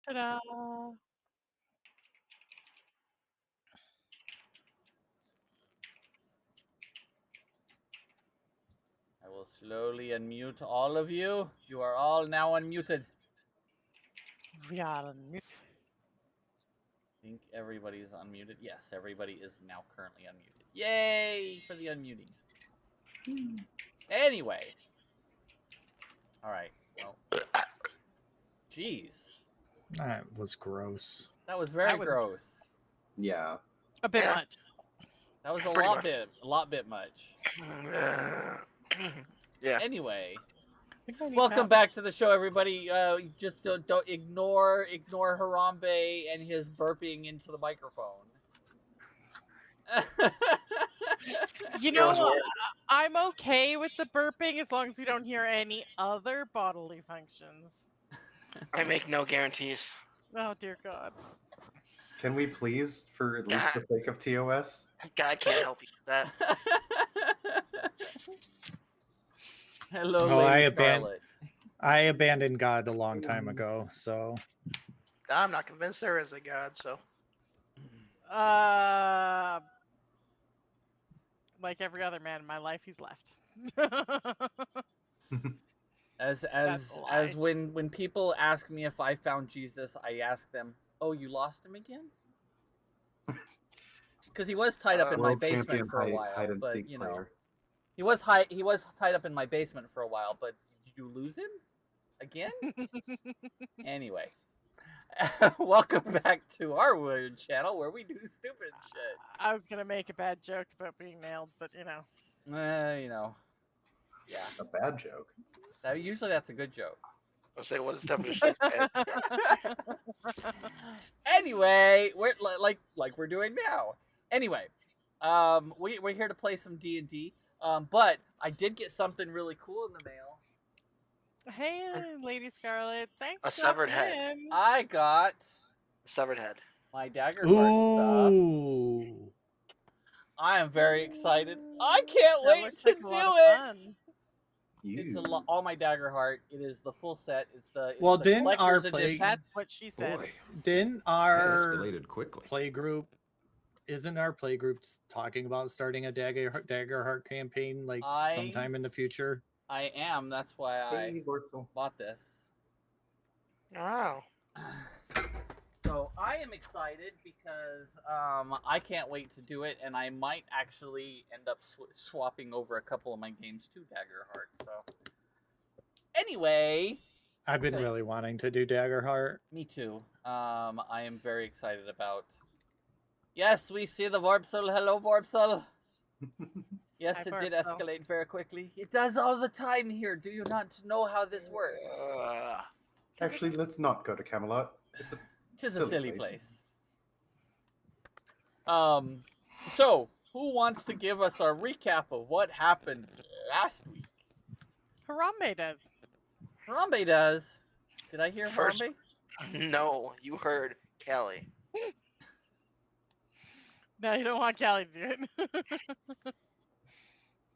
Ta-da! I will slowly unmute all of you. You are all now unmuted. We are mute. I think everybody's unmuted. Yes, everybody is now currently unmuted. Yay for the unmuting. Anyway. All right. Well. Jeez. That was gross. That was very gross. Yeah. A bit much. That was a Pretty lot bit much. Yeah. Anyway. Welcome back to the show, everybody. Just don't ignore Harambe and his burping into the microphone. You know, I'm okay with the burping as long as we don't hear any other bodily functions. I make no guarantees. Oh, dear God. Can we please, for at least the sake of TOS? God can't help you with that. Hello, Oh, Lady Scarlet. I abandoned God a long time ago, so. I'm not convinced there is a God, so. Like every other man in my life, he's left. As when people ask me if I found Jesus, I ask them, "Oh, you lost him again?" Because he was tied up in my basement for a while, but you know, he was tied up in my basement for a while. But did you lose him again? Anyway, welcome back to our weird channel where we do stupid shit. I was gonna make a bad joke about being nailed, but you know. You know, yeah, a bad joke. Usually that's a good joke. I'll say what is definition of bad? Anyway, we're like we're doing now. Anyway, we're here to play some D&D. But I did get something really cool in the mail. Hey, Lady Scarlet, thanks. A severed head. I got a severed head. My dagger heart stuff. I am very excited. I can't wait to do it. It's all my dagger heart. It is the full set. It's the didn't our edition. That's what she said. Boy, didn't our escalated quickly. Play group? Isn't our play group talking about starting a dagger heart campaign like sometime in the future? I am. That's why I bought this. Wow. So I am excited because I can't wait to do it, and I might actually end up swapping over a couple of my games to Dagger Heart. So anyway, I've been really wanting to do Dagger Heart. Me too. I am very excited about. Yes, we see the Vorpsel. Hello, Vorpsel. Yes, it did escalate very quickly. It does all the time here. Do you not know how this works? Actually, let's not go to Camelot. It's a silly place. So, who wants to give us a recap of what happened last week? Harambe does. Harambe does. Did I hear First, Harambe? No, you heard Callie. No, you don't want Callie to do it.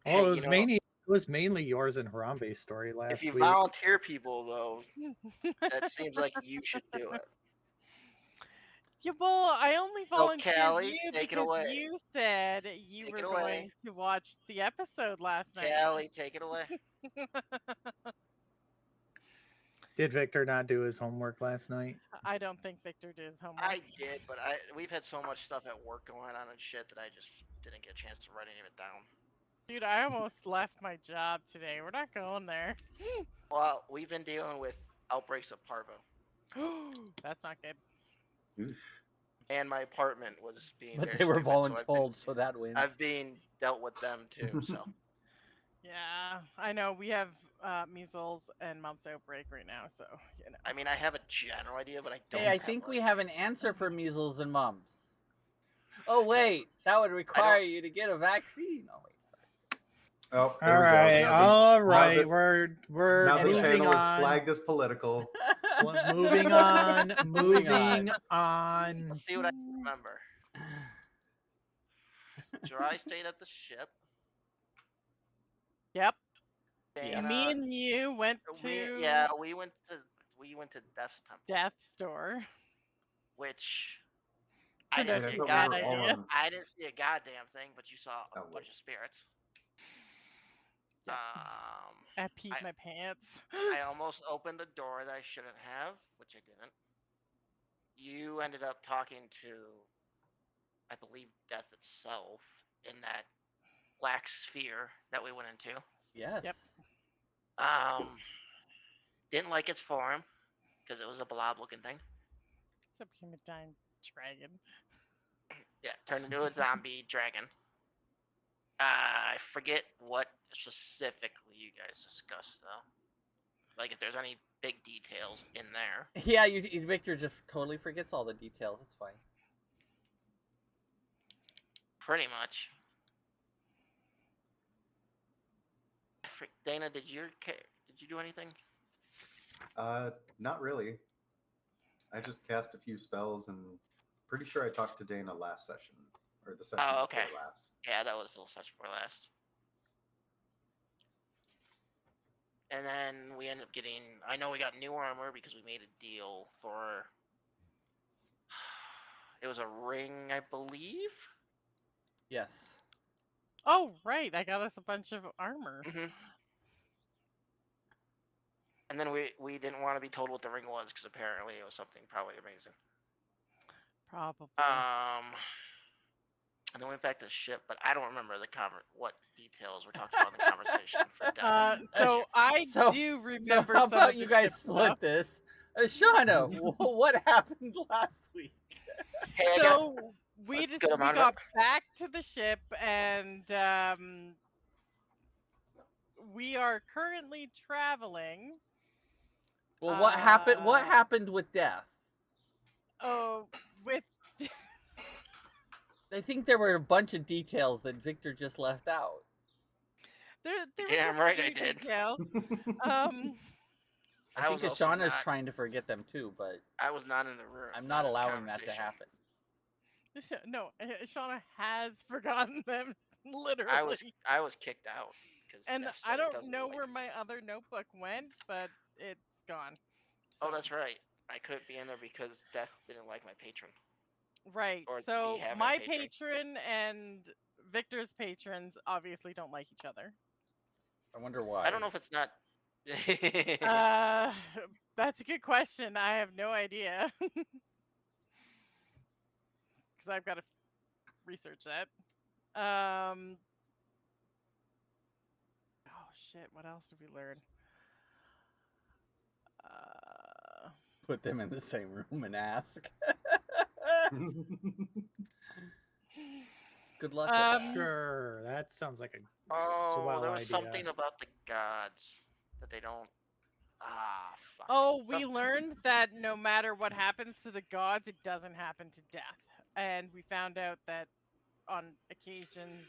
Well, it was mainly yours and Harambe's story last week. If you volunteer people, though, that seems like you should do it. Yeah, well, I only volunteered Callie, you take it because away. you said you were going to watch the episode last night. Callie, take it away. Did Victor not do his homework last night? I don't think Victor did his homework. I did, but we've had so much stuff at work going on and shit that I just didn't get a chance to write any of it down. Dude, I almost left my job today. We're not going there. Well, we've been dealing with outbreaks of parvo. That's not good. Oof. And my apartment was being. But very they were stupid, voluntold, so that wins. I've been dealt with them too. So. Yeah, I know we have measles and mumps outbreak right now, so you know. I mean, I have a general idea, but I don't. Hey, I think we have an answer for measles and mumps. Oh wait, that would require you to get a vaccine. Oh wait. Oh, all right. We're now the moving channel is on. flagged as political. Moving on. Moving on. Let's see what I remember. Dry stayed at the ship. Yep. Dana, Me and you went to. we we went to Death's Temple. Death's Door. Which I Turned didn't out see to a be a bad goddamn. idea. I didn't see a goddamn thing, but you saw a Oh, bunch of spirits. Yeah. I peed my pants. I almost opened a door that I shouldn't have, which I didn't. You ended up talking to, I believe, Death itself in that black sphere that we went into. Yes. Yep. Didn't like its form because it was a blob-looking thing. So it became a giant dragon. Yeah, turned into a zombie dragon. I forget what specifically you guys discussed though. Like if there's any big details in there. Yeah, Victor just totally forgets all the details. It's fine. Pretty much. Dana, did you do anything? Not really. I just cast a few spells and pretty sure I talked to Dana last session. Or the session okay. before last. Yeah, that was the session before last. And then we ended up getting, I know we got new armor because we made a deal for, it was a ring, I believe? Yes. Oh, right. I got us a bunch of armor. Mm-hmm. And then we didn't want to be told what the ring was because apparently it was something probably amazing. Probably. And then went back to the ship, but I don't remember what details were talked about in the conversation for Death. So I do remember. So how some about of you the guys ship split stuff. this? Shauna, what happened last week? Hey, So we good amount of got back to the ship, and we are currently traveling. Well, what happened? What happened with Death? Oh, with. I think there were a bunch of details that Victor just left out. There Damn right I did. Details. I think Ashana's trying to forget them too, but I was not in the room. I'm not allowing that to happen. No, Shauna has forgotten them. Literally. I was kicked out. And I don't know where my other notebook went, but it's gone. So. Oh, that's right. I couldn't be in there because Death didn't like my patron. Right. So my patron and Victor's patrons obviously don't like each other. I wonder why. I don't know if it's not. That's a good question. I have no idea. Because I've got to research that. Oh shit! What else did we learn? Put them in the same room and ask. Good luck. Sure, that sounds like a swell there was idea. Something about the gods that they don't. Fuck. Oh, we learned that no matter what happens to the gods, it doesn't happen to Death, and we found out that on occasions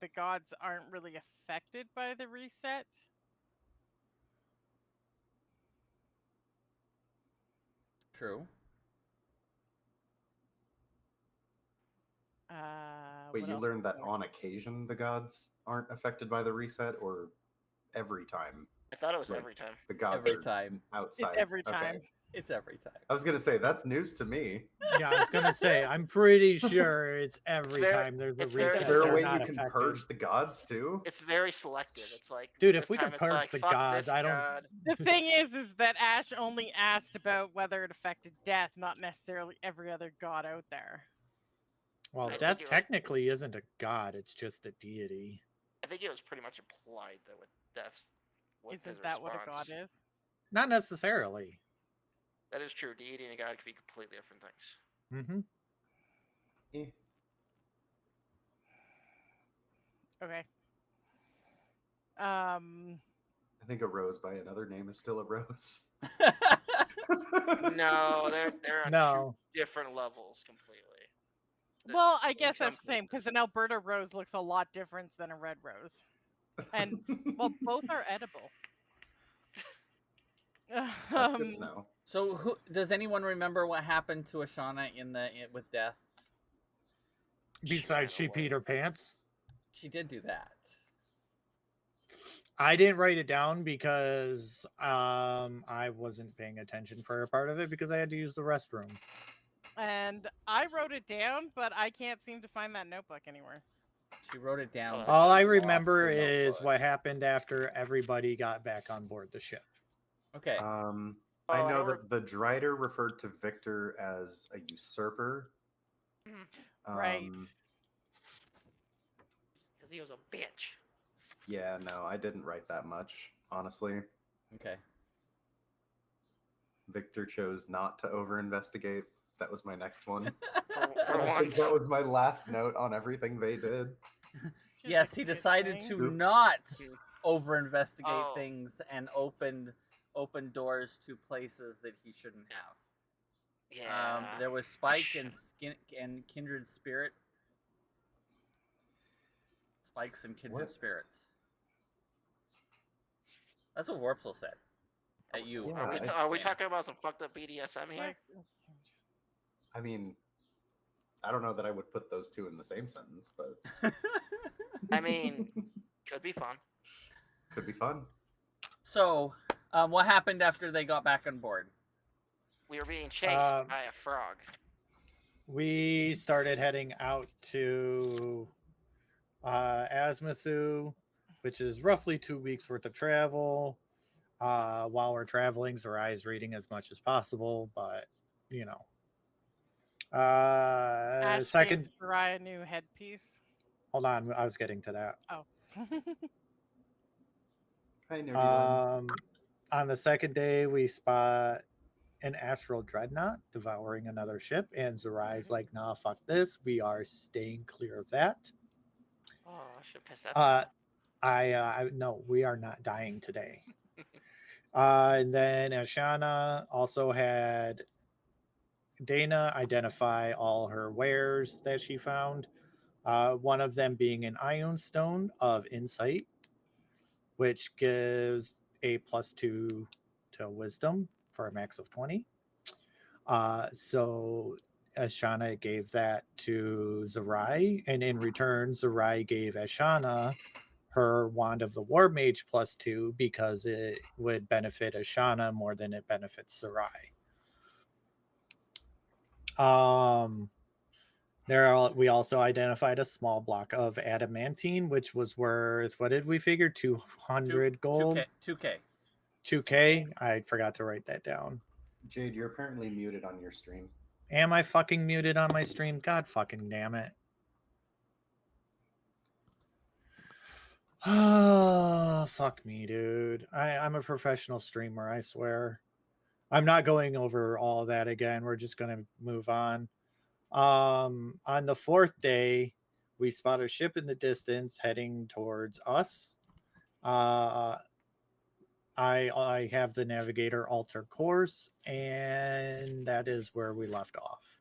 the gods aren't really affected by the reset. True. Wait, you learned that on occasion the gods aren't affected by the reset, or every time? I thought it was every time. The gods every time outside. It's every time. Okay. It's every time. I was gonna say that's news to me. Yeah, I was gonna say I'm pretty sure it's every time there's a reset. Is there a way you can purge the gods too? It's very selective. It's like, dude, if we can purge the gods, I don't. The thing is that Ash only asked about whether it affected Death, not necessarily every other god out there. Well, Death technically isn't a god; it's just a deity. I think it was pretty much implied that with Death. Isn't that what a god is? Not necessarily. That is true. Deity and a god could be completely different things. Mm-hmm. Yeah. Okay. I think a rose by another name is still a rose. No, they're on two different levels completely. Well, I guess that's the same because an Alberta rose looks a lot different than a red rose, and well, both are edible. That's good to know. So, does anyone remember what happened to Ashana with Death? Besides, she peed her pants. She did do that. I didn't write it down because I wasn't paying attention for a part of it because I had to use the restroom. And I wrote it down, but I can't seem to find that notebook anywhere. She wrote it down. All I remember is what happened after everybody got back on board the ship. Okay. I know that the Drider referred to Victor as a usurper. Right. Because he was a bitch. Yeah, no, I didn't write that much, honestly. Okay. Victor chose not to over-investigate. That was my next one. For I think that was my last note on everything they did. Yes, he decided to not over-investigate things and open doors to places that he shouldn't have. Yeah. There was Spike and Kindred Spirit. Spikes and Kindred Spirits. That's what Warpsel said. At you. Yeah, are we talking about some fucked up BDSM here? I mean, I don't know that I would put those two in the same sentence, but... I mean, could be fun. Could be fun. So, what happened after they got back on board? We were being chased by a frog. We started heading out to Azmathu, which is roughly 2 weeks worth of travel. While we're traveling, Zarai's reading as much as possible, but you know. Ash Second, gave Sarai a new headpiece. Hold on, I was getting to that. Oh. On the second day, we spot an astral dreadnought devouring another ship, and Zarai's like, "Nah, fuck this. We are staying clear of that." Oh, I should piss that. No, we are not dying today. And then Ashana also had Dana identify all her wares that she found. One of them being an Ion Stone of Insight, which gives a +2 to Wisdom for a max of 20. So Ashana gave that to Zarai, and in return, Zarai gave Ashana her Wand of the War Mage +2 because it would benefit Ashana more than it benefits Zarai. We also identified a small block of adamantine, which was worth, what did we figure? 200 gold? 2K. 2K? I forgot to write that down. Jade, you're apparently muted on your stream. Am I fucking muted on my stream? God fucking damn it. Oh, fuck me, dude. I'm a professional streamer, I swear. I'm not going over all of that again. We're just going to move on. On the fourth day, we spot a ship in the distance heading towards us. I have the navigator alter course, and that is where we left off.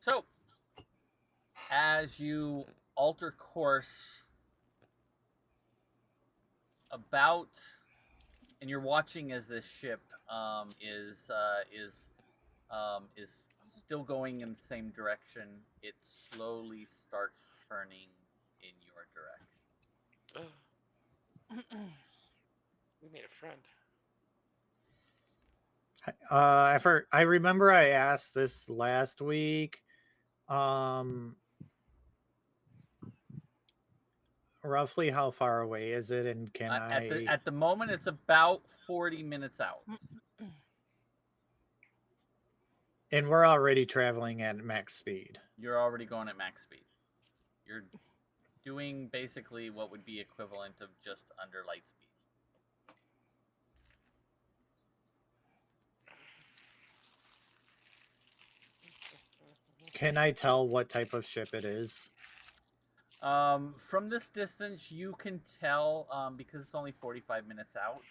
So, as you alter course and you're watching as this ship is still going in the same direction, it slowly starts turning in your direction. We made a friend. I remember I asked this last week. Roughly how far away is it, and can at the moment it's about 40 minutes out. And we're already traveling at max speed. You're already going at max speed. You're doing basically what would be equivalent of just under light speed. Can I tell what type of ship it is? From this distance, you can tell because it's only 45 minutes out,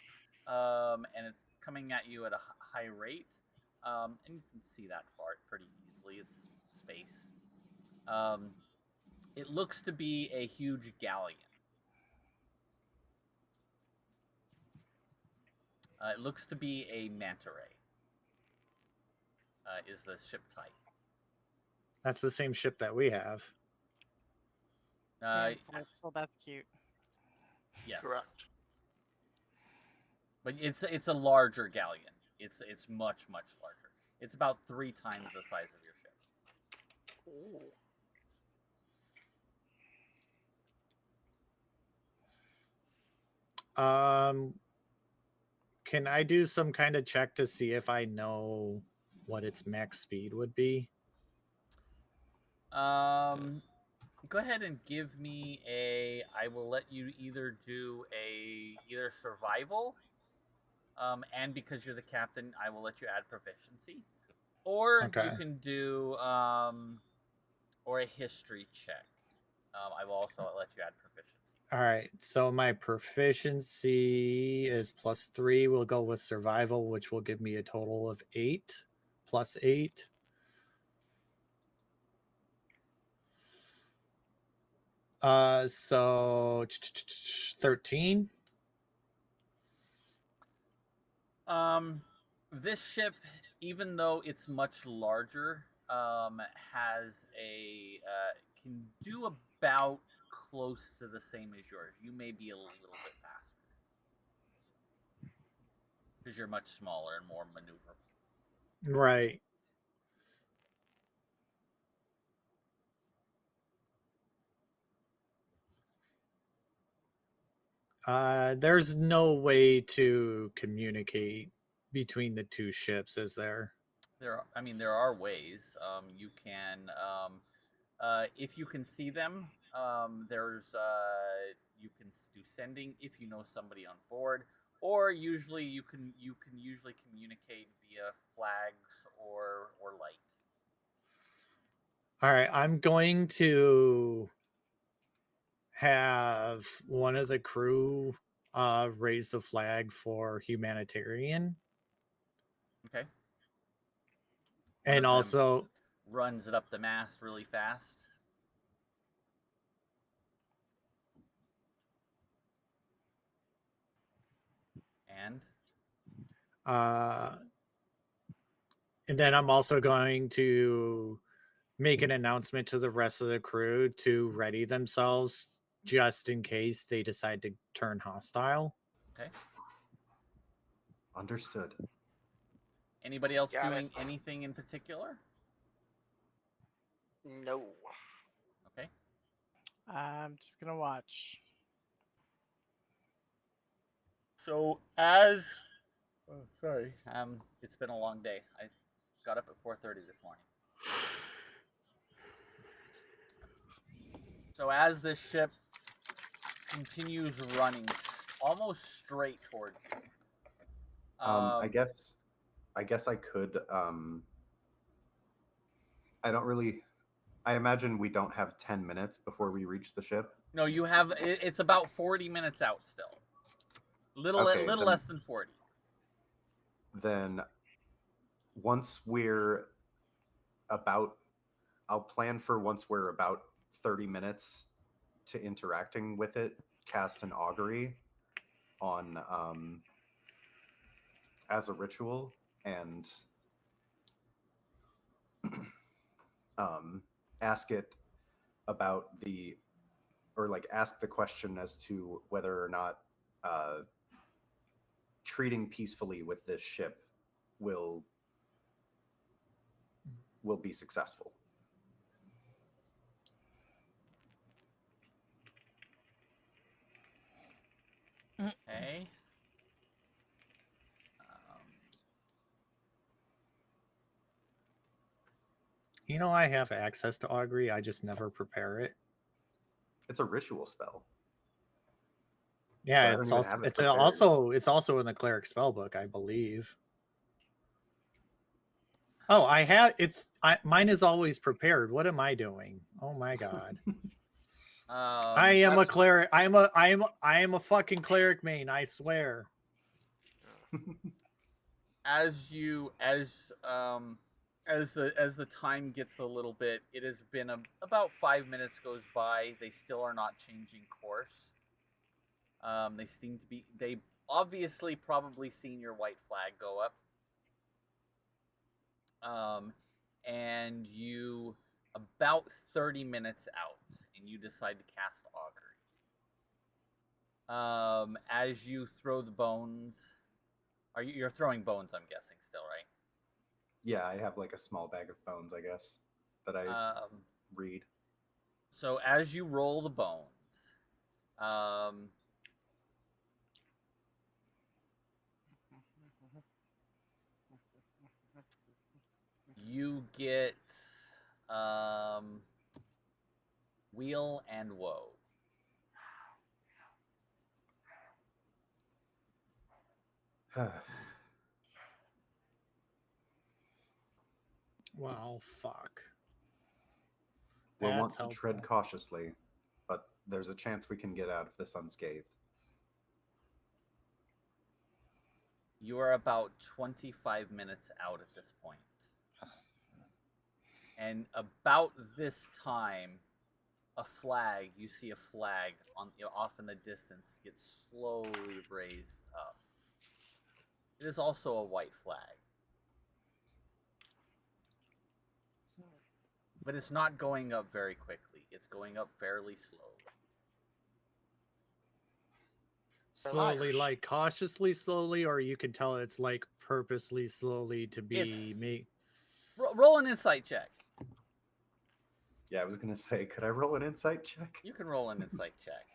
and it's coming at you at a high rate, and you can see that far pretty easily. It's space. It looks to be a huge galleon. It looks to be a manta ray. Is the ship type? That's the same ship that we have. Well, that's cute. Yes. Correct. But it's a larger galleon. It's much larger. It's about 3 times the size of your ship. Ooh. Can I do some kind of check to see if I know what its max speed would be? Go ahead and give me a. I will let you either do either survival, and because you're the captain, I will let you add proficiency, or Okay. you can do or a history check. I will also let you add proficiency. All right. So my proficiency is +3. We'll go with survival, which will give me a total of 8 plus 8. So 13. This ship, even though it's much larger, has a can do about close to the same as yours. You may be a little bit faster because you're much smaller and more maneuverable. Right. There's no way to communicate between the two ships, is there? There are ways. You can, if you can see them, there's you can do sending if you know somebody on board, or usually you can usually communicate via flags or light. All right, I'm going to have one of the crew raise the flag for humanitarian. Okay. And also runs it up the mast really fast. And then I'm also going to make an announcement to the rest of the crew to ready themselves just in case they decide to turn hostile. Okay. Understood. Anybody else doing anything in particular? No. Okay. I'm just gonna watch. So sorry. It's been a long day. I got up at 4:30 this morning. So as this ship continues running almost straight towards you. I guess I could. I don't really. I imagine we don't have 10 minutes before we reach the ship. No, you have. It's about 40 minutes out still. Little less than 40. Then, once we're about, I'll plan for once we're about 30 minutes to interacting with it, cast an augury on as a ritual and ask it about ask the question as to whether or not treating peacefully with this ship will be successful. Okay. You know, I have access to augury. I just never prepare it. It's a ritual spell. Yeah, so it's also in the cleric spellbook, I believe. Oh, mine is always prepared. What am I doing? Oh my god. I am a cleric. I am a fucking cleric main, I swear. As the time gets a little bit, it has been about 5 minutes goes by. They still are not changing course. They seem to be. They obviously probably seen your white flag go up. And you about 30 minutes out, and and you decide to cast Augury. As you throw the bones, you're throwing bones, I'm guessing, still, right? Yeah, I have like a small bag of bones, I guess, that I read. So as you roll the bones, you get Wheel and Woe. Well, fuck. We'll want That's to helpful. tread cautiously, but there's a chance we can get out of this unscathed. You are about 25 minutes out at this point. And about this time, you see a flag off in the distance get slowly raised up. It is also a white flag. But it's not going up very quickly. It's going up fairly slowly. Slowly, like cautiously slowly, or you can tell it's like purposely slowly to be me. Roll an insight check. Yeah, I was going to say, could I roll an insight check? You can roll an insight check.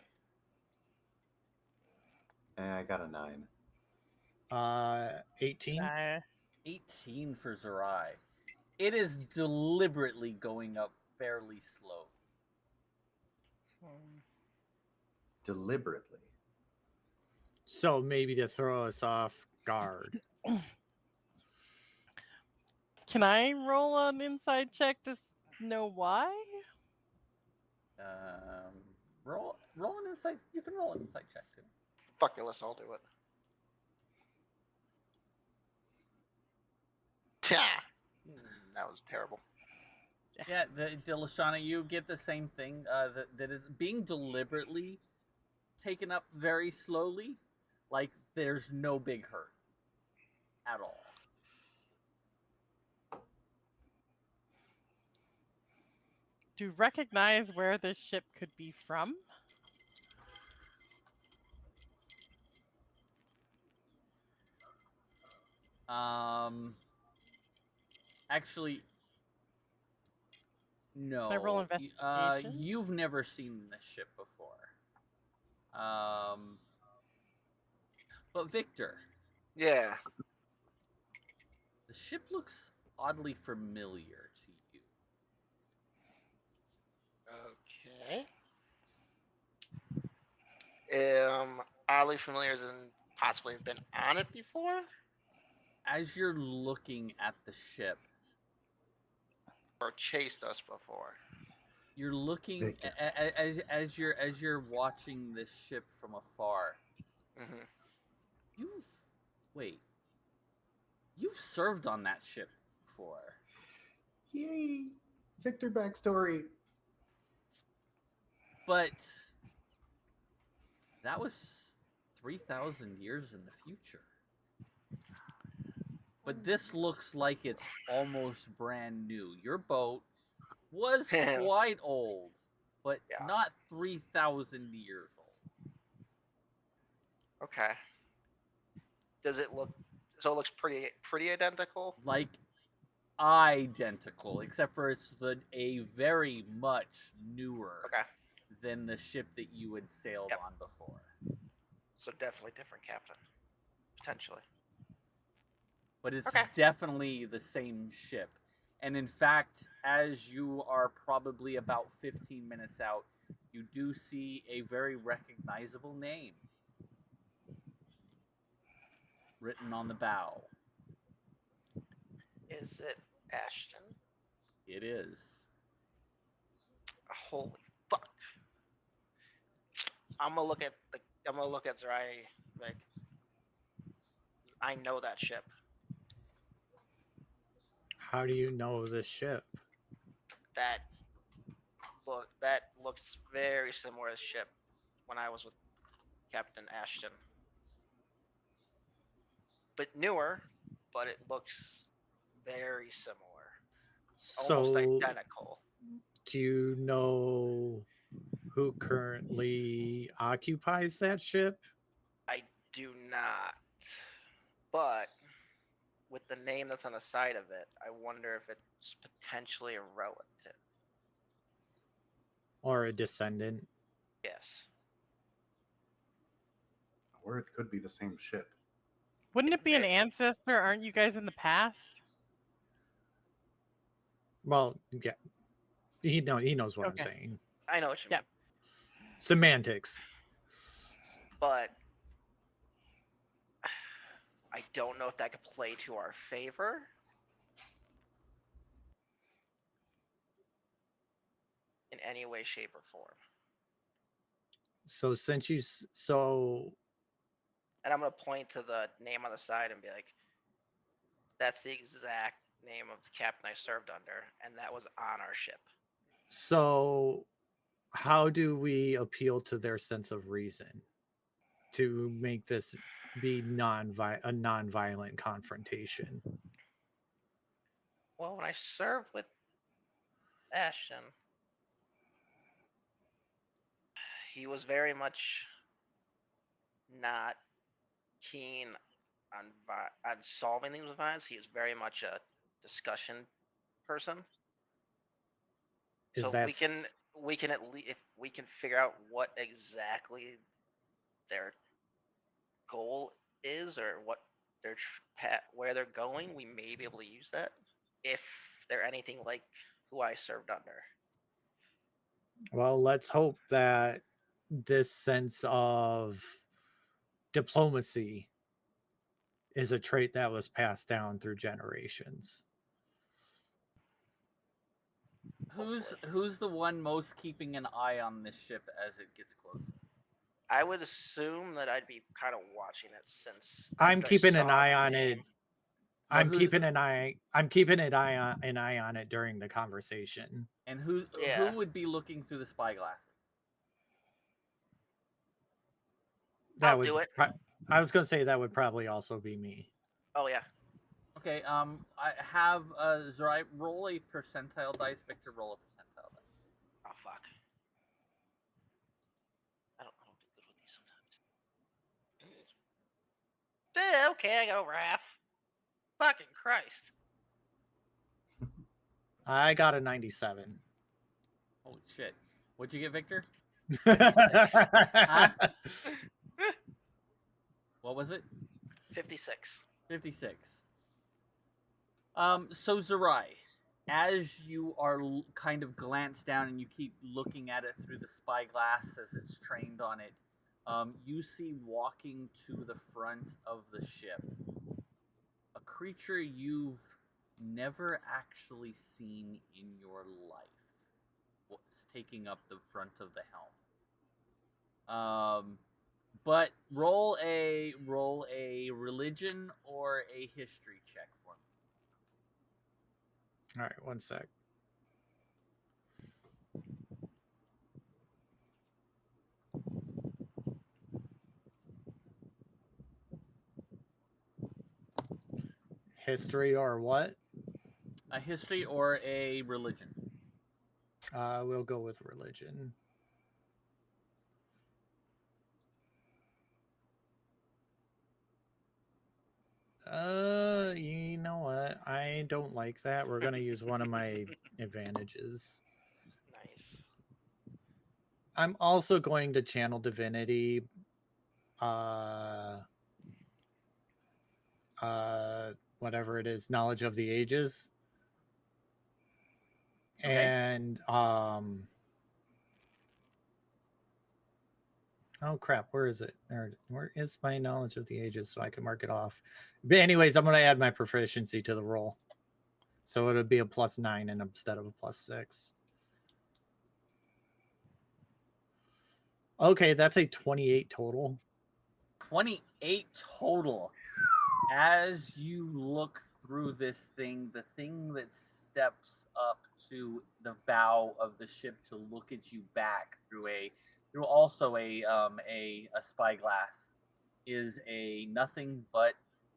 I got a 9. 18? 18 for Zerai. It is deliberately going up fairly slow. Deliberately. So maybe to throw us off guard. Can I roll an inside check to know why? Roll an insight. You can roll an insight check too. Fuck it, let's all do it. That was terrible. Yeah, Lashana, you get the same thing. That is being deliberately taken up very slowly. Like there's no big hurt at all. Do you recognize where this ship could be from? Actually, no. Can I roll investigation? You've never seen this ship before. But Victor. Yeah. The ship looks oddly familiar to you. Okay. Oddly familiar as in possibly been on it before? As you're looking at the ship. Or chased us before. You're looking as you're watching this ship from afar. Mm-hmm. You've served on that ship before. Yay! Victor backstory. But that was 3,000 years in the future. But this looks like it's almost brand new. Your boat was quite old, but not 3,000 years old. Okay. Does it look? So it looks pretty identical. Like identical, except for it's a very much newer than the ship that you had sailed on before. So definitely different captain, potentially. But it's definitely the same ship. And in fact, as you are probably about 15 minutes out, you do see a very recognizable name written on the bow. Is it Ashton? It is. Holy fuck! I'm gonna look at Zerai. Like, I know that ship. How do you know this ship? That looks very similar to ship when I was with Captain Ashton. But newer, but it looks very similar. So, almost identical. Do you know who currently occupies that ship? I do not. But with the name that's on the side of it, I wonder if it's potentially a relative. Or a descendant? Yes. Or it could be the same ship. Wouldn't it be an ancestor? Aren't you guys in the past? Well, yeah. He knows what I'm saying. I know what you mean. Semantics. But I don't know if that could play to our favor. In any way, shape, or form. So since you and I'm gonna point to the name on the side and be like, that's the exact name of the captain I served under, and that was on our ship. So how do we appeal to their sense of reason to make this be a non-violent confrontation? Well, when I served with Ashton, he was very much not keen on solving things with violence. He was very much a discussion person. So we can at least, if we can figure out what exactly their goal is or what their where they're going, we may be able to use that if they're anything like who I served under. Well, let's hope that this sense of diplomacy is a trait that was passed down through generations. Who's the one most keeping an eye on this ship as it gets closer? I would assume that I'd be kind of watching it since I'm keeping an eye on it. I'm keeping an eye on it during the conversation. And who would be looking through the spyglass? I'll do it. I was going to say that would probably also be me. Oh yeah. Okay. I have Zerai roll a percentile dice. Victor, roll a percentile dice. Oh fuck. I don't do good with these sometimes. Okay, I got over half. Fucking Christ. I got a 97. Holy shit. What'd you get, Victor? Huh? What was it? 56. 56. So Zerai, as you are kind of glanced down and you keep looking at it through the spyglass as it's trained on it, you see walking to the front of the ship a creature you've never actually seen in your life. What's taking up the front of the helm? But roll a religion or a history check for me. All right, one sec. History or what? A history or a religion. We'll go with religion. You know what? I don't like that. We're gonna use one of my advantages. Nice. I'm also going to channel divinity. Whatever it is, knowledge of the ages. Okay. And oh crap, where is it? Where is my knowledge of the ages so I can mark it off? But anyways, I'm going to add my proficiency to the roll. So it would be a +9 instead of a +6. Okay, that's a 28 total. 28 total. As you look through this thing, the thing that steps up to the bow of the ship to look at you back through also a spyglass is a nothing but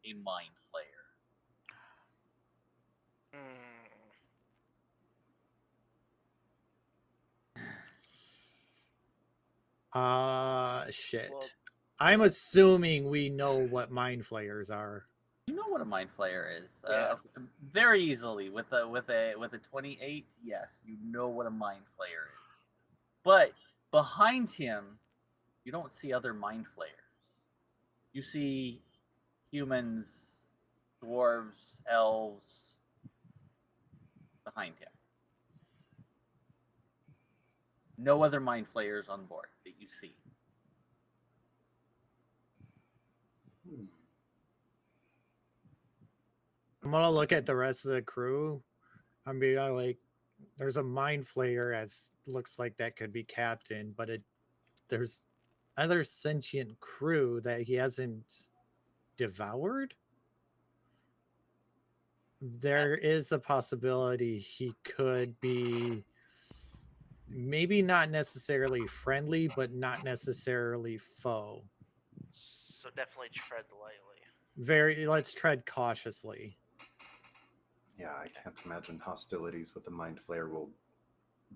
a mind flayer. Shit. Well, I'm assuming we know what mind flayers are. You know what a mind flayer is. Yeah. Very easily with a 28. Yes, you know what a mind flayer is. But behind him, you don't see other mind flayers. You see humans, dwarves, elves behind him. No other mind flayers on board that you see. I'm gonna look at the rest of the crew. I'm be like, there's a mind flayer as looks like that could be captain, but there's other sentient crew that he hasn't devoured. There is a possibility he could be maybe not necessarily friendly, but not necessarily foe. So definitely tread lightly. Let's tread cautiously. Yeah, I can't imagine hostilities with a mind flayer will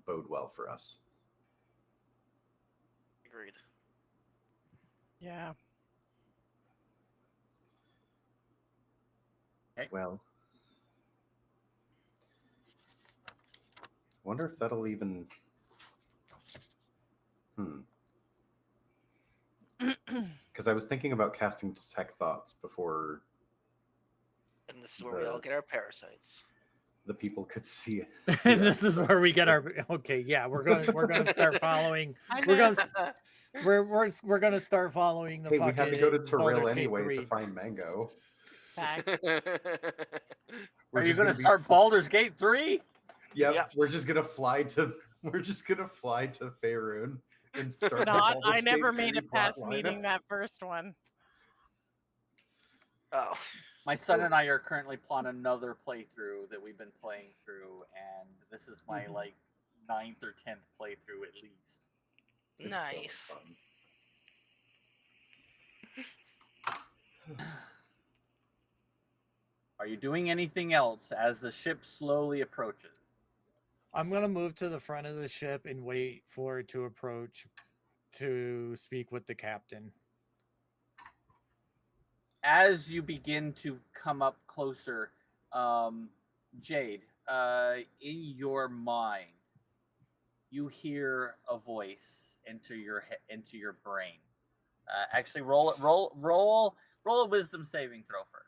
bode well for us. Agreed. Yeah. Okay. Well, wonder if that'll even. Because I was thinking about casting Detect Thoughts before. And this is where we all get our parasites. The people could see it. This is where we get our okay. Yeah, we're gonna start following. We're gonna start following the. Hey, fucking we had to go to Terrell Baldur's Gate anyway 3. to find Mango. Facts. Are you gonna start Baldur's Gate 3? Yep, we're just gonna fly to Faerun and start. Not. The I never Gate made 3 it past plotline. meeting that first one. Oh. My son and I are currently planning another playthrough that we've been playing through, and this is my like 9th or 10th playthrough at least. It's Nice. so fun. Are you doing anything else as the ship slowly approaches? I'm gonna move to the front of the ship and wait for it to approach to speak with the captain. As you begin to come up closer, Jade, in your mind, you hear a voice into your brain. Actually, roll a wisdom saving throw first.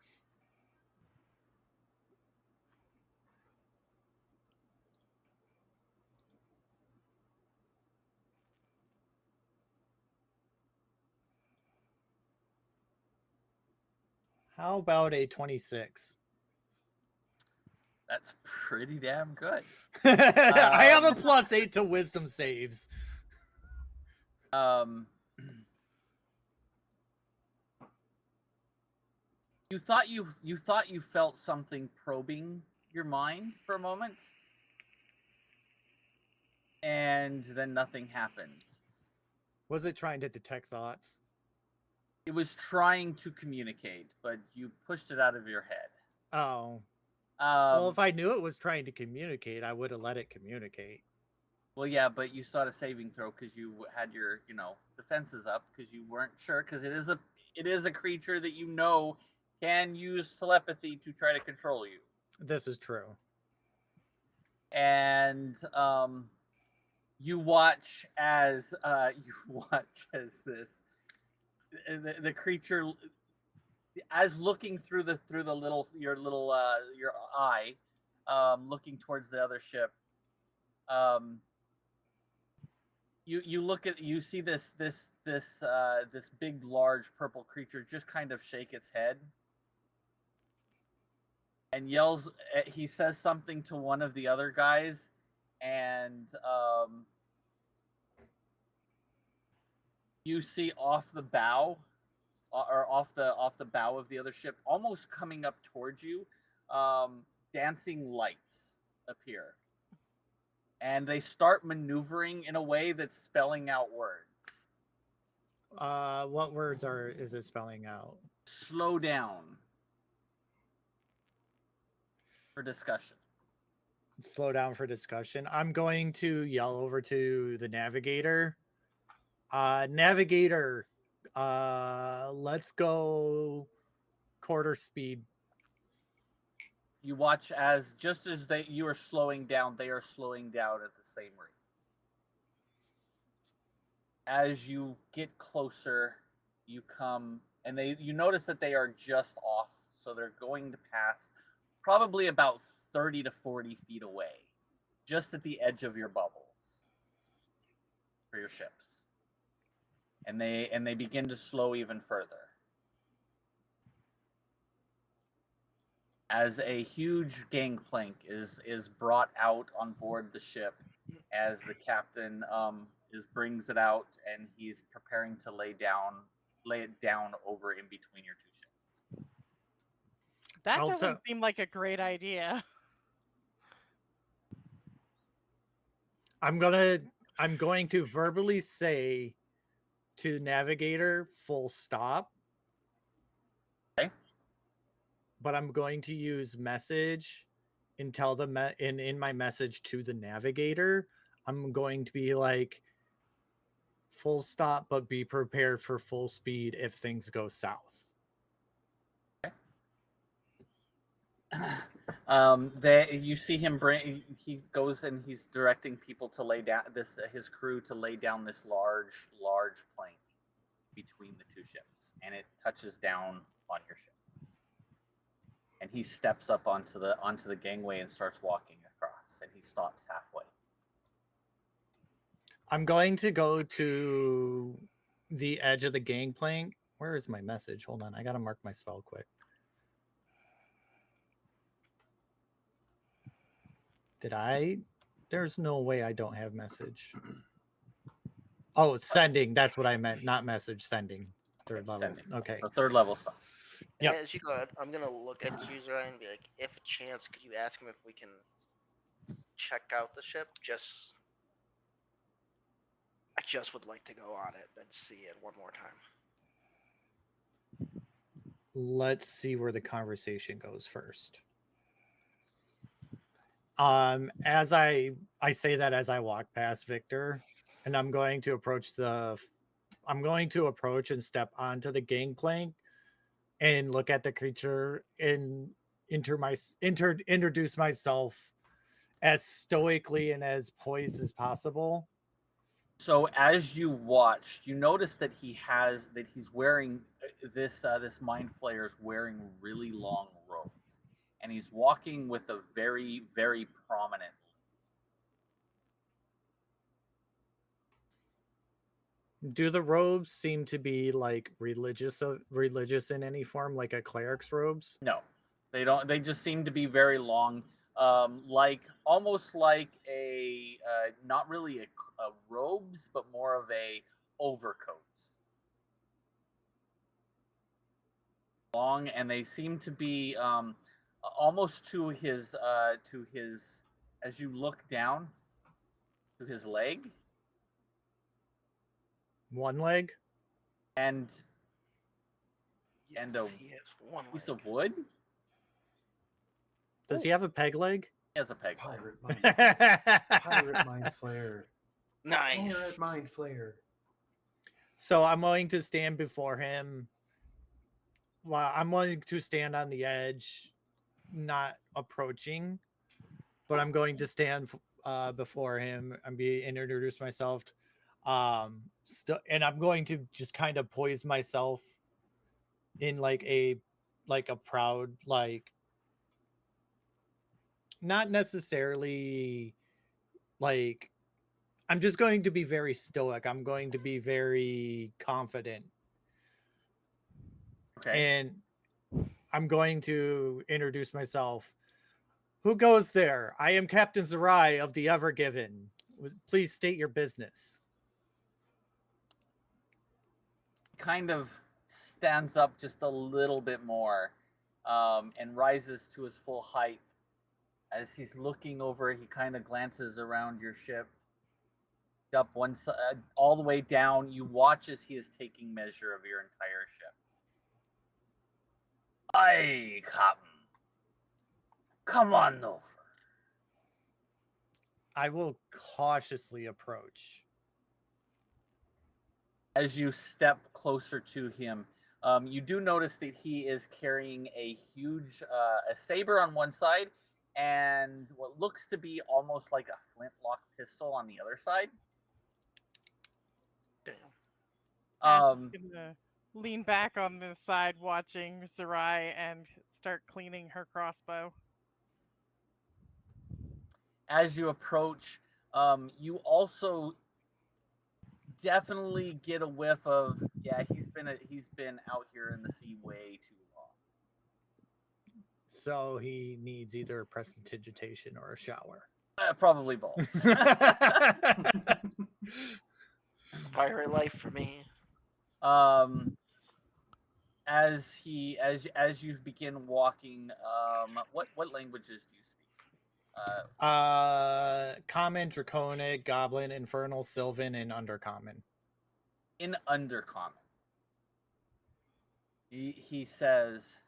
How about a 26? That's pretty damn good. I have a +8 to wisdom saves. You thought you felt something probing your mind for a moment, and then nothing happens. Was it trying to detect thoughts? It was trying to communicate, but you pushed it out of your head. Oh. Well, if I knew it was trying to communicate, I would have let it communicate. Well, yeah, but you started a saving throw because you had your, defenses up because you weren't sure, because it is a creature that can use telepathy to try to control you. This is true. And you watch as this the creature, as looking through your eye, looking towards the other ship. You see this big, large purple creature just kind of shake its head and yells. He says something to one of the other guys, and you see off the bow, or off the bow of the other ship, almost coming up towards you, dancing lights appear. And they start maneuvering in a way that's spelling out words. What words is it spelling out? Slow down. For discussion. Slow down for discussion. I'm going to yell over to the navigator. Navigator, let's go quarter speed. You watch as just as you are slowing down, they are slowing down at the same rate. As you get closer, you come and you notice that they are just off, so they're going to pass probably about 30 to 40 feet away, just at the edge of your bubbles for your ships. And they begin to slow even further. As a huge gangplank is brought out on board the ship, as the captain brings it out, and he's preparing to lay it down over in between your two ships. That doesn't seem like a great idea. I'm going to verbally say to the navigator, full stop. Okay. But I'm going to use message and tell them in my message to the navigator, I'm going to be like, full stop, but be prepared for full speed if things go south. You see him he goes and he's directing people to lay down his crew to lay down this large plank between the two ships, and it touches down on your ship. And he steps up onto the gangway and starts walking across, and he stops halfway. I'm going to go to the edge of the gangplank. Where is my message? Hold on, I gotta mark my spell quick. There's no way I don't have message. Oh, sending. That's what I meant. Not message, sending. Third level. Sending. Okay. So third level spell. Yep. As you go ahead, I'm going to look at user and be like, if a chance, could you ask him if we can check out the ship? I just would like to go on it and see it one more time. Let's see where the conversation goes first. As I say that as I walk past Victor, and I'm going to approach and step onto the gangplank and look at the creature and introduce myself as stoically and as poised as possible. So as you watch, you notice that he's wearing this mind flayer is wearing really long robes, and he's walking with a very, very prominent. Do the robes seem to be like religious in any form, like a cleric's robes? No, they don't. They just seem to be very long, like almost like a not really a robes, but more of a overcoat. Long, and they seem to be almost to his as you look down to his leg. One leg? And yes, a he has one piece leg. of wood. Does he have a peg leg? He has a peg leg. Pirate mind flayer. Nice. Pirate mind flayer. So I'm going to stand before him. Well, I'm going to stand on the edge, not approaching, but I'm going to stand before him and introduce myself. And I'm going to just kind of poise myself in like a proud, like, not necessarily like, I'm just going to be very stoic. I'm going to be very confident. Okay. And I'm going to introduce myself. Who goes there? I am Captain Zerai of the Evergiven. Please state your business. Kind of stands up just a little bit more, and rises to his full height. As he's looking over, he kind of glances around your ship. Up one side, all the way down. You watch as he is taking measure of your entire ship. Aye, Captain. Come on over. I will cautiously approach. As you step closer to him, you do notice that he is carrying a huge a saber on one side and what looks to be almost like a flintlock pistol on the other side. Damn. Ash is gonna lean back on the side watching Zerai and start cleaning her crossbow. As you approach, you also definitely get a whiff of, yeah, he's been out here in the sea way too long. So he needs either prestidigitation or a shower. Probably both. Pirate life for me. As you begin walking, what languages do you speak? Common, Draconic, Goblin, Infernal, Sylvan, and Undercommon. In Undercommon, he says,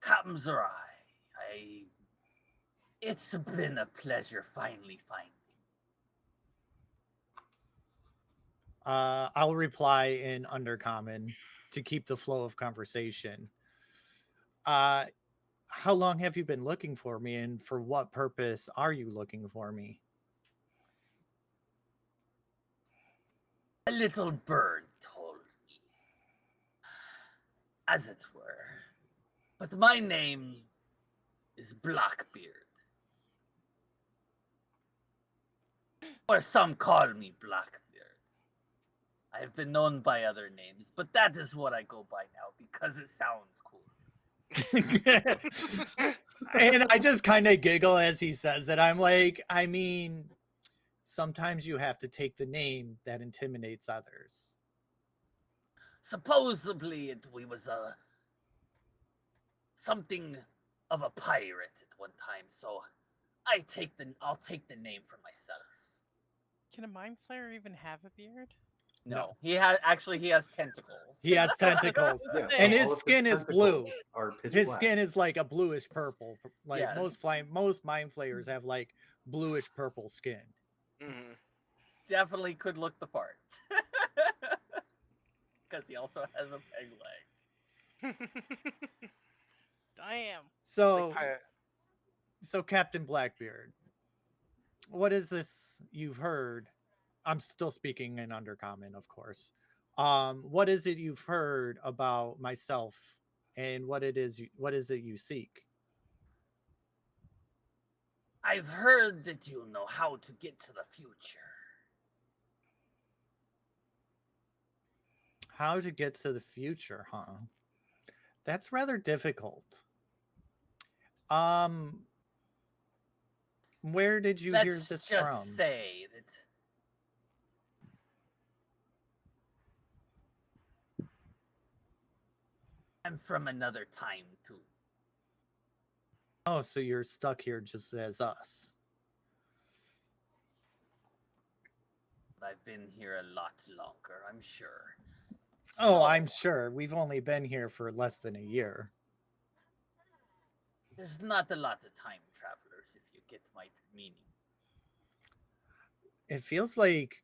"Captain Zerai, it's been a pleasure finally finding." I'll reply in Undercommon to keep the flow of conversation. How long have you been looking for me, and for what purpose are you looking for me? A little bird told me, as it were. But my name is Blackbeard. Or some call me Blackbeard. I have been known by other names, but that is what I go by now because it sounds cool. And I just kind of giggle as he says it. I'm like, I mean, sometimes you have to take the name that intimidates others. Supposedly we was something of a pirate at one time, so I'll take the name for myself. Can a mind flayer even have a beard? No. He has tentacles. He has tentacles. Yeah, And all his of skin is blue. are pitch His black. skin is like a bluish purple. Like Yes. most mind flayers have like bluish purple skin. Mm-hmm. Definitely could look the part. Because he also has a peg leg. Damn. So Captain Blackbeard, what is this you've heard? I'm still speaking in Undercommon, of course. What is it you've heard about myself, and what is it you seek? I've heard that you know how to get to the future. How to get to the future, huh? That's rather difficult. Where did you hear this Let's from? just say that I'm from another time too. Oh, so you're stuck here just as us. I've been here a lot longer, I'm sure. Oh, So, I'm sure. We've only been here for less than a year. there's not a lot of time travelers, if you get my meaning. It feels like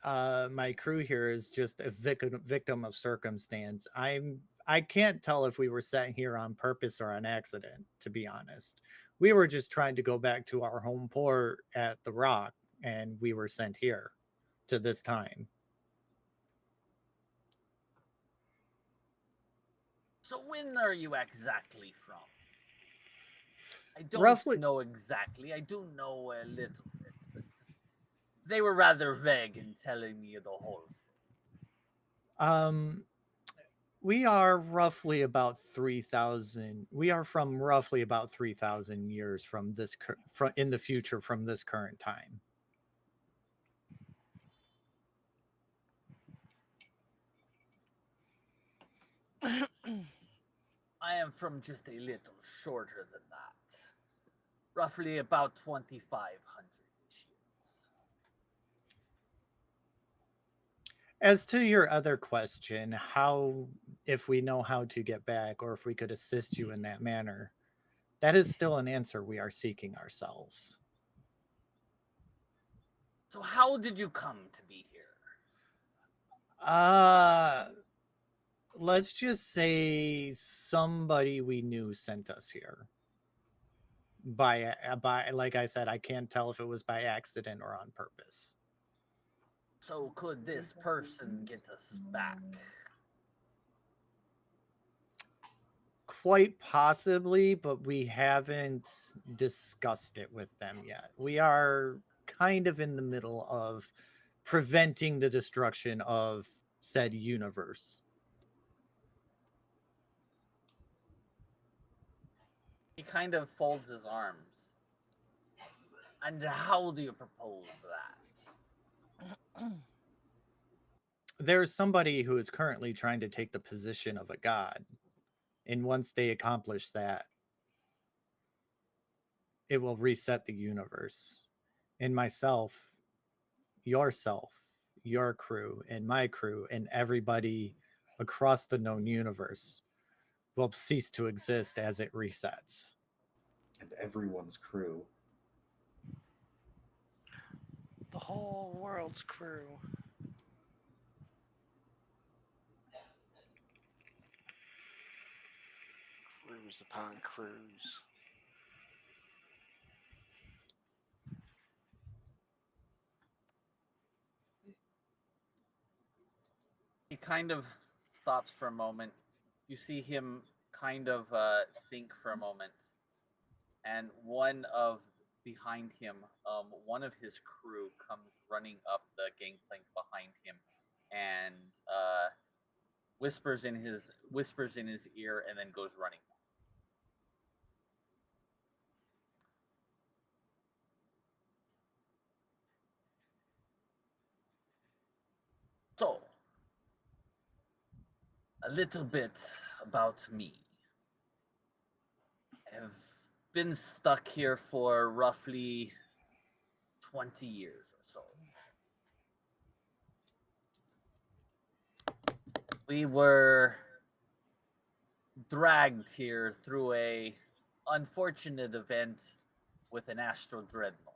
my crew here is just a victim of circumstance. I can't tell if we were sent here on purpose or on accident, to be honest. We were just trying to go back to our home port at the Rock, and we were sent here to this time. So when are you exactly from? I don't Roughly know exactly. I do know a little bit, but they were rather vague in telling me the whole story. We are roughly about 3,000. We are from roughly about 3,000 years from this in the future from this current time. I am from just a little shorter than that. Roughly about 2,500 years. As to your other question, if we know how to get back or if we could assist you in that manner, that is still an answer we are seeking ourselves. So how did you come to be here? Let's just say somebody we knew sent us here. By like I said, I can't tell if it was by accident or on purpose. So could this person get us back? Quite possibly, but we haven't discussed it with them yet. We are kind of in the middle of preventing the destruction of said universe. He kind of folds his arms. And how do you propose that? There's somebody who is currently trying to take the position of a god. And once they accomplish that, it will reset the universe. And myself, yourself, your crew, and my crew, and everybody across the known universe will cease to exist as it resets. And everyone's crew. The whole world's crew. Cruise upon cruise. He kind of stops for a moment. You see him kind of think for a moment. And one of his crew comes running up the gangplank behind him and whispers in his ear and then goes running. So, a little bit about me. I've been stuck here for roughly 20 years or so. We were dragged here through a unfortunate event with an astral dreadnought.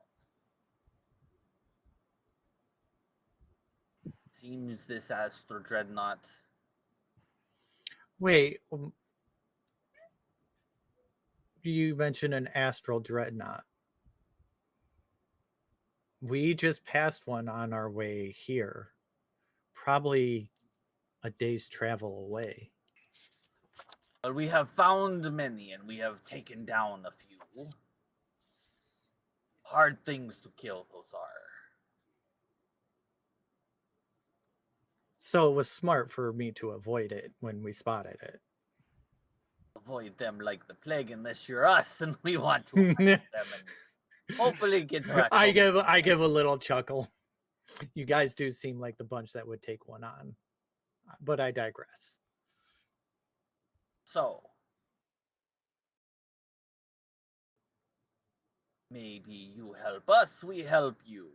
Seems this astral dreadnought. Wait, you mentioned an astral dreadnought. We just passed one on our way here, probably a day's travel away. But we have found many, and we have taken down a few. Hard things to kill, those are. So it was smart for me to avoid it when we spotted it. Avoid them like the plague, unless you're us, and we want to hunt them and hopefully get back. I give a little chuckle. You guys do seem like the bunch that would take one on, but I digress. So, maybe you help us, we help you.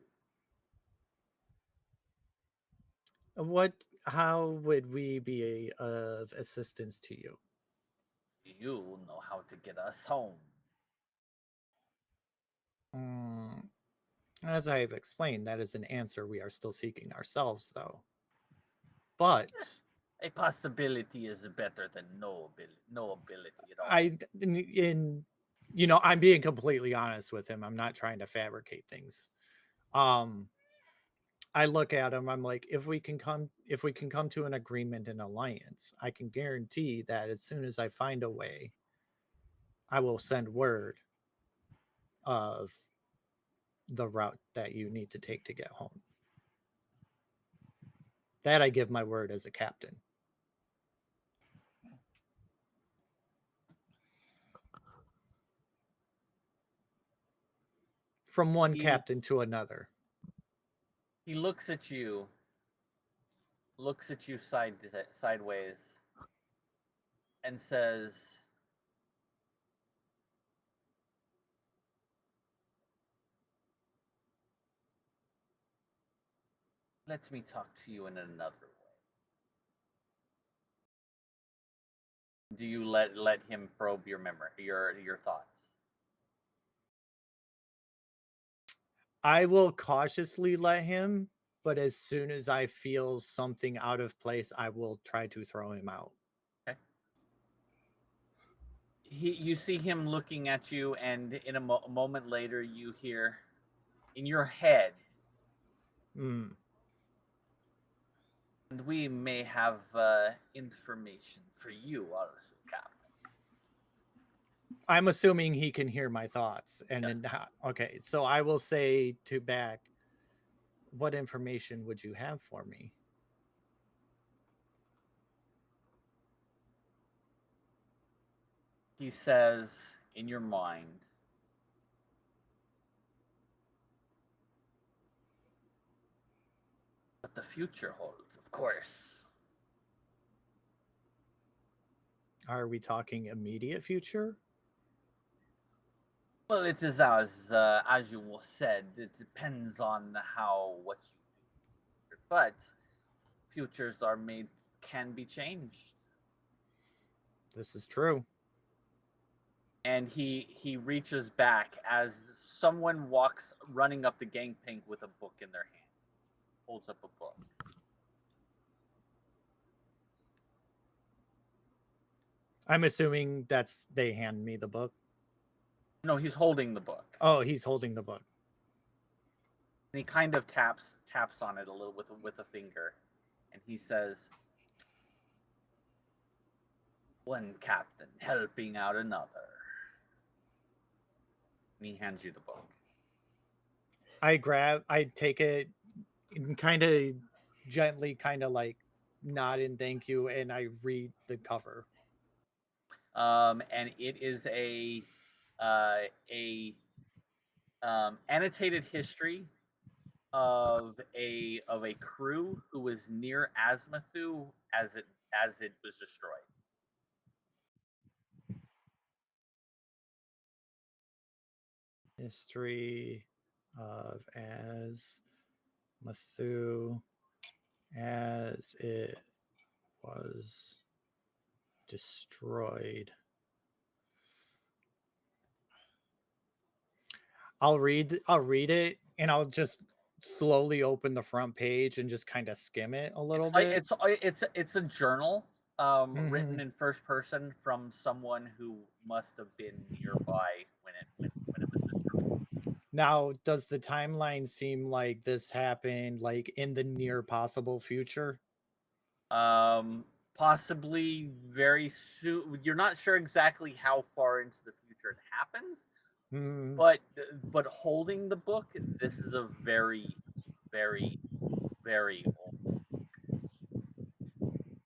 How would we be of assistance to you? You know how to get us home. As I've explained, that is an answer we are still seeking ourselves, though. But a possibility is better than no ability at all. I'm being completely honest with him. I'm not trying to fabricate things. I look at him, I'm like, if we can come to an agreement and alliance, I can guarantee that as soon as I find a way, I will send word of the route that you need to take to get home. That I give my word as a captain. From one captain to another. He looks at you sideways, and says, let me talk to you in another way. Do you let him probe your memory, your thoughts? I will cautiously let him, but as soon as I feel something out of place, I will try to throw him out. Okay. You see him looking at you, and in a moment later, you hear in your head, Mm. and we may have information for you also, Captain. I'm assuming he can hear my thoughts. And Yes. then, okay, so I will say to back, what information would you have for me? He says, in your mind, what the future holds, of course. Are we talking immediate future? Well, it is as you said, it depends on what you do. But futures can be changed. This is true. And he reaches back as someone walks running up the gangplank with a book in their hand. Holds up a book. I'm assuming they hand me the book. No, he's holding the book. Oh, he's holding the book. And he kind of taps on it a little with a finger, and he says, "One captain helping out another." And he hands you the book. I take it and kind of gently, kind of like nod and thank you, and I read the cover. And it is a annotated history of a crew who was near Azmathu as it was destroyed. History of Azmathu as it was destroyed. I'll read it, and I'll just slowly open the front page and just kind of skim it a little bit. It's a journal written in first person from someone who must have been nearby when it was destroyed. Now, does the timeline seem like this happened like in the near possible future? Possibly very soon. You're not sure exactly how far into the future it happens. But holding the book, this is a very, very, very old book.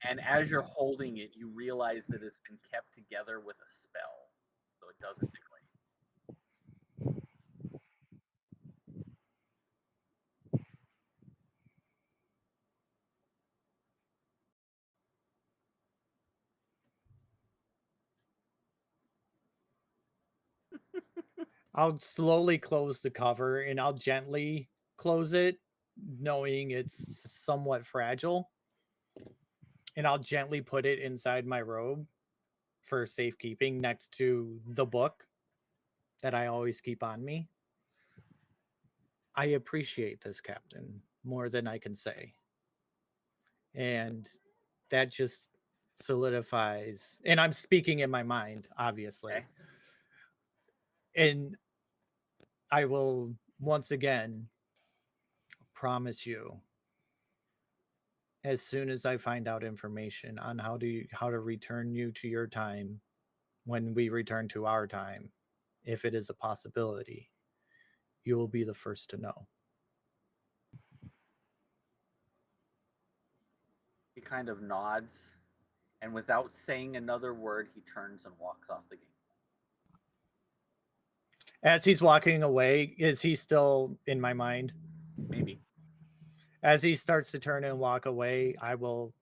And as you're holding it, you realize that it's been kept together with a spell, so it doesn't degrade. I'll slowly close the cover, and I'll gently close it, knowing it's somewhat fragile. And I'll gently put it inside my robe for safekeeping next to the book that I always keep on me. I appreciate this, Captain, more than I can say. And that just solidifies, and I'm speaking in my mind, obviously. Okay. And I will once again promise you, as soon as I find out information on how to return you to your time when we return to our time, if it is a possibility, you will be the first to know. He kind of nods, and without saying another word, he turns and walks off the game. As he's walking away, is he still in my mind? Maybe. As he starts to turn and walk away, I will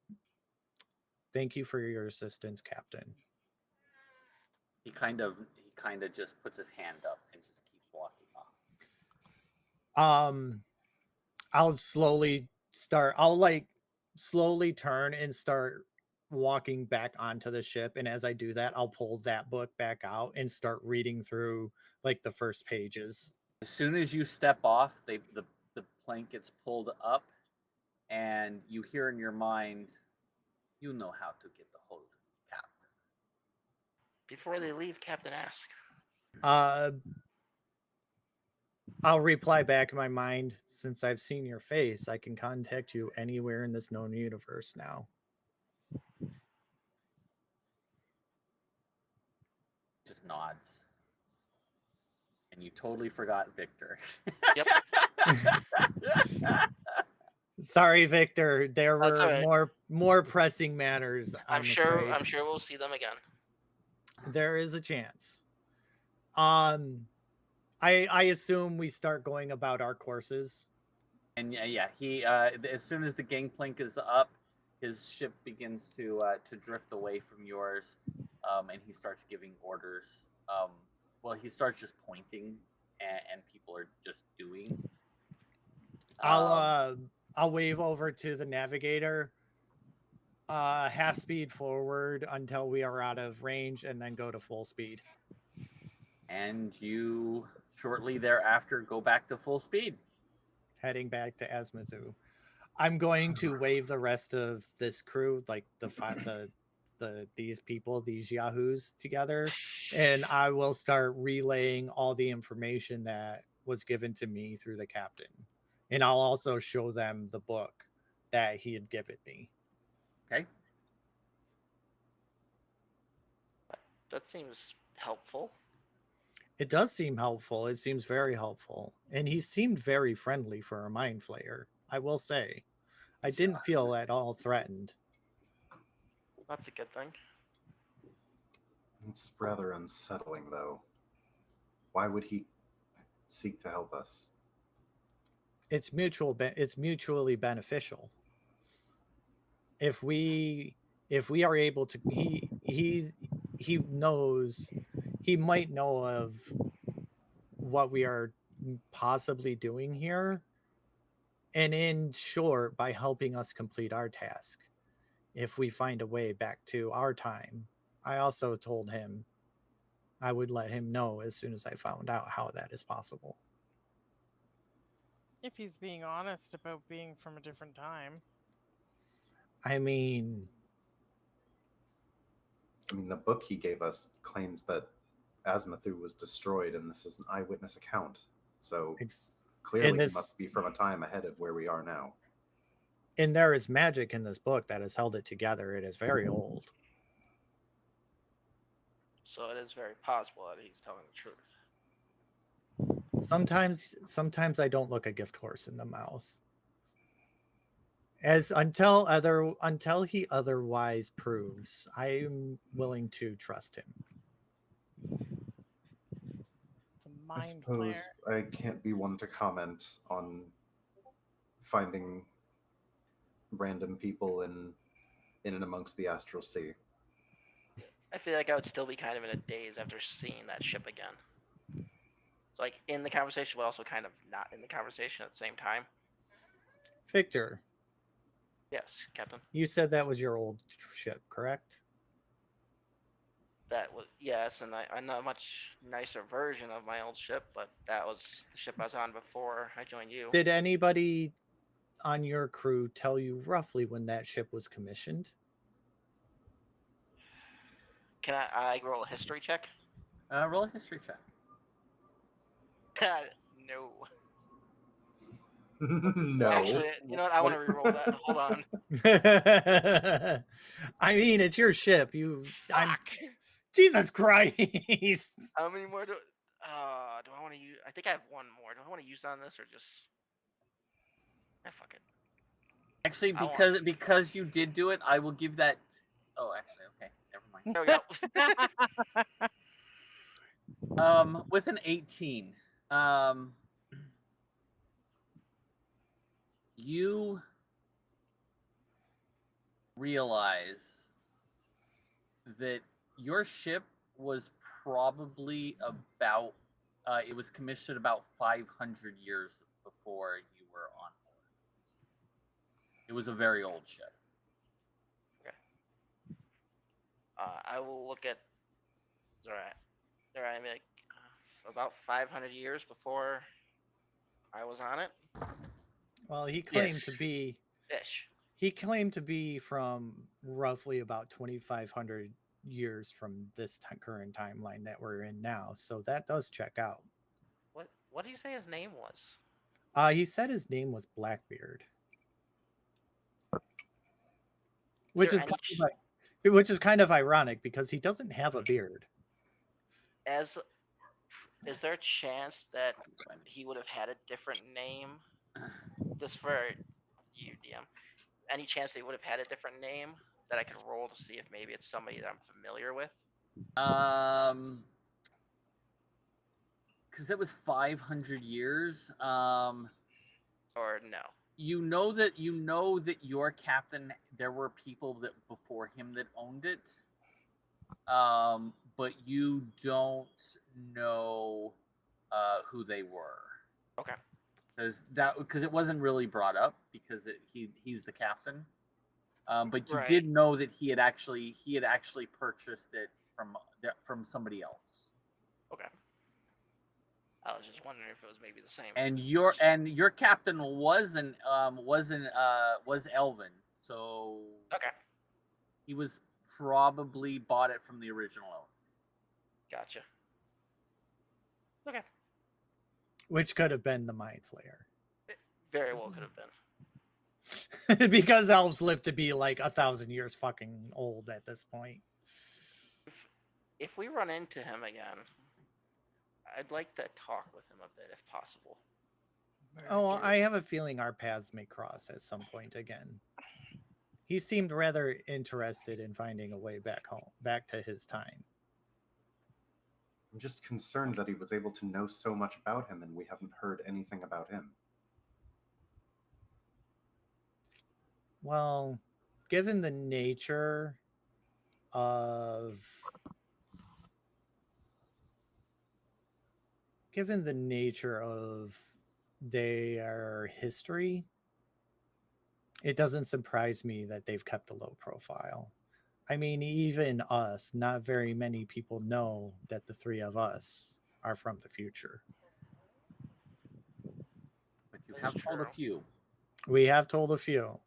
thank you for your assistance, Captain. He kind of just puts his hand up and just keeps walking off. I'll slowly turn and start walking back onto the ship, and as I do that, I'll pull that book back out and start reading through like the first pages. As soon as you step off, the plank gets pulled up, and you hear in your mind, "You know how to get the hold, Captain." Before they leave, Captain asks. I'll reply back in my mind, since I've seen your face, I can contact you anywhere in this known universe now. Just nods. And you totally forgot Victor. Yep. Sorry, Victor. There That's were all right. more pressing matters. I'm sure we'll see them again. There is a chance. I assume we start going about our courses. And yeah, he as soon as the gangplank is up, his ship begins to drift away from yours, and he starts giving orders. Well, he starts just pointing, and people are just doing. I'll wave over to the navigator. Half speed forward until we are out of range, and then go to full speed. And you shortly thereafter go back to full speed, heading back to Azmathu. I'm going to wave the rest of this crew, like these people, these yahoos together, and I will start relaying all the information that was given to me through the captain. And I'll also show them the book that he had given me. Okay. That seems helpful. It does seem helpful. It seems very helpful. And he seemed very friendly for a mind flayer, I will say. I didn't feel at all threatened. That's a good thing. It's rather unsettling, though. Why would he seek to help us? It's mutually beneficial. If we are able to, he knows, he might know of what we are possibly doing here, and in short, by helping us complete our task, if we find a way back to our time. I also told him I would let him know as soon as I found out how that is possible. If he's being honest about being from a different time. I mean, the book he gave us claims that Azmathu was destroyed, and this is an eyewitness account. So clearly he must be from a time ahead of where we are now. And there is magic in this book that has held it together. It is very old. So it is very possible that he's telling the truth. Sometimes I don't look a gift horse in the mouth. Until he otherwise proves, I'm willing to trust him. It's a mind I suppose player. I can't be one to comment on finding random people in and amongst the astral sea. I feel like I would still be kind of in a daze after seeing that ship again. So, like, in the conversation, but also kind of not in the conversation at the same time. Victor. Yes, Captain. You said that was your old ship, correct? That was, yes, and I know a much nicer version of my old ship, but that was the ship I was on before I joined you. Did anybody on your crew tell you roughly when that ship was commissioned? Can I roll a history check? Roll a history check. No. No. Actually, you know what? I want to reroll that. Hold on. I mean, it's your ship. Fuck. Jesus Christ. How many more do I want to use? I think I have one more. Do I want to use on this or just? Fuck it. Actually, because you did do it, I will give that. Oh, actually, okay, never mind. There we go. With an 18, you realize that your ship was probably about, it was commissioned about 500 years before you were on board. It was a very old ship. Okay. I will look at. There I'm like about 500 years before I was on it. Well, he claimed to be Ish. He claimed to be from roughly about 2,500 years from this current timeline that we're in now. So that does check out. What did you say his name was? He said his name was Blackbeard. Which is kind of ironic because he doesn't have a beard. Is there a chance that he would have had a different name? Just for you, DM. Any chance they would have had a different name that I could roll to see if maybe it's somebody that I'm familiar with? Because it was 500 years. Or no? You know that your captain. There were people that before him that owned it. But you don't know who they were. Okay. Because it wasn't really brought up because he's the captain. But you Right. did know that he had actually purchased it from somebody else. Okay. I was just wondering if it was maybe the same. And your captain was Elven, so okay. He was probably bought it from the original owner. Gotcha. Okay. Which could have been the Mind Flayer. It very well could have been. Because elves live to be like 1,000 years fucking old at this point. If we run into him again, I'd like to talk with him a bit if possible. I have a feeling our paths may cross at some point again. He seemed rather interested in finding a way back home, back to his time. I'm just concerned that he was able to know so much about him and we haven't heard anything about him. Well, given the nature of their history, it doesn't surprise me that they've kept a low profile. I mean, even us, not very many people know that the three of us are from the future. But you have told a few. We have told a few.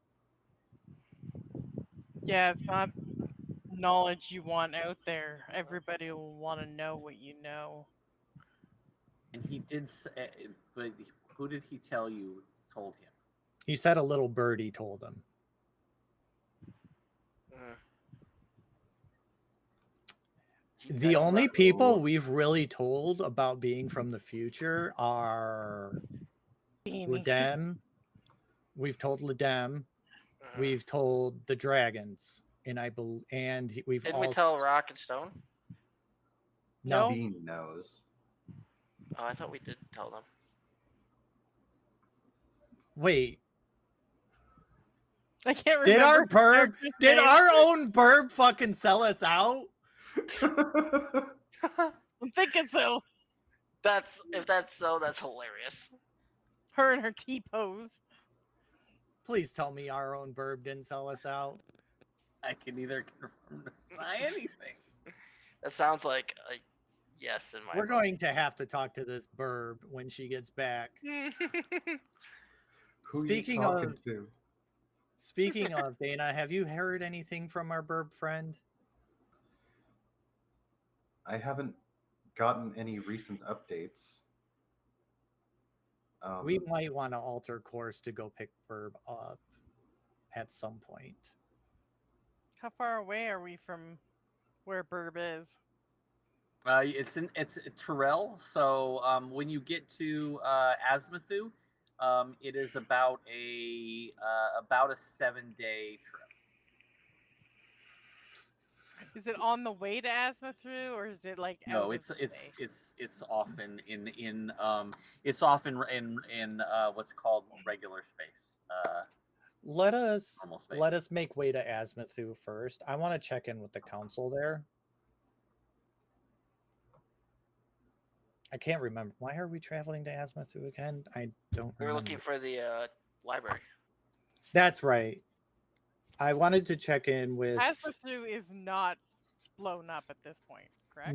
Yeah, it's not knowledge you want out there. Everybody will want to know what you know. And he did say, but who did he tell you told him? He said a little birdie told him. The only people we've really told about being from the future are Ledem. We've told Ledem. We've told the dragons, and we've Didn't we tell Rock and Stone? No. Bean knows. Oh, I thought we did tell them. Wait. I can't remember. Did our own burb fucking sell us out? I'm thinking so. If that's so, that's hilarious. Her and her T-pose. Please tell me our own burb didn't sell us out. I can neither confirm or deny anything. That sounds like a yes in my We're going to have to talk to this burb when she gets back. Speaking of, Dana, have you heard anything from our burb friend? I haven't gotten any recent updates. We might want to alter course to go pick Burb up at some point. How far away are we from where Burb is? It's Terrell. So when you get to Azmathu, it is about a 7-day trip. Is it on the way to Azmathu, or is it like no? It's often it's often in what's called regular space. Let us make way to Azmathu first. I want to check in with the council there. I can't remember. Why are we traveling to Azmathu again? I don't remember. We're looking for the library. That's right. I wanted to check in with... Azmathu is not blown up at this point, correct?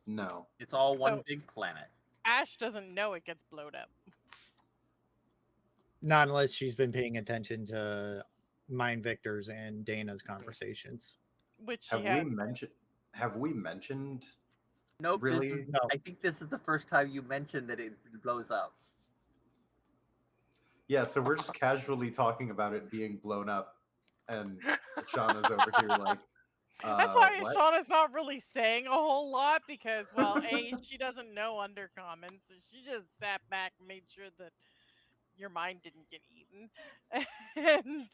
No. It's all one big planet. Ash doesn't know it gets blown up. Not unless she's been paying attention to Mind Victor's and Dana's conversations. Which have we mentioned? Have we mentioned? Nope. Really? No. I think this is the first time you mentioned that it blows up. Yeah, so we're just casually talking about it being blown up, and Shauna's over here like. That's why What? Shauna's not really saying a whole lot because, well, A, she doesn't know undercommon, so she just sat back and made sure that your mind didn't get eaten. And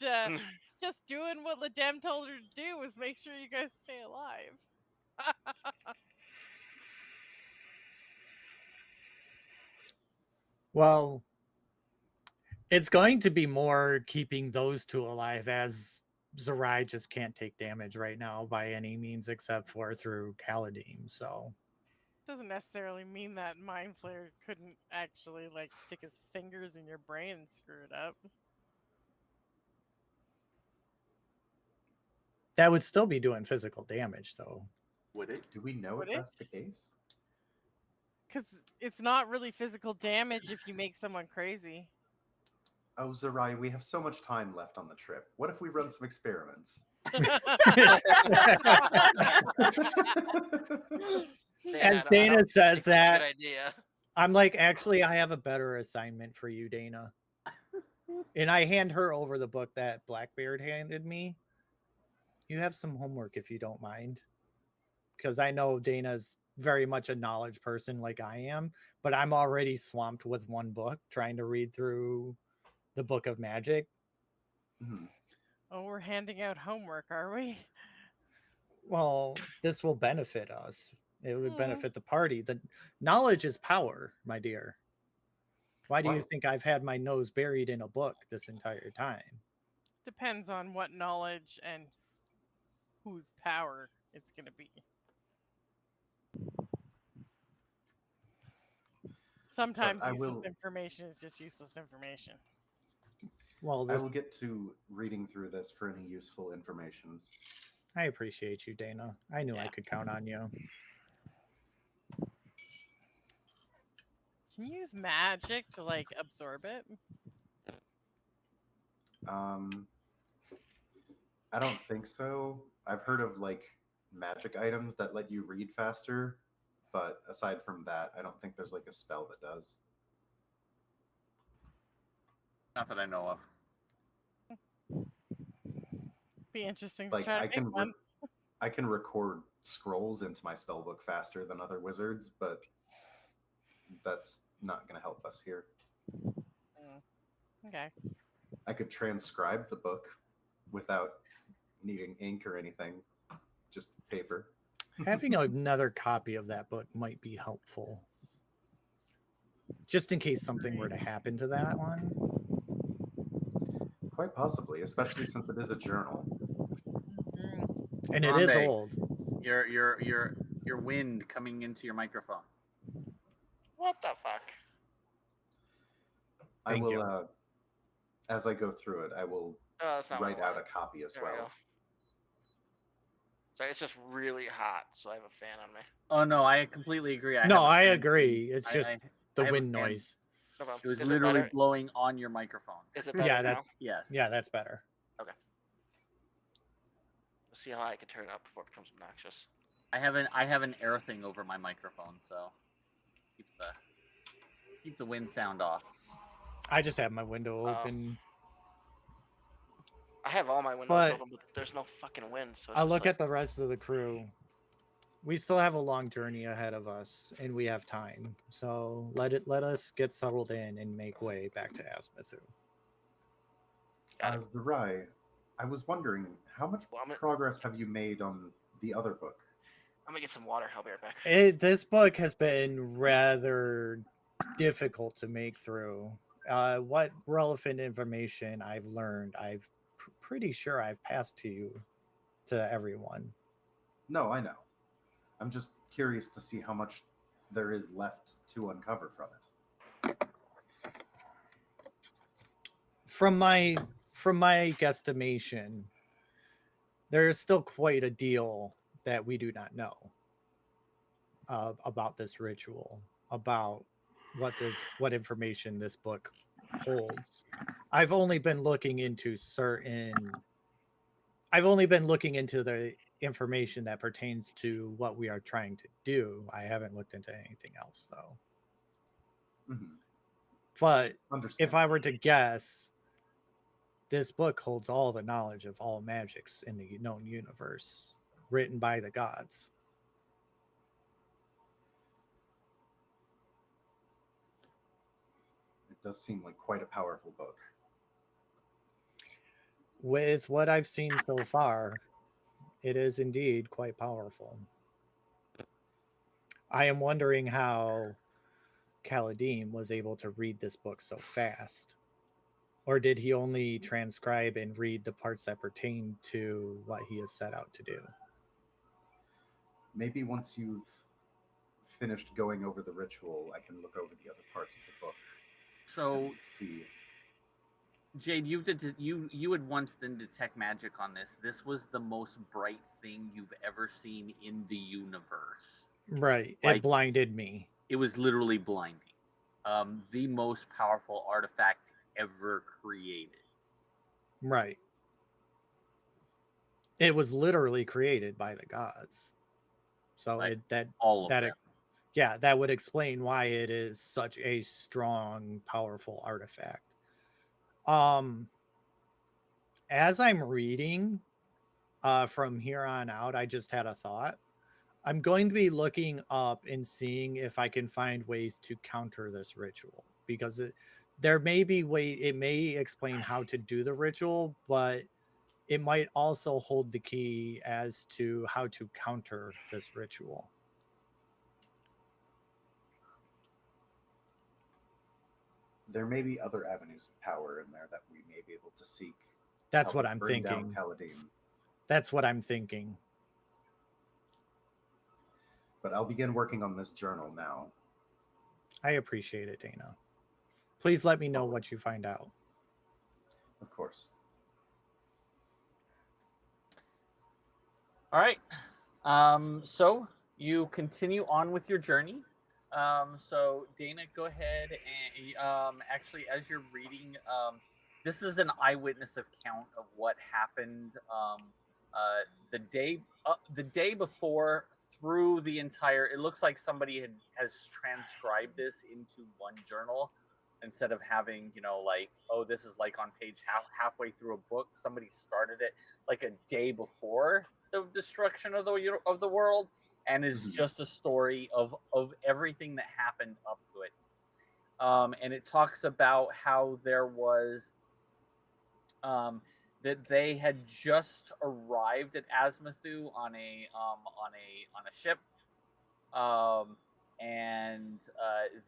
just doing what Ladem told her to do was make sure you guys stay alive. Well, it's going to be more keeping those two alive, as Zerai just can't take damage right now by any means except for through Kaladim. So Doesn't necessarily mean that Mind Flayer couldn't actually like stick his fingers in your brain and screw it up. that would still be doing physical damage, though. Would it? Do we know Would if it? that's the case? Because it's not really physical damage if you make someone crazy. Oh, Zerai, we have so much time left on the trip. What if we run some experiments? And Dana says that. Good idea. I'm like, actually, I have a better assignment for you, Dana. And I hand her over the book that Blackbeard handed me. You have some homework if you don't mind. Because I know Dana's very much a knowledge person like I am, but I'm already swamped with one book trying to read through the Book of Magic. Mm-hmm. Oh, we're handing out homework, are we? Well, this will benefit us. It would benefit the party. The knowledge is power, my dear. Why do you think I've had my nose buried in a book this entire time? Depends on what knowledge and whose power it's going to be. Sometimes useless information is just useless information. Well, I will get to reading through this for any useful information. I appreciate you, Dana. I knew I could count on you. Can you use magic to like absorb it? I don't think so. I've heard of like magic items that let you read faster, but aside from that, I don't think there's like a spell that does. Not that I know of. Be interesting to Like try to make one. I can record scrolls into my spellbook faster than other wizards, but that's not going to help us here. Okay. I could transcribe the book without needing ink or anything, just paper. Having another copy of that book might be helpful, just in case something were to happen to that one. Quite possibly, especially since it is a journal. And it is old. Your wind coming into your microphone. What the fuck? I will, as I go through it, I will write out a copy as well. So it's just really hot, so I have a fan on me. Oh no, I completely agree. I agree. It's just the wind noise. It was literally blowing on your microphone. Is it better now? Yes. Yeah, that's better. Okay. Let's see how I can turn it up before it becomes obnoxious. I have an air thing over my microphone, so keep the wind sound off. I just have my window open. I have all my windows open, but there's no fucking wind. So I look at the rest of the crew. We still have a long journey ahead of us, and we have time. So let us get settled in and make way back to Azmathu. Zerai, I was wondering, how much progress have you made on the other book? I'm gonna get some water. I'll be right back. This book has been rather difficult to make through. What relevant information I've learned, I've pretty sure I've passed to everyone. No, I know. I'm just curious to see how much there is left to uncover from it. From my guesstimation, there is still quite a deal that we do not know about this ritual, about what information this book holds. I've only been looking into the information that pertains to what we are trying to do. I haven't looked into anything else though. Mm-hmm. But if I were to guess, this book holds all the knowledge of all magics in the known universe, written by the gods. It does seem like quite a powerful book. With what I've seen so far, it is indeed quite powerful. I am wondering how Kaladim was able to read this book so fast. Or did he only transcribe and read the parts that pertain to what he has set out to do? Maybe once you've finished going over the ritual, I can look over the other parts of the book. So see. Jade, you had once done detect magic on this. This was the most bright thing you've ever seen in the universe. Right. Like, it blinded me. It was literally blinding. The most powerful artifact ever created. Right. It was literally created by the gods. So that would explain why it is such a strong, powerful artifact. As I'm reading, from here on out, I just had a thought. I'm going to be looking up and seeing if I can find ways to counter this ritual, because there may be it may explain how to do the ritual, but it might also hold the key as to how to counter this ritual. There may be other avenues of power in there that we may be able to seek. That's what I'm thinking. That's what I'm thinking. But I'll begin working on this journal now. I appreciate it, Dana. Please let me know what you find out. Of course. All right. So you continue on with your journey. So Dana, go ahead and actually, as you're reading, this is an eyewitness account of what happened the day before, through the entire. It looks like somebody has transcribed this into one journal instead of having, like, oh, this is like on page halfway through a book. Somebody started it like a day before the destruction of the world, and is just a story of everything that happened up to it. And it talks about how there was that they had just arrived at Azmathu on a ship, and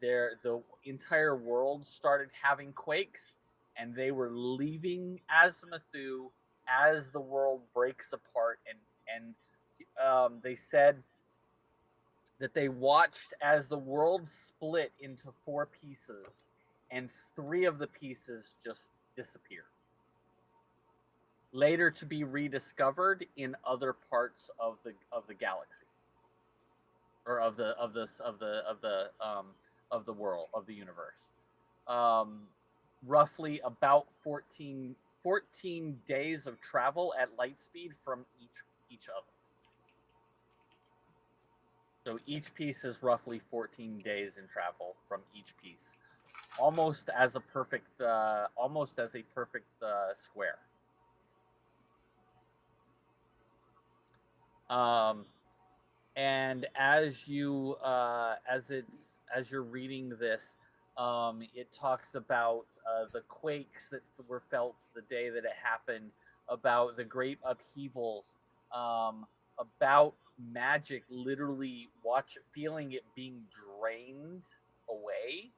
the entire world started having quakes, and they were leaving Azmathu as the world breaks apart, and they said that they watched as the world split into 4 pieces, and 3 of the pieces just disappeared, later to be rediscovered in other parts of the galaxy, or of the world, of the universe. Roughly about 14 days of travel at light speed from each other. So each piece is roughly 14 days in travel from each piece, almost as a perfect square. And as you're reading this, it talks about the quakes that were felt the day that it happened, about the great upheavals, about magic literally feeling it being drained away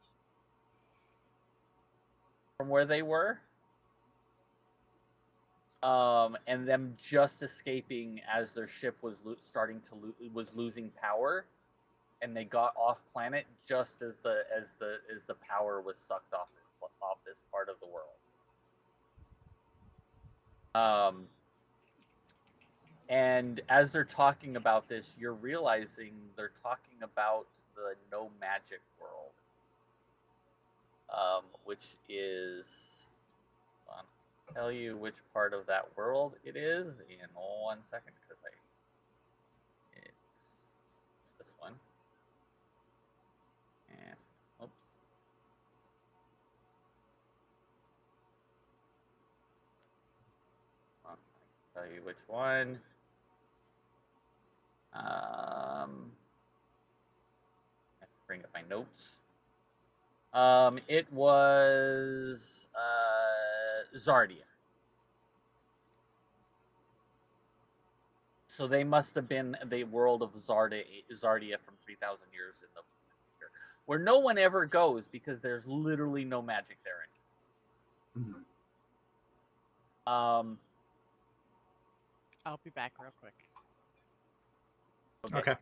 from where they were, and them just escaping as their ship was losing power, and they got off planet just as the power was sucked off this part of the world. And as they're talking about this, you're realizing they're talking about the no magic world, which is tell you which part of that world it is in 1 second, because it's this one. And oops. I can tell you which one. I have to bring up my notes. It was Zardia. So they must have been the world of Zardia from 3,000 years in the future, where no one ever goes because there's literally no magic there anymore. Mm-hmm. I'll be back real quick. Okay.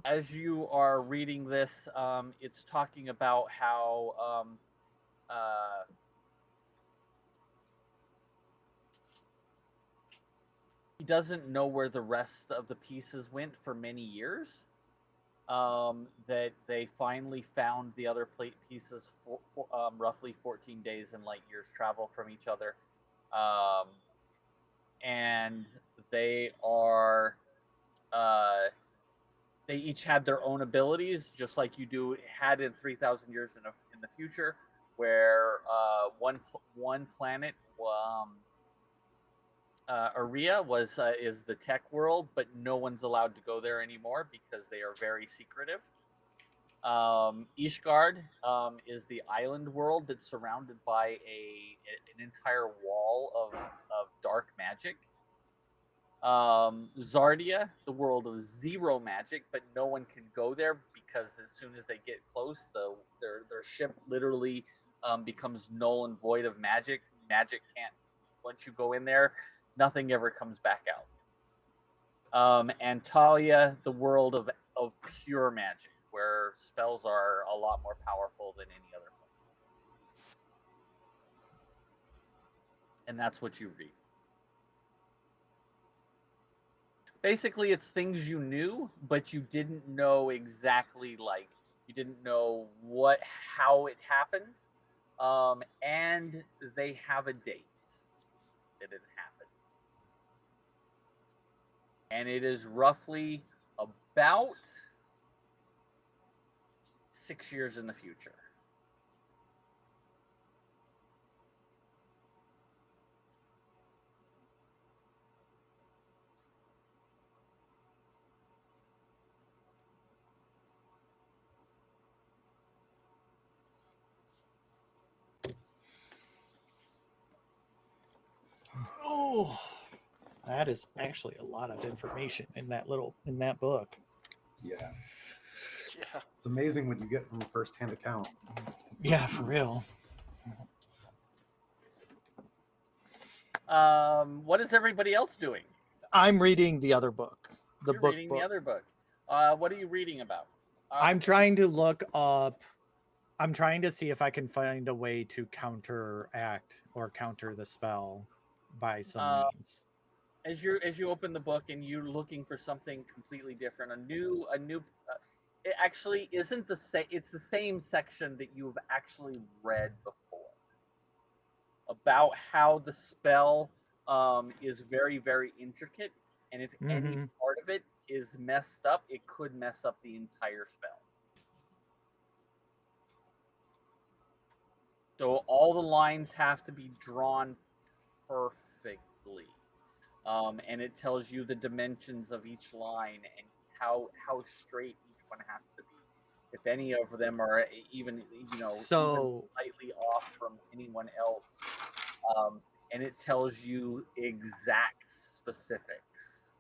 As you are reading this, it's talking about how he doesn't know where the rest of the pieces went for many years. That they finally found the other pieces for roughly 14 days and light years travel from each other. And they are they each had their own abilities, just like you had in 3,000 years in the future, where one planet, Aria is the tech world, but no one's allowed to go there anymore because they are very secretive. Ishgard is the island world that's surrounded by an entire wall of dark magic. Zardia, the world of zero magic, but no one can go there because as soon as they get close, their ship literally becomes null and void of magic. Magic can't, once you go in there, nothing ever comes back out. And Talia, the world of pure magic, where spells are a lot more powerful than any other place. And that's what you read. Basically, it's things you knew, but you didn't know exactly, like, you didn't know how it happened. And they have a date that it happened. And it is roughly about 6 years in the future. Oh, that is actually a lot of information in that book. Yeah. It's amazing what you get from a first-hand account. Yeah, for real. What is everybody else doing? I'm reading the other book. You're reading the other book. What are you reading about? I'm trying to look up. I'm trying to see if I can find a way to counteract or counter the spell by some means. As you open the book and you're looking for something completely different, a new. It actually isn't the same. It's the same section that you've actually read before about how the spell is very, very intricate, and if any part of it is messed up, it could mess up the entire spell. So all the lines have to be drawn perfectly. And it tells you the dimensions of each line and how straight each one has to be. If any of them are even even slightly off from anyone else, and it tells you exact specifics.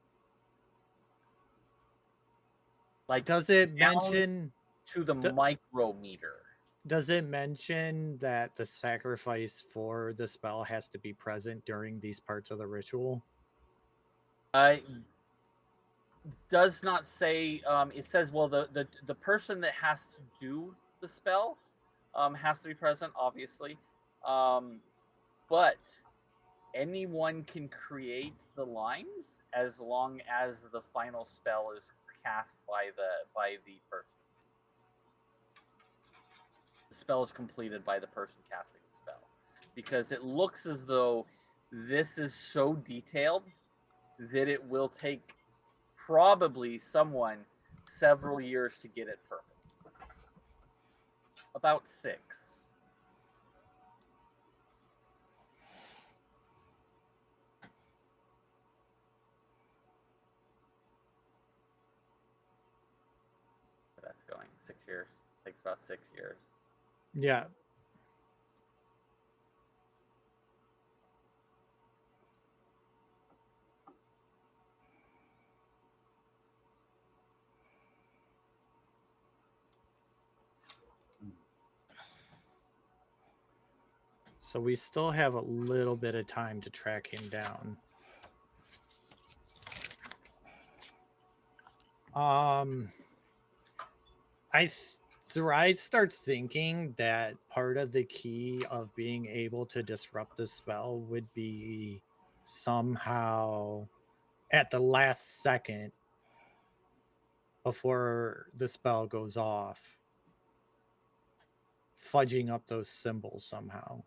Like, does it mention to the micrometer? Does it mention that the sacrifice for the spell has to be present during these parts of the ritual? Does not say. It says, well, the person that has to do the spell has to be present, obviously, but anyone can create the lines as long as the final spell is cast by the person. spell is completed by the person casting the spell. Because it looks as though this is so detailed that it will take probably someone several years to get it perfect. About 6. That's going 6 years. Takes about 6 years. Yeah. So we still have a little bit of time to track him down. Zerai starts thinking that part of the key of being able to disrupt the spell would be somehow at the last second before the spell goes off, fudging up those symbols somehow.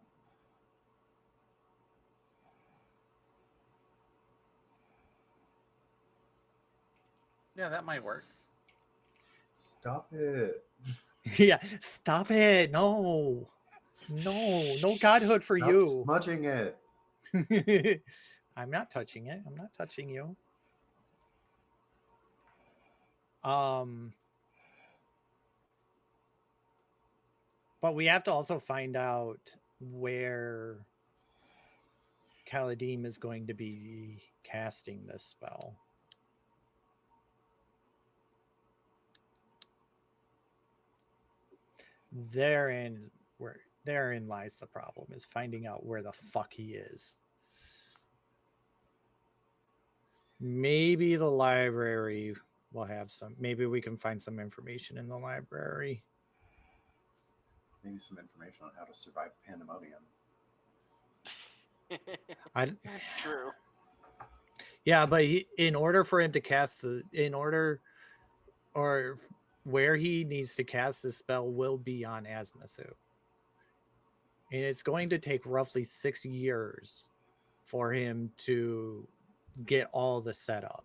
Yeah, that might work. Stop it. Yeah, stop it. No, godhood for Stop you. Smudging it. I'm not touching it. I'm not touching you. But we have to also find out where Kaladim is going to be casting this spell. Therein lies the problem, is finding out where the fuck he is. Maybe the library will have some. Maybe we can find some information in the library. Maybe some information on how to survive pandemonium. True. Yeah, but in order for him to cast where he needs to cast the spell will be on Azmathu. And it's going to take roughly 6 years for him to get all the setup.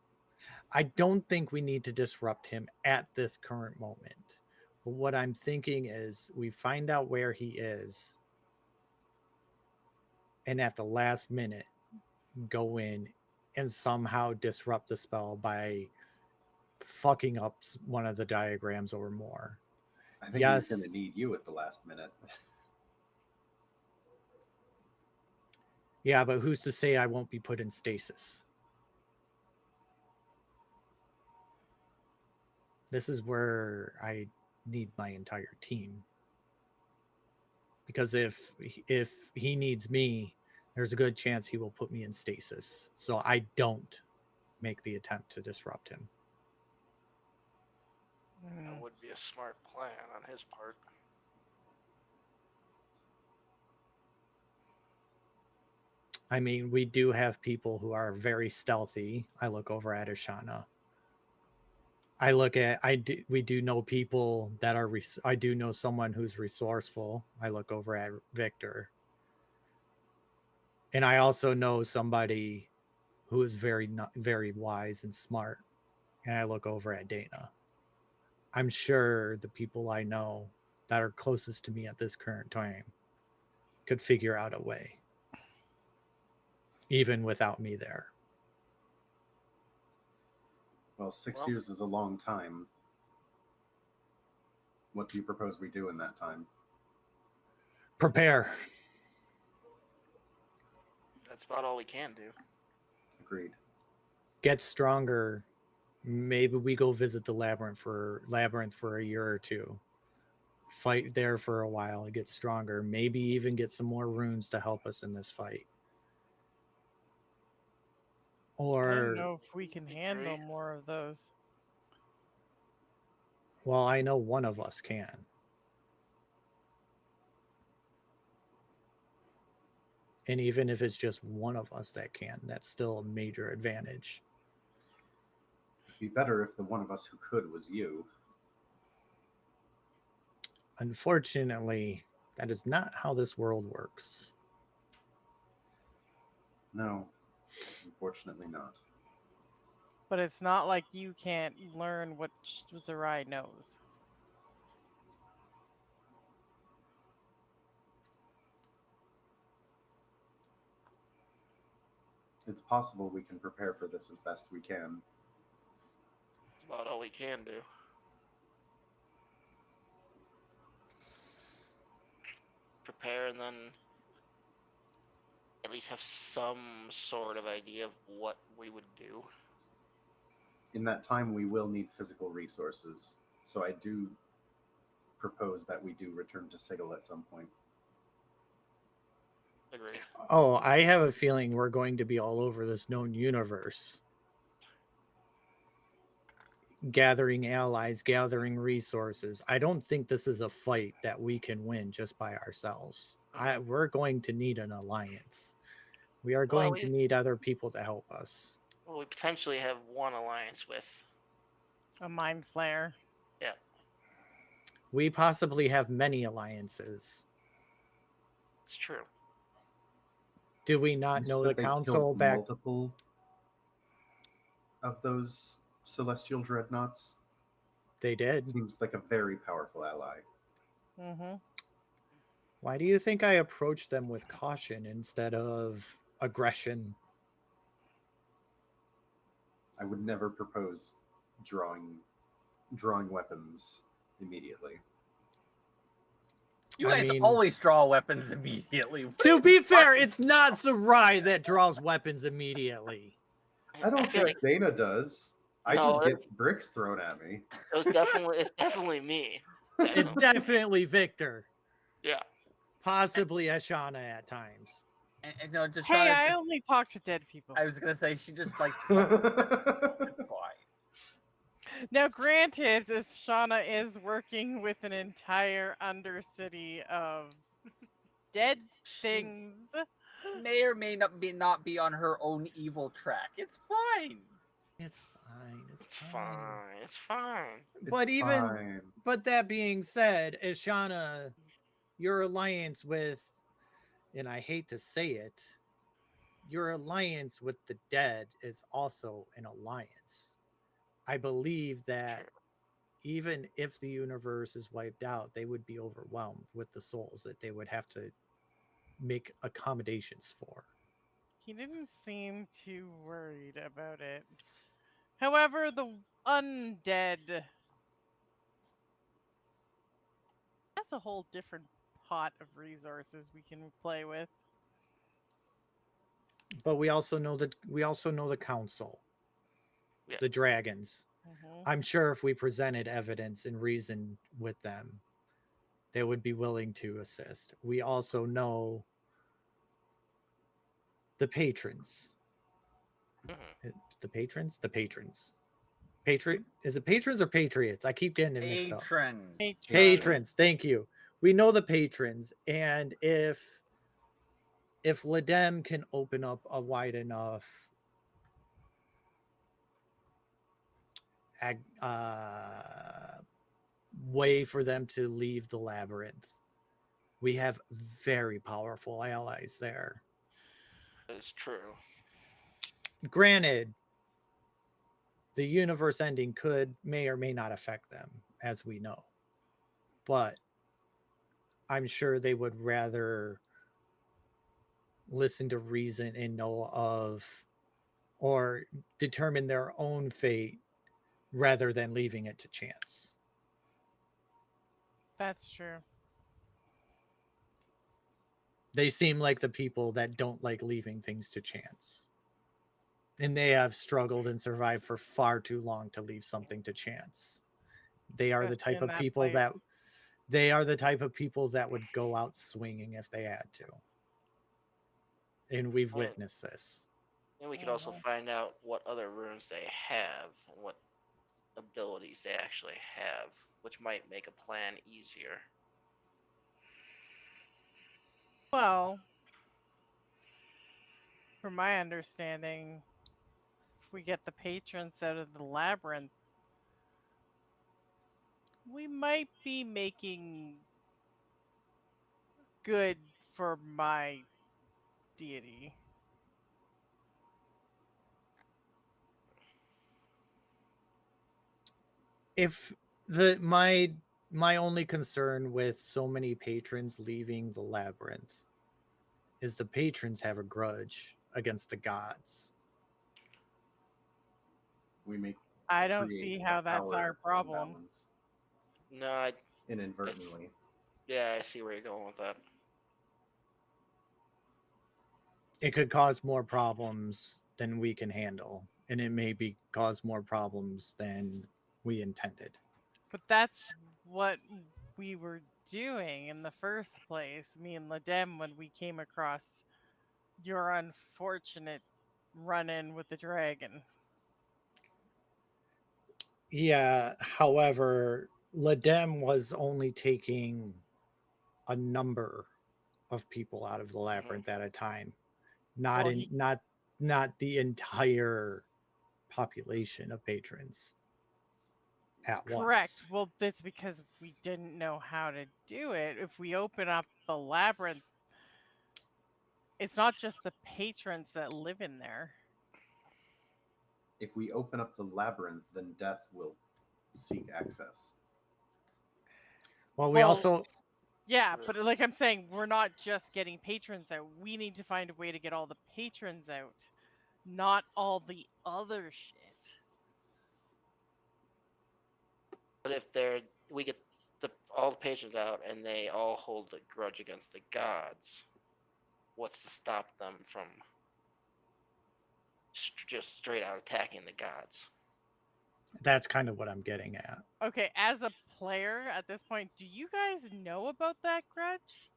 I don't think we need to disrupt him at this current moment. But what I'm thinking is we find out where he is, and at the last minute, go in and somehow disrupt the spell by fucking up one of the diagrams or more. I think he's going to need you at the last minute. Yeah, but who's to say I won't be put in stasis? This is where I need my entire team. Because if he needs me, there's a good chance he will put me in stasis. So I don't make the attempt to disrupt him. That would be a smart plan on his part. I mean, we do have people who are very stealthy. I look over at Ashana. We do know people that are, I do know someone who's resourceful. I look over at Victor. And I also know somebody who is very wise and smart. And I look over at Dana. I'm sure the people I know that are closest to me at this current time could figure out a way, even without me there. Well, 6 years is a long time. What do you propose we do in that time? Prepare. That's about all we can do. Agreed. Get stronger. Maybe we go visit the labyrinth for a year or two. Fight there for a while and get stronger. Maybe even get some more runes to help us in this fight. Or I don't know if we can handle more of those. Well, I know one of us can. And even if it's just one of us that can, that's still a major advantage. It'd be better if the one of us who could was you. Unfortunately, that is not how this world works. No, unfortunately not. But it's not like you can't learn what Zerai knows. It's possible we can prepare for this as best we can. It's about all we can do. Prepare and then at least have some sort of idea of what we would do. In that time, we will need physical resources. So I do propose that we do return to Sigil at some point. Agreed. Oh, I have a feeling we're going to be all over this known universe. Gathering allies, gathering resources. I don't think this is a fight that we can win just by ourselves. We're going to need an alliance. We are going to need other people to help us. Well, we potentially have one alliance with a mind flayer. Yeah. We possibly have many alliances. It's true. Do we not know the council back? Multiple of those celestial dreadnoughts. They did. Seems like a very powerful ally. Mm-hmm. Why do you think I approached them with caution instead of aggression? I would never propose drawing weapons immediately. You guys always draw weapons immediately. To be fair, it's not Zerai that draws weapons immediately. I don't think Dana does. I just get bricks thrown at me. It's definitely me. Definitely. It's definitely Victor. Yeah. Possibly Ashana at times. And no, just hey, I only talk to dead people. I was gonna say she just likes to talk to Now, granted, Shauna is working with an entire undercity of dead things. May or may not be on her own evil track. It's fine. It's fine. It's fine. It's fine. But but that being said, Ashana, your alliance with, and I hate to say it, your alliance with the dead is also an alliance. I believe that even if the universe is wiped out, they would be overwhelmed with the souls that they would have to make accommodations for. He didn't seem too worried about it. However, the undead, that's a whole different pot of resources we can play with. But we also know the council, the dragons. Mm-hmm. I'm sure if we presented evidence and reason with them, they would be willing to assist. We also know the patrons. Mm-hmm. The patrons? The patrons. Is it patrons or patriots? I keep getting it mixed up. Patrons. Thank you. We know the patrons, and if Ledem can open up a wide enough way for them to leave the labyrinth, we have very powerful allies there. It's true. Granted, the universe ending may or may not affect them, as we know. But I'm sure they would rather listen to reason and know of or determine their own fate rather than leaving it to chance. That's true. They seem like the people that don't like leaving things to chance. And they have struggled and survived for far too long to leave something to chance. They are the type of people that would go out swinging if they had to. And we've witnessed this. And we could also find out what other runes they have and what abilities they actually have, which might make a plan easier. Well, from my understanding, if we get the patrons out of the labyrinth, we might be making good for my deity. If my only concern with so many patrons leaving the labyrinth is the patrons have a grudge against the gods. I don't see how that's our problem. No, inadvertently. Yeah, I see where you're going with that. It could cause more problems than we can handle, and it may cause more problems than we intended. But that's what we were doing in the first place, me and Ladem, when we came across your unfortunate run-in with the dragon. Yeah, however, Ladem was only taking a number of people out of the labyrinth at a time, not the entire population of patrons at Correct. once. Well, that's because we didn't know how to do it. If we open up the labyrinth, it's not just the patrons that live in there. If we open up the labyrinth, then death will seek access. Well, we also... Yeah, but like I'm saying, we're not just getting patrons out. We need to find a way to get all the patrons out, not all the other shit. But if we get all the patrons out and they all hold a grudge against the gods, what's to stop them from just straight out attacking the gods? That's kind of what I'm getting at. Okay, as a player at this point, do you guys know about that grudge?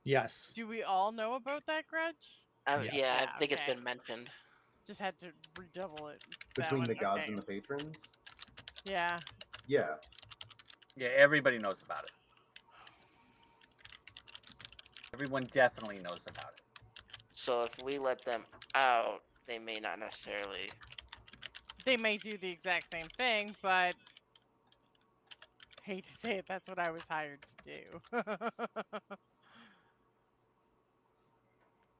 Yes. Do we all know about that grudge? Yes. Yeah, I think it's been mentioned. Just had to redouble it. Between the gods and the patrons? Yeah. Yeah. Yeah, everybody knows about it. Everyone definitely knows about it. So if we let them out, they may not necessarily... They may do the exact same thing, but... hate to say it, that's what I was hired to do.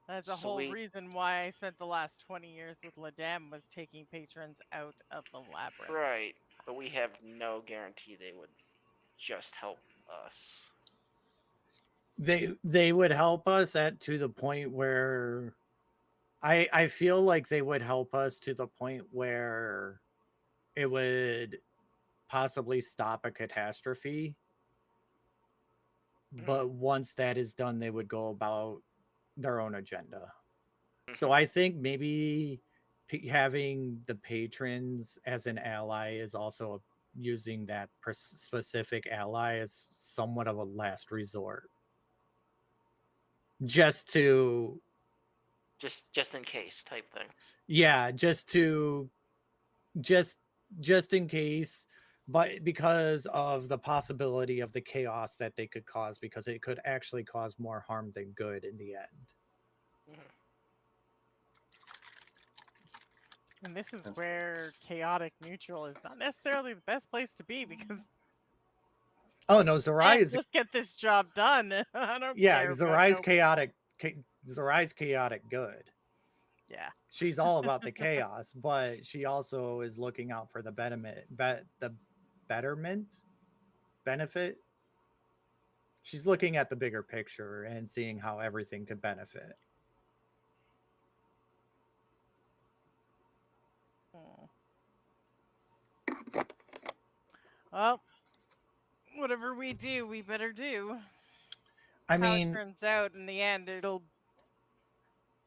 That's the whole reason why I spent the last 20 years with Ladem, was taking patrons out of the labyrinth. Right, but we have no guarantee they would just help us. They would help us to the point where I feel like they would help us to the point where it would possibly stop a catastrophe. But once that is done, they would go about their own agenda. So I think maybe having the patrons as an ally is also using that specific ally as somewhat of a last resort. Just in case type thing. Yeah, just in case, but because of the possibility of the chaos that they could cause, because it could actually cause more harm than good in the end. And this is where chaotic neutral is not necessarily the best place to be, because... Oh no, Zerai is... let's get this job done. I don't care. Zerai's chaotic. Zerai's chaotic good. Yeah. She's all about the chaos, but she also is looking out for the benefit. She's looking at the bigger picture and seeing how everything could benefit. Well, whatever we do, we better do. I mean, it turns out in the end, it'll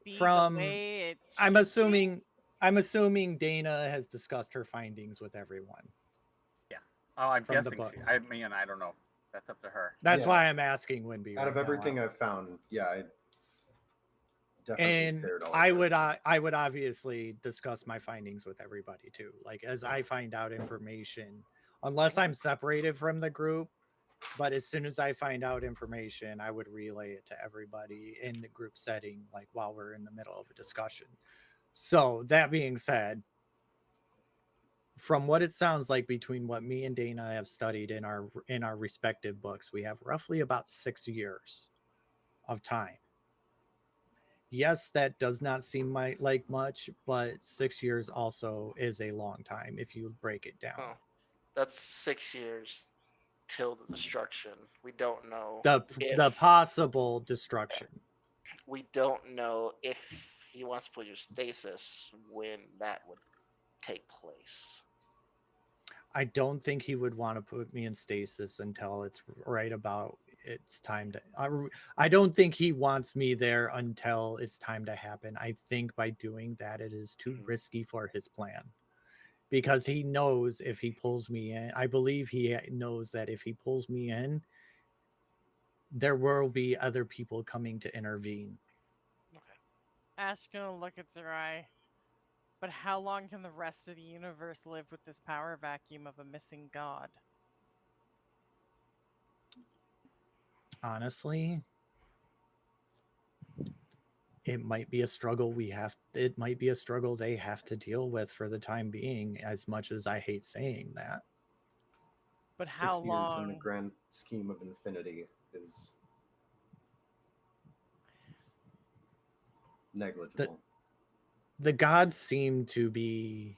be from the way it I'm assuming Dana has discussed her findings with everyone. Yeah. Oh, I'm guessing I mean, I don't know. That's up to her. That's why I'm asking Winby. Out of everything I've found, I definitely shared all I would obviously discuss my findings with everybody too. Like, as I find out information, unless I'm separated from the group, but as soon as I find out information, I would relay it to everybody in the group setting, like while we're in the middle of a discussion. So that being said, from what it sounds like, between what me and Dana have studied in our respective books, we have roughly about 6 years of time. Yes, that does not seem like much, but 6 years also is a long time if you break it down. Oh, that's 6 years till the destruction. We don't know the possible destruction. We don't know if he wants to put your stasis when that would take place. I don't think he would want to put me in stasis until it's right about it's time to. I don't think he wants me there until it's time to happen. I think by doing that, it is too risky for his plan. Because he knows if he pulls me in, I believe he knows that if he pulls me in, there will be other people coming to intervene. Okay. Ash gonna look at Zerai. But how long can the rest of the universe live with this power vacuum of a missing god? Honestly, it might be a struggle it might be a struggle they have to deal with for the time being, as much as I hate saying that. But how 6 long? years in the grand scheme of infinity is negligible. The gods seem to be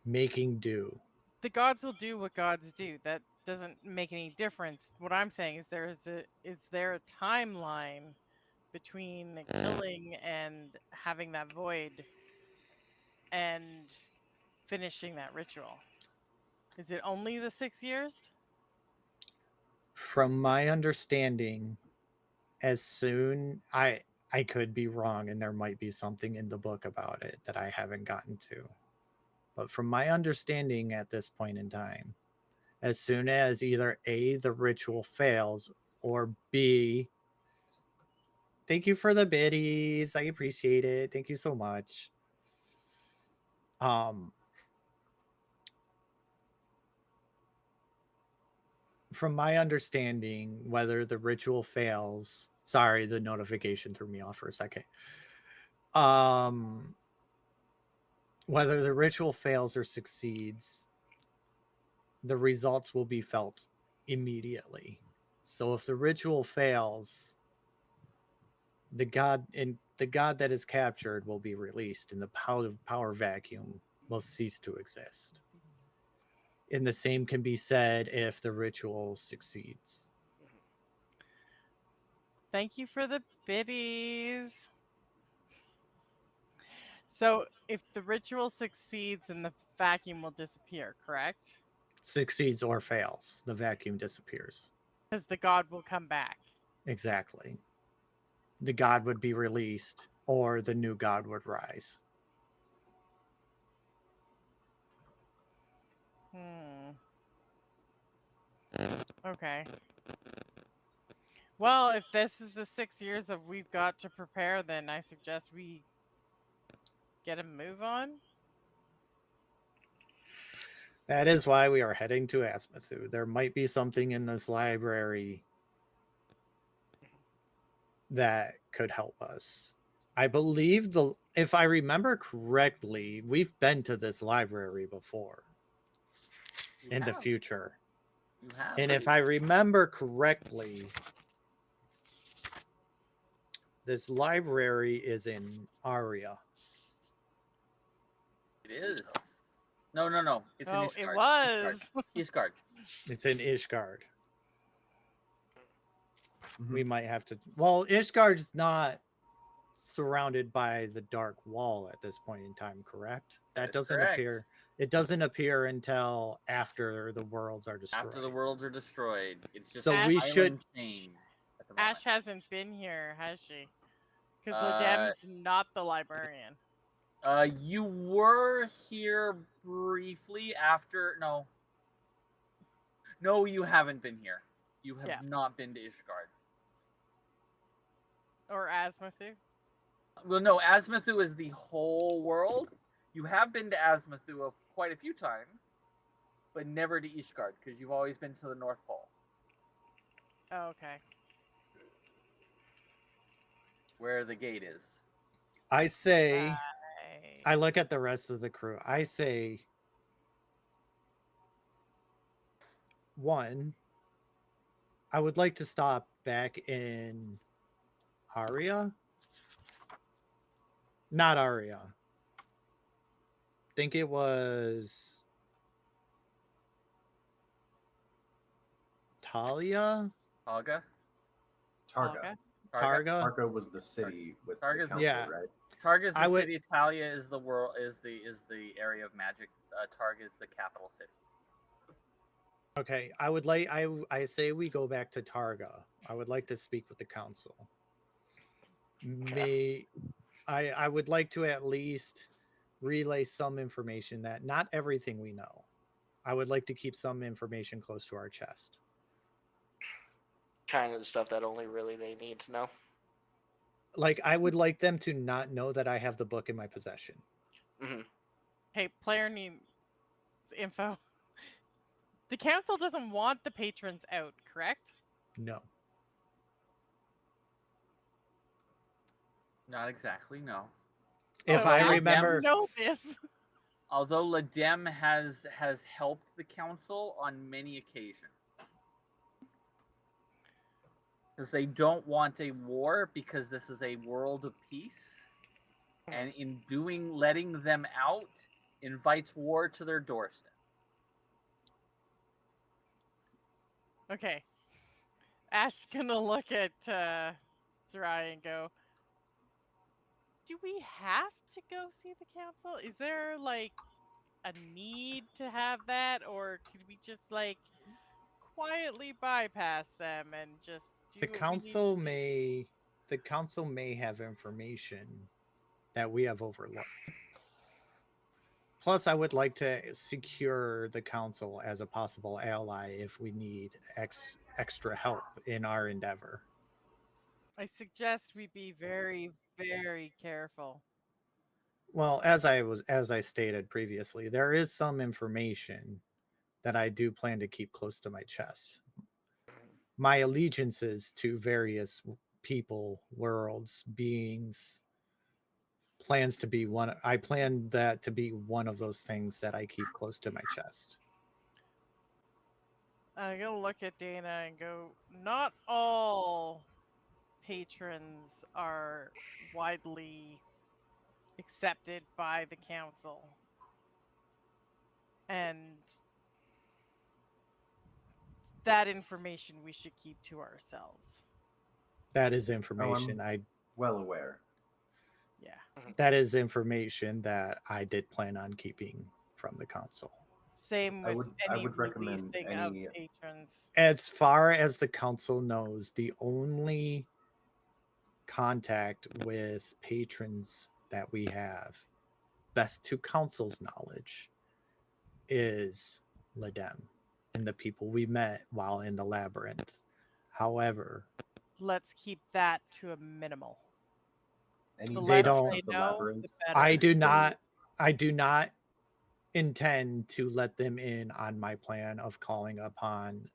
making do. The gods will do what gods do. That doesn't make any difference. What I'm saying is is there a timeline between killing and having that void and finishing that ritual? Is it only the 6 years? From my understanding, as soon I could be wrong and there might be something in the book about it that I haven't gotten to. But from my understanding at this point in time, as soon as either A, the ritual fails, or B, thank you for the biddies. I appreciate it. Thank you so much. From my understanding, whether the ritual fails, sorry, the notification threw me off for a second. Whether the ritual fails or succeeds, the results will be felt immediately. So if the ritual fails, the god that is captured will be released and the power vacuum will cease to exist. And the same can be said if the ritual succeeds. Thank you for the biddies. So if the ritual succeeds, then the vacuum will disappear, correct? Succeeds or fails, the vacuum disappears. Because the god will come back. Exactly. The god would be released or the new god would rise. Okay. Well, if this is the 6 years of we've got to prepare, then I suggest we get a move on. That is why we are heading to Asmathu. There might be something in this library that could help us. I believe if I remember correctly, we've been to this library before in the future. You have. And if I remember correctly, this library is in Aria. It is. No. It's in Ishgard. It was. Ishgard. It's in Ishgard. We might have to. Well, Ishgard's not surrounded by the dark wall at this point in time, correct? That doesn't appear. It doesn't appear until after the worlds are destroyed. After the worlds are destroyed, it's just so we should. Ash hasn't been here, has she? Because Ledem's not the librarian. You were here briefly after. No, you haven't been here. You have not been to Ishgard. Or Asmathu? Well, no, Asmathu is the whole world. You have been to Asmathu quite a few times, but never to Ishgard, because you've always been to the North Pole. Oh, okay. Where the gate is. I say, I look at the rest of the crew. I say, one, I would like to stop back in Aria? Not Aria. I think it was Talia? Targa. Targa was the city with Targa's the council, right? Targa's the city. Talia is the world. Is the area of magic. Targa is the capital city. Okay, I say we go back to Targa. I would like to speak with the council. I would like to at least relay some information that not everything we know. I would like to keep some information close to our chest. Kind of the stuff that only really they need to know. Like, I would like them to not know that I have the book in my possession. Mm-hmm. Hey, player needs info. The council doesn't want the patrons out, correct? No. Not exactly, no. If I remember, know this. Although Ledem has helped the council on many occasions. Because they don't want a war, because this is a world of peace. And in letting them out invites war to their doorstep. Okay. Ash's gonna look at Sarai and go, do we have to go see the council? Is there like a need to have that, or could we just like quietly bypass them and just do the what council we need to do? the council may have information that we have overlooked. Plus, I would like to secure the council as a possible ally if we need extra help in our endeavor. I suggest we be very, very careful. Well, as I stated previously, there is some information that I do plan to keep close to my chest. My allegiances to various people, worlds, beings, plans to be one. I plan that to be one of those things that I keep close to my chest. I'm gonna look at Dana and go, not all patrons are widely accepted by the council. And that information we should keep to ourselves. That is information I'm well aware. Yeah. That is information that I did plan on keeping from the council. Same with I would recommend any of patrons. As far as the council knows, the only contact with patrons that we have, best to council's knowledge, is Ledem and the people we met while in the labyrinth. However, let's keep that to a minimal. They don't. I do not intend to let them in on my plan of calling upon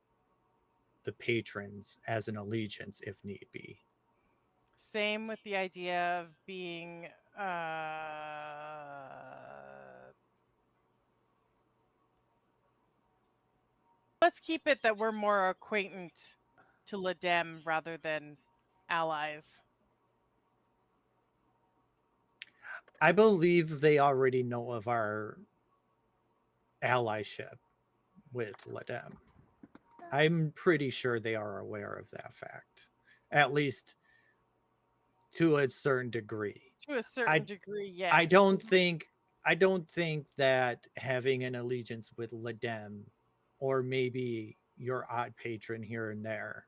the patrons as an allegiance if need be. Same with the idea of being let's keep it that we're more acquaintant to Ledem rather than allies. I believe they already know of our allyship with Ledem. I'm pretty sure they are aware of that fact, at least to a certain degree. To a certain degree, yes. I don't think that having an allegiance with Ledem, or maybe your odd patron here and there,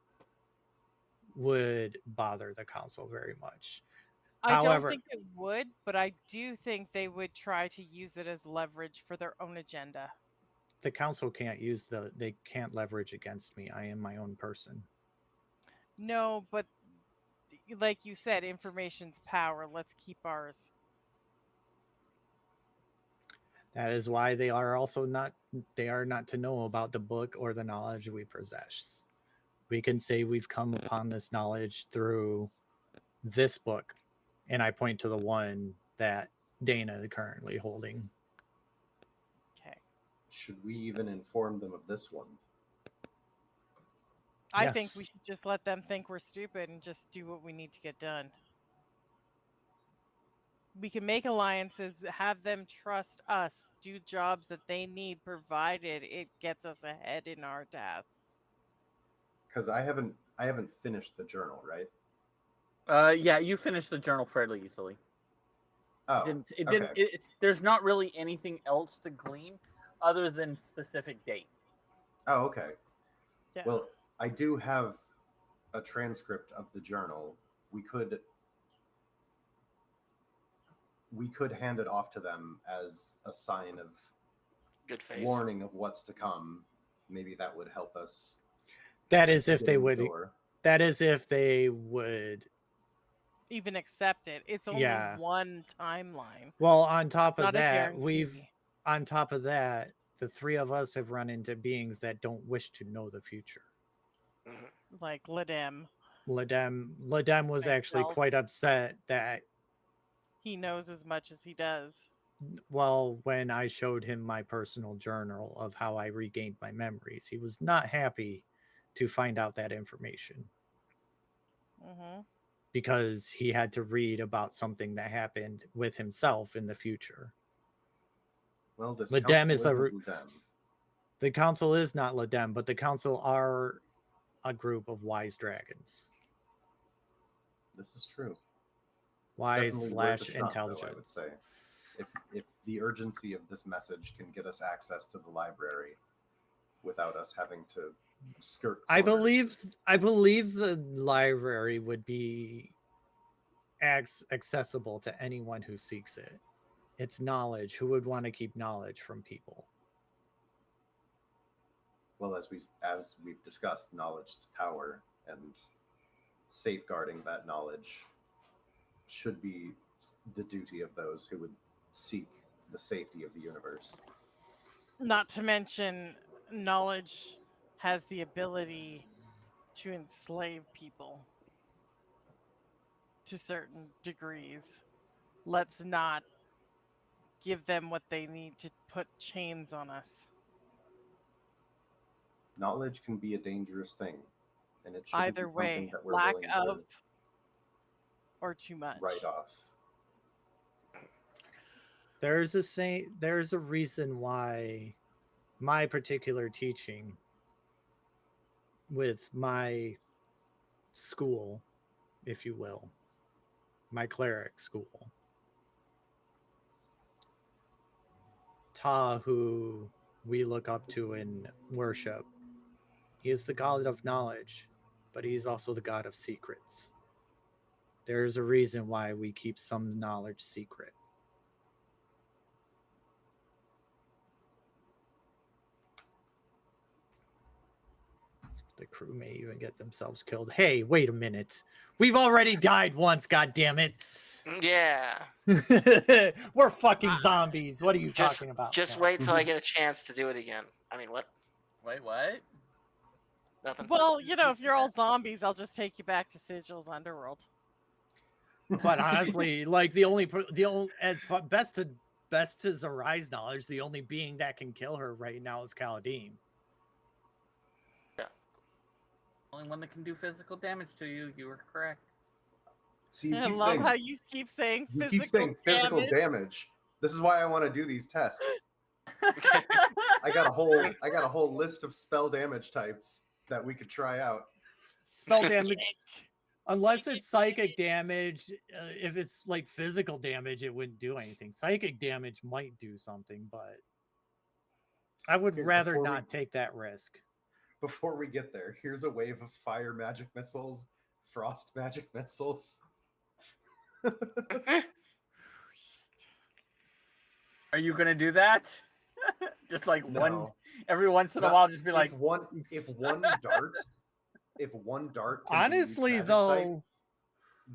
would bother the council very much. However, don't think it would, but I do think they would try to use it as leverage for their own agenda. The council can't they can't leverage against me. I am my own person. No, but like you said, information's power. Let's keep ours. That is why they are not to know about the book or the knowledge we possess. We can say we've come upon this knowledge through this book, and I point to the one that Dana is currently holding. Okay. Should we even inform them of this one? I think we should just let them think we're stupid and just do what we need to get done. We can make alliances, have them trust us, do jobs that they need, provided it gets us ahead in our tasks. Because I haven't finished the journal, right? Yeah, you finished the journal fairly easily. Oh, there's not really anything else to glean other than specific date. Oh, okay. Yeah. Well, I do have a transcript of the journal. We could hand it off to them as a sign of good faith, warning of what's to come. Maybe that would help us. That is if they would. That is if they would even accept it. It's only one timeline. Well, on top of that, the three of us have run into beings that don't wish to know the future. Like Ledem. Ledem was actually quite upset that he knows as much as he does. Well, when I showed him my personal journal of how I regained my memories, he was not happy to find out that information. Because he had to read about something that happened with himself in the future. Well, this Ledem is Ledem. The council is not Ledem, but the council are a group of wise dragons. This is true. Wise/intelligence. I would say, if the urgency of this message can get us access to the library without us having to skirt corners. I believe the library would be accessible to anyone who seeks it. It's knowledge. Who would want to keep knowledge from people? Well, as we've discussed, knowledge is power, and safeguarding that knowledge should be the duty of those who would seek the safety of the universe. Not to mention, knowledge has the ability to enslave people to certain degrees. Let's not give them what they need to put chains on us. Knowledge can be a dangerous thing, and it shouldn't either be something way, that we're lack willing of to or too much. write off. There's a reason why my particular teaching with my school, if you will, my cleric school, Ta, who we look up to and worship, he is the god of knowledge, but he's also the god of secrets. There's a reason why we keep some knowledge secret. The crew may even get themselves killed. Hey, wait a minute. We've already died once, goddammit. Yeah. We're fucking zombies. What are you talking about? Just wait till I get a chance to do it again. I mean, what? Wait, what? Nothing. Well, if you're all zombies, I'll just take you back to Sigil's underworld. But honestly, like the only best to Zarai's knowledge, the only being that can kill her right now is Kaladeem. Yeah. Only one that can do physical damage to you. You were correct. See, I love how you keep saying physical damage. This is why I want to do these tests. I got a whole list of spell damage types that we could try out. Spell damage. Unless it's psychic damage, if it's like physical damage, it wouldn't do anything. Psychic damage might do something, but I would rather not take that risk. Before we get there, here's a wave of fire magic missiles, frost magic missiles. Are you gonna do that? Just like one every once in a while, just be like if one dart honestly though type,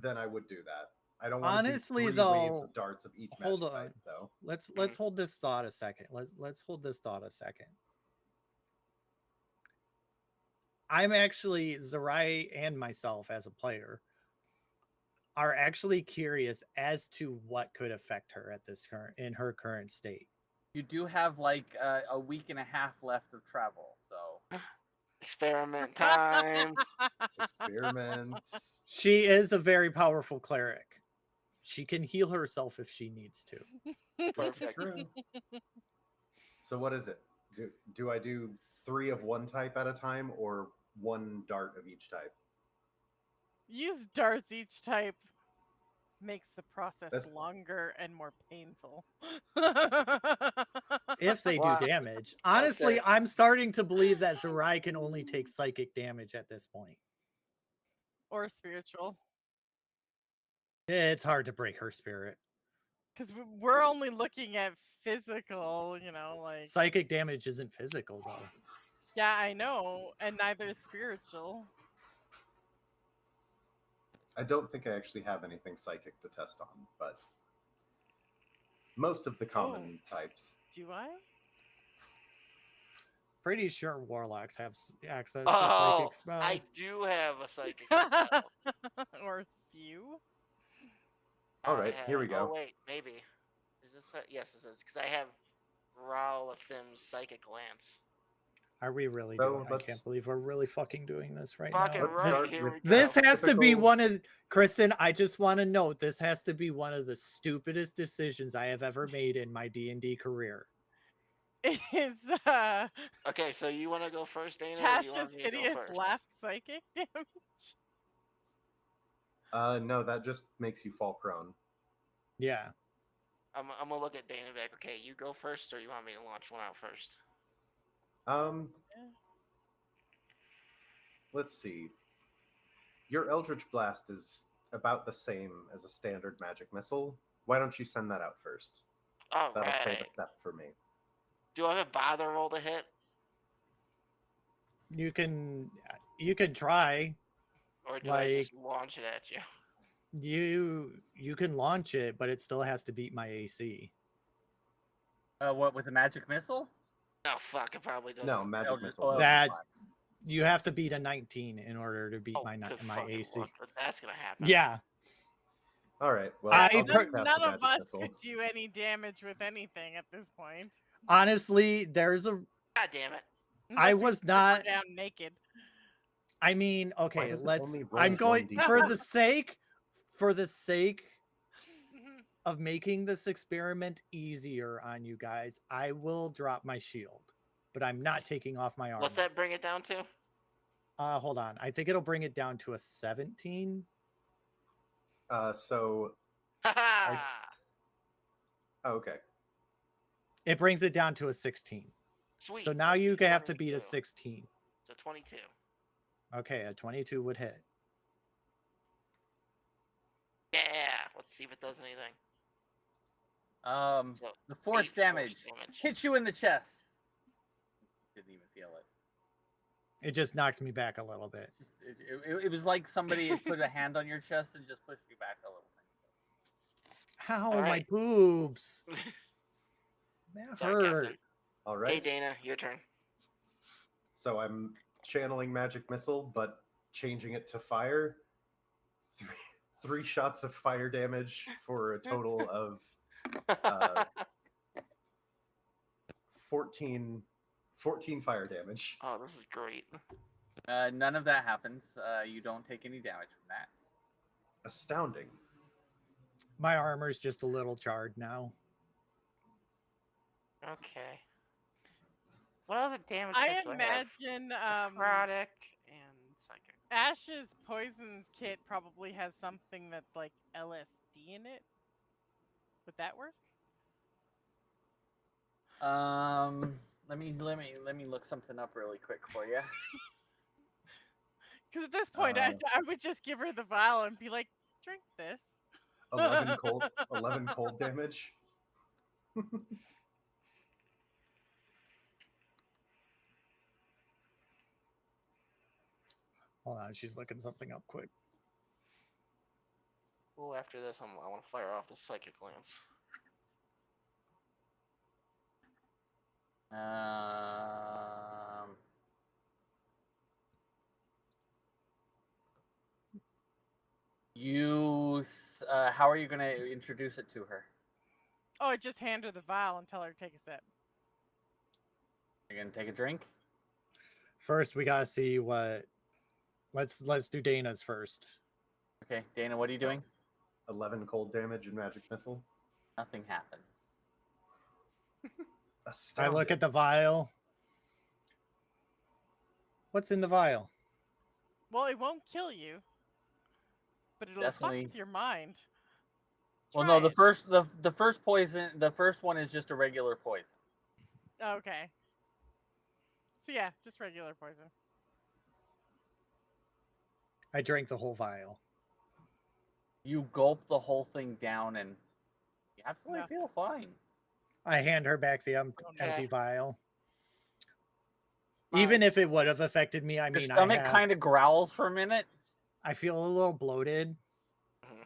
then I would do that. I don't want honestly to do though waves of darts of each hold magic on type, though. Let's hold this thought a second. Let's hold this thought a second. I'm actually, Zarai and myself as a player are actually curious as to what could affect her at in her current state. You do have like a week and a half left of travel, so Experiment time. Experiments. She is a very powerful cleric. She can heal herself if she needs to. Perfect. True. So what is it? Do I do 3 of one type at a time or 1 dart of each type? Use darts each type. Makes the process That's- longer and more painful. If they do Wow. damage. Honestly, Okay. I'm starting to believe that Sarai can only take psychic damage at this point. Or spiritual. It's hard to break her spirit. Because we're only looking at physical, like... Psychic damage isn't physical, though. Yeah, I know. And neither is spiritual. I don't think I actually have anything psychic to test on, but most of the common types. Do I? Pretty sure warlocks have access to Oh, psychic spells. I do have a psychic spell. Or few? All right, here we go. Oh wait, maybe. Is this? Yes, it is. Because I have Ralathim's psychic lance. Are we really So doing? I let's- can't believe we're really fucking doing this right Fucking now. Let's right, start here with we go. This has to be typical- one of Kristen. I just want to note this has to be one of the stupidest decisions I have ever made in my D&D career. Is Okay, so you want to go first, Dana? Or do you Tasha's want me to go hideous first? laugh psychic damage? No, that just makes you fall prone. Yeah. I'm gonna look at Dana back. Okay, you go first, or you want me to launch one out first? Let's see. Your Eldritch Blast is about the same as a standard magic missile. Why don't you send that out first? All That'll save right. a step for me. Do I have a bother roll to hit? You can try. Or do I just Like- launch it at you? You can launch it, but it still has to beat my AC. What, with a magic missile? Oh, fuck, it probably doesn't. No, magic Eldritch- missile. That- You have to beat a 19 in order to beat Oh, my good my fucking AC. luck, but that's gonna happen. Yeah. All right. Well, I I'll per- just cast the None of magic us missile. could do any damage with anything at this point. Honestly, there's a God damn it. I Unless we was strip her not- down naked. I mean, okay, does it let's only roll I'm going 1d4? for the sake of making this experiment easier on you guys, I will drop my shield, but I'm not taking off my armor. What's that bring it down to? Hold on. I think it'll bring it down to a 17. So, Ha oh, okay. It brings it down to a 16. Sweet. So now you have to 22. beat a 16. So 22. Okay, a 22 would hit. Yeah. Let's see if it does anything. So, The force 8 damage hits you in the chest. Didn't even feel it. It just knocks me back a little bit. Just, it was like somebody had put a hand on your chest and just pushed you back a little bit. Ow, All my right. boobs. That Sorry, hurt. Captain. All Okay, right. Dana, your turn. So I'm channeling magic missile, but changing it to fire. Three shots of fire damage for a total of 14 fire damage. Oh, this is great. None of that happens. You don't take any damage from that. Astounding. My armor's just a little charred now. Okay. What other damage? I types do imagine have? Necrotic and psychic. Ash's poisons kit probably has something that's like LSD in it. Would that work? Let me look something up really quick for you. Because at this point, I would just give her the vial and be like, "Drink this." 11 cold damage. Hold on, she's looking something up quick. Well, after this, I want to fire off the psychic lance. How are you going to introduce it to her? Oh, I just hand her the vial and tell her to take a sip. You're going to take a drink? First, we gotta see what. Let's do Dana's first. Okay, Dana, what are you doing? 11 cold damage and magic missile. Nothing happens. I look at the vial. What's in the vial? Well, it won't kill you, but it'll fuck with your mind. Well, no, the first poison, the first one is just a regular poison. Okay. So yeah, just regular poison. I drank the whole vial. You gulp the whole thing down and you absolutely feel fine. I hand her back the empty vial. Even if it would have affected me, I mean, your stomach kind of growls for a minute. I feel a little bloated.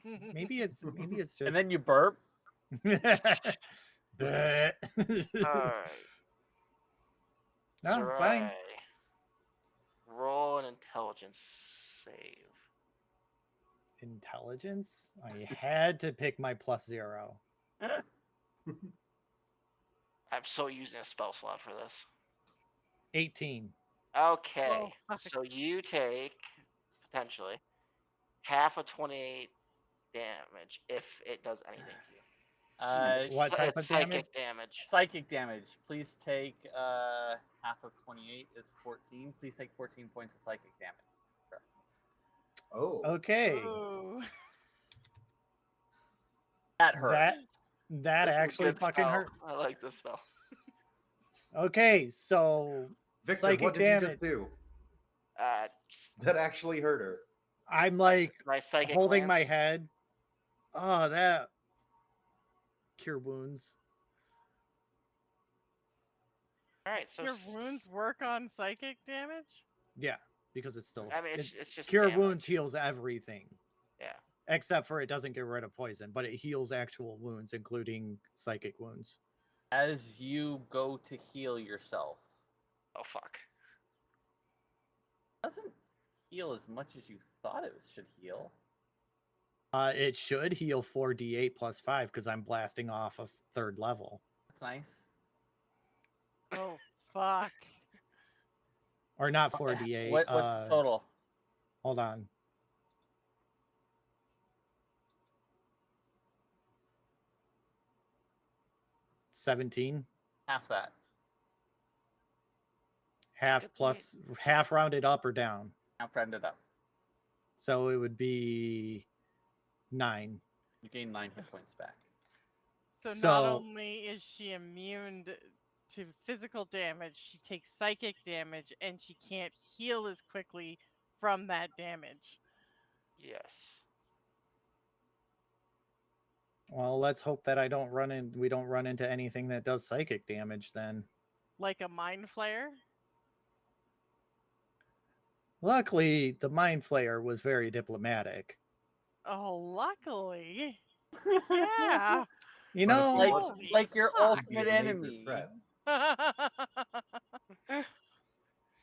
Maybe it's just. And then you burp. All right. No, fine. Roll an intelligence save. Intelligence? I had to pick my +0. I'm so using a spell slot for this. 18. Okay, so you take potentially half of 28 damage if it does anything to you. What type of damage? Psychic damage. Please take half of 28 is 14. Please take 14 points of psychic damage. Sure. Oh. Okay. Oh. That hurt. That actually fucking hurt. I like this spell. Okay, so Victor, psychic what did damage. you just do? That actually hurt her. I'm like my psychic holding lance. my head. Oh, that cure wounds. All right, so your wounds work on psychic damage? Yeah, because it's still. I mean, it's just cure damage. wounds heals everything. Yeah. Except for it doesn't get rid of poison, but it heals actual wounds, including psychic wounds. As you go to heal yourself. Oh fuck. Doesn't heal as much as you thought it should heal. It should heal 4d8 plus 5 because I'm blasting off a 3rd level. That's nice. Oh fuck. Or not 4d8. What's the total? Hold on. $17. Half that. Half rounded up or down. Half rounded up. So it would be 9. You gain 9 hit points back. So not only is she immune to physical damage, she takes psychic damage, and she can't heal as quickly from that damage. Yes. Well, let's hope that we don't run into anything that does psychic damage then. Like a mind flare? Luckily, the mind flayer was very diplomatic. Oh, luckily. Yeah. You know, like your ultimate enemy.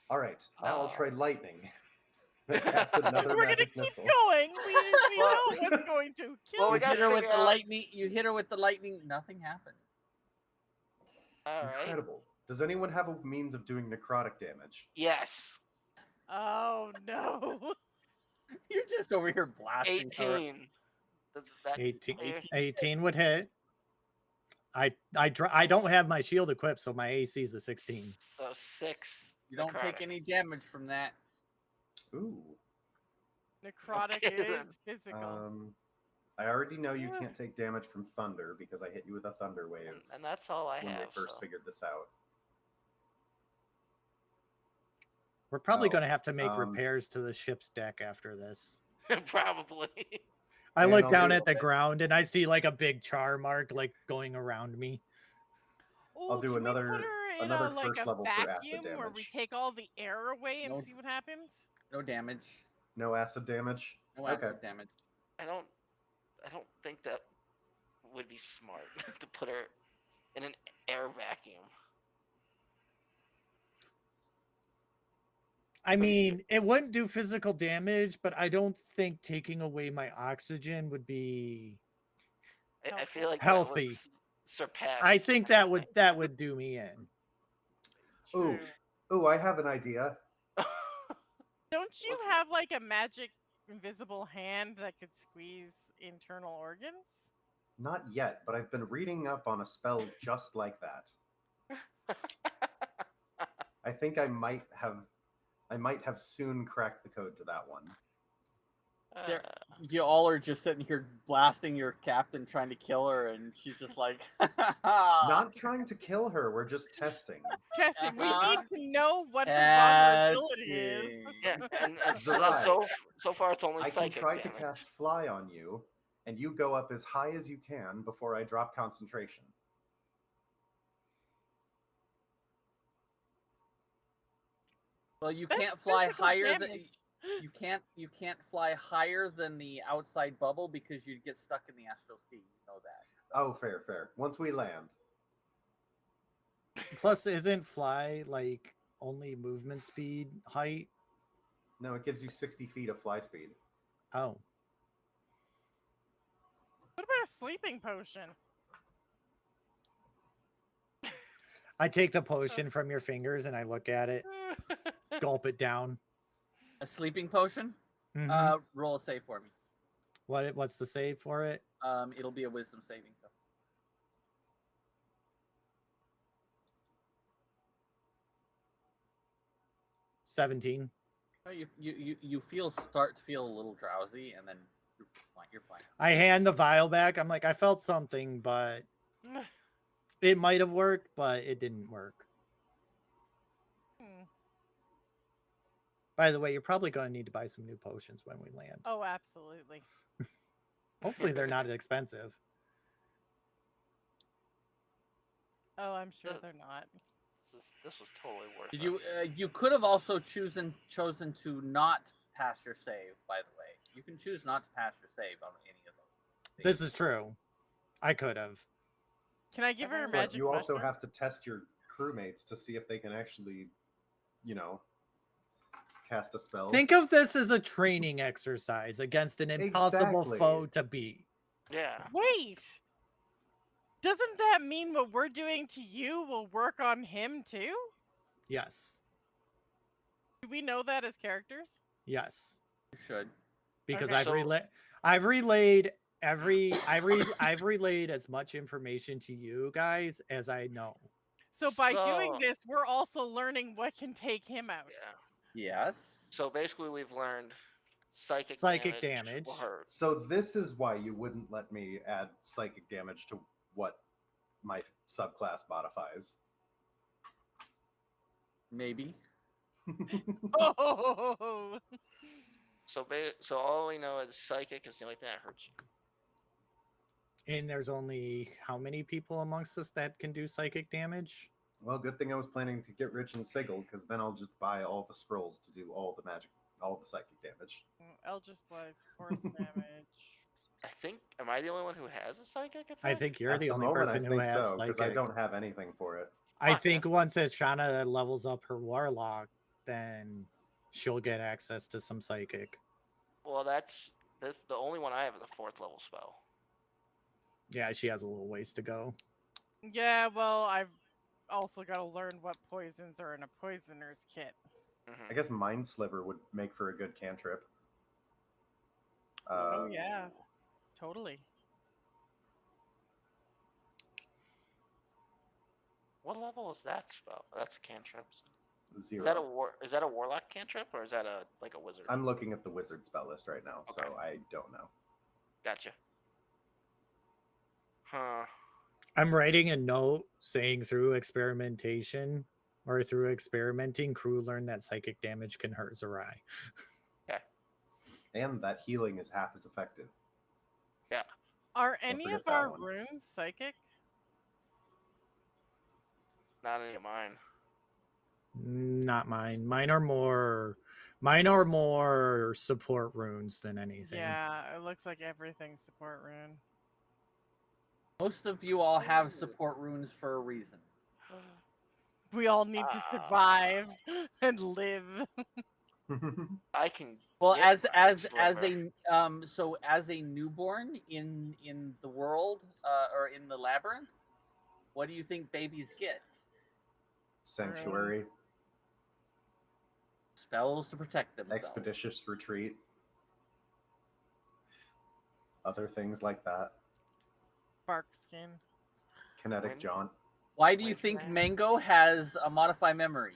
All right, now I'll try lightning. That's another We're gonna magic keep missile. going. We know what's going to kill. Well, you hit her with the lightning. You hit her with the lightning. Nothing happens. All right. Incredible. Does anyone have a means of doing necrotic damage? Yes. Oh no. You're just over here blasting. 18. Does that 18 would hit. I don't have my shield equipped, so my AC is a 16. So 6. You don't take any damage from that. Ooh. Necrotic is physical. I already know you can't take damage from thunder because I hit you with a thunder wave. And that's all I when have. we first figured this out. We're probably going to have to make repairs to the ship's deck after this. Probably. I look down at the ground and I see like a big char mark like going around me. I'll do another first level for acid damage. Where we take all the air away and see what happens. No damage. No acid damage. No acid damage. I don't think that would be smart to put her in an air vacuum. I mean, it wouldn't do physical damage, but I don't think taking away my oxygen would be. I feel like healthy. That would surpass. I think that would do me in. Ooh, I have an idea. Don't you have like a magic invisible hand that could squeeze internal organs? Not yet, but I've been reading up on a spell just like that. I think I might have soon cracked the code to that one. You all are just sitting here blasting your captain, trying to kill her, and she's just like, not trying to kill her. We're just testing. Testing. We need to know what her vulnerability is. Yeah, and so far it's only I psychic can try damage. to cast fly on you, and you go up as high as you can before I drop concentration. Well, you can't fly higher than you can't fly higher than the outside bubble because you'd get stuck in the astral sea. You know that. So. Oh, fair. Once we land. Plus, isn't fly like only movement speed height? No, it gives you 60 feet of fly speed. Oh. What about a sleeping potion? I take the potion from your fingers and I look at it, gulp it down. A sleeping potion? Mm-hmm. Roll a save for me. What's the save for it? It'll be a wisdom saving throw. 17. Oh, you start to feel a little drowsy, and then you're fine. I hand the vial back. I'm like, I felt something, but it might have worked, but it didn't work. By the way, you're probably going to need to buy some new potions when we land. Oh, absolutely. Hopefully they're not expensive. Oh, I'm sure they're not. This was totally worth it. You could have also chosen to not pass your save, by the way. You can choose not to pass your save on any of those. This is true. I could have. Can I give her a But magic you also mushroom? have to test your crewmates to see if they can actually, cast a spell. Think of this as a training exercise against an impossible foe to beat. Yeah. Wait! Doesn't that mean what we're doing to you will work on him too? Yes. Do we know that as characters? Yes. You should. Because Okay. I've relayed as much information to you guys as I know. So by doing this, we're also learning what can take him out. Yeah. Yes. So basically, we've learned psychic damage. Will hurt. So this is why you wouldn't let me add psychic damage to what my subclass modifies. Maybe. Oh. So all we know is psychic is the only thing that hurts you. And there's only how many people amongst us that can do psychic damage? Well, good thing I was planning to get rich in Sigil, because then I'll just buy all the scrolls to do all the magic, all the psychic damage. Eldritch Blast, force damage. I think. Am I the only one who has a psychic attack? I think you're At the only moment, person I who think has so, because psychic. I don't have anything for it. I think once Ashana levels up her warlock, then she'll get access to some psychic. Well, that's the only one I have is a 4th level spell. Yeah, she has a little ways to go. Yeah, well, I've also got to learn what poisons are in a poisoner's kit. I guess Mind Sliver would make for a good cantrip. Oh yeah, totally. What level is that spell? That's a cantrip. 0. Is that a warlock cantrip, or is that a wizard? I'm looking at the wizard spell list right now, Okay. so I don't know. Gotcha. Huh. I'm writing a note saying through experimenting, crew learned that psychic damage can hurt Zerai. Okay. And that healing is half as effective. Yeah. Are any of our runes psychic? Not any of mine. Not mine. Mine are more support runes than anything. Yeah, it looks like everything's support rune. Most of you all have support runes for a reason. We all need to survive and live. I can. Well, as a newborn in the world or in the labyrinth, what do you think babies get? Sanctuary. Spells to protect themselves. Expeditious retreat. Other things like that. Bark skin. Kinetic jaunt. Why do you think Mango has a modified memory?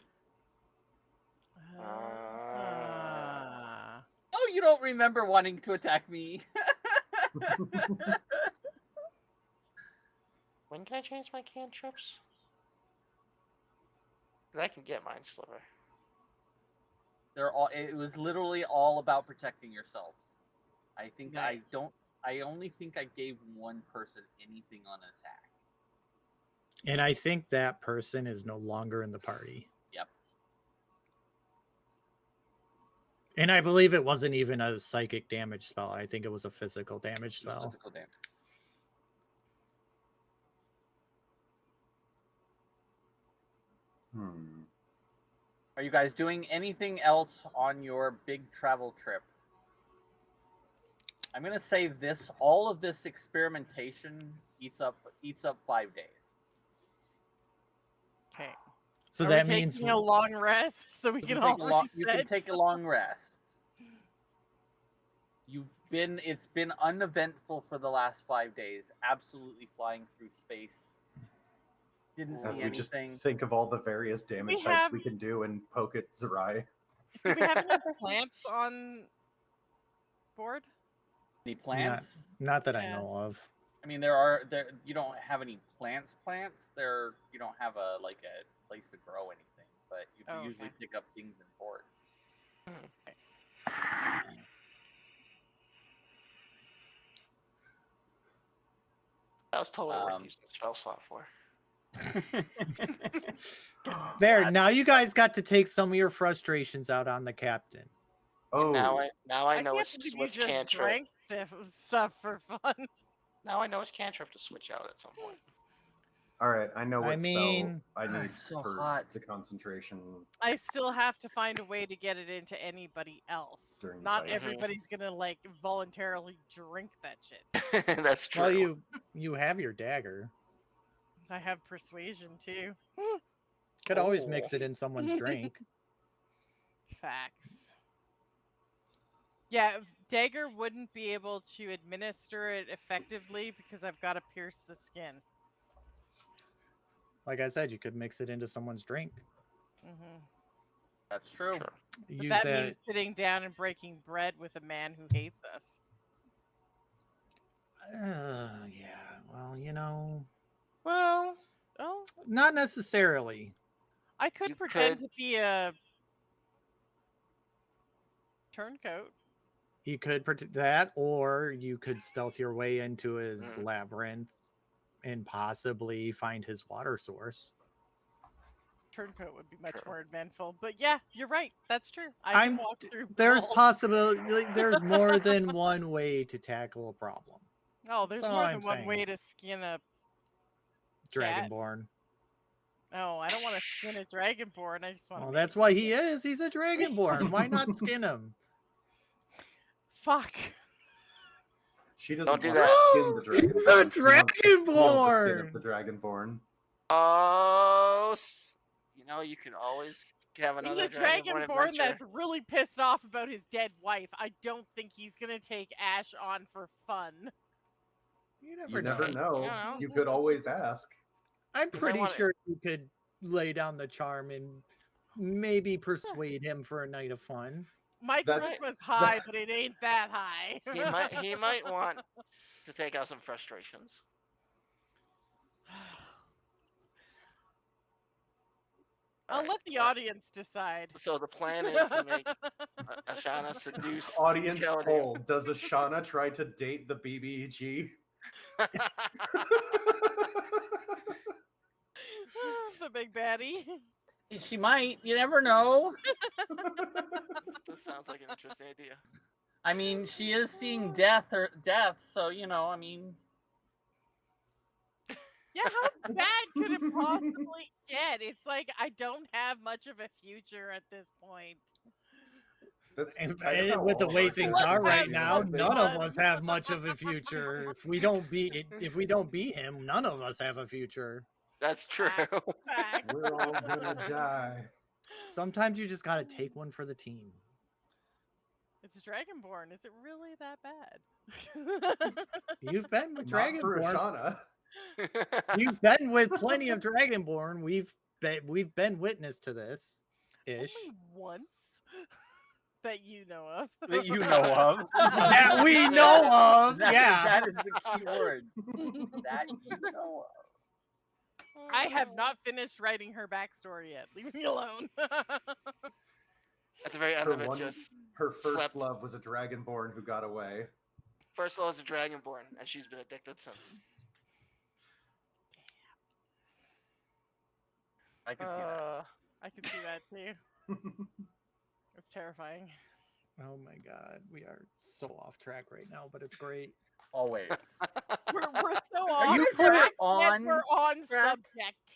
Oh, you don't remember wanting to attack me. When can I change my cantrips? Because I can get Mind Sliver. It was literally all about protecting yourselves. I think Nice. I only think I gave one person anything on attack. And I think that person is no longer in the party. Yep. And I believe it wasn't even a psychic damage spell. I think it was a physical damage spell. Physical damage. Are you guys doing anything else on your big travel trip? I'm gonna say this: all of this experimentation eats up 5 days. Okay. So Are that we means taking a long rest so we can all You can take a long rest. It's been uneventful for the last 5 days. Absolutely flying through space. Didn't see anything. Just think of all the various damage types we can do and poke at Zerai. Do we have any plants on board? Any plants? Not that I know of. I mean, you don't have any plants. You don't have a place to grow anything, but you can usually pick up things in port. That was totally worth using the spell slot for. There, now you guys got to take some of your frustrations out on the captain. Oh, now I know which cantrip. Drank stuff for fun. Now I know which cantrip to switch out at some point. All right, I know what spell I need so for hot. the concentration. I still have to find a way to get it into anybody else. Not everybody's gonna voluntarily drink that shit. That's true. Well, you have your dagger. I have persuasion too. Could always mix it in someone's drink. Facts. Yeah, dagger wouldn't be able to administer it effectively because I've got to pierce the skin. Like I said, you could mix it into someone's drink. That's true. Sure. But that means sitting down and breaking bread with a man who hates us. Yeah. Well, Well, not necessarily. I could pretend to be a turncoat. You could pretend that, or you could stealth your way into his labyrinth and possibly find his water source. Turncoat would be much more eventful, but yeah, you're right. That's true. I can walk through. There's possibility. There's more than one way to tackle a problem. Oh, there's more than one way to skin a Dragonborn. Oh, I don't want to skin a Dragonborn. I just want. Well, that's why he is. He's a Dragonborn. Why not skin him? Fuck. She doesn't do want that. to skin the Dragonborn. He's a Dragonborn. The Dragonborn. Oh, you could always have another. He's a Dragonborn that's really pissed off about his dead wife. I don't think he's gonna take Ash on for fun. You never know. You could always ask. I'm pretty sure you could lay down the charm and maybe persuade him for a night of fun. My charisma's high, but it ain't that high. He might want to take out some frustrations. I'll let the audience decide. So the plan is to make Ashana seduce. Audience poll: does Ashana try to date the BBEG? The big baddie. She might. You never know. This sounds like an interesting idea. I mean, she is seeing death, so, I mean... Yeah, how bad could it possibly get? It's like, I don't have much of a future at this point. With the way things are right now, none of us have much of a future. If we don't beat him, none of us have a future. That's true. Fact. We're all gonna die. Sometimes you just got to take one for the team. It's Dragonborn. Is it really that bad? You've been with Not for Dragonborn. Ashana. You've been with plenty of Dragonborn. We've been witness to this ish. Only once that you know of. That you know of. That we know of. That is the key word. That you know of. I have not finished writing her backstory yet. Leave me alone. At the very end of it, just her first slept. love was a Dragonborn who got away. First love was a Dragonborn, and she's been addicted since. I can see that. I can see that too. It's terrifying. Oh my god, we are so off track right now, but it's great. Always. We're so off you track, on and we're on track?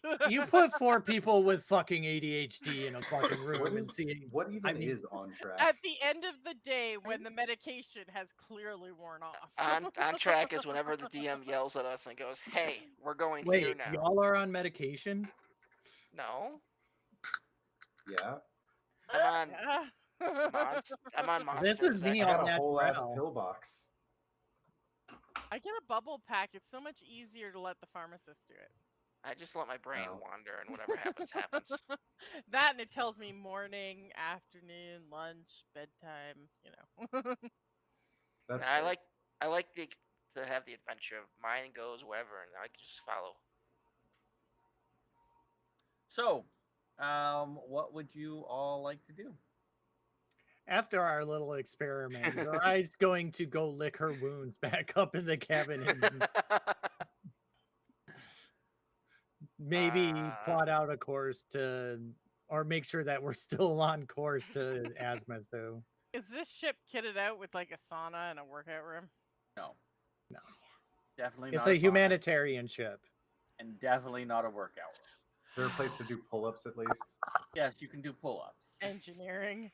subject. You put 4 people with fucking ADHD in a fucking room and seeing What even is on track? At the end of the day, when the medication has clearly worn off. On track is whenever the DM yells at us and goes, "Hey, we're going here Wait, now." y'all are on medication? No, Yeah. I'm Yeah. on Monster. This is me I on got a that whole ass round. pillbox. I get a bubble pack. It's so much easier to let the pharmacist do it. I just let my brain Oh. wander, and whatever happens, happens. That and it tells me morning, afternoon, lunch, bedtime. You know. That's I fair. like to have the adventure of mine goes wherever, and I can just follow. So, what would you all like to do? After our little experiment, Zarai's going to go lick her wounds back up in the cabin and maybe plot out a course to, or make sure that we're still on course to Azmathu. Is this ship kitted out with like a sauna and a workout room? No. No. Definitely It's not a sauna, humanitarian ship. and definitely not a workout. Is there a place to do pull-ups at least? Yes, you can do pull-ups. Engineering.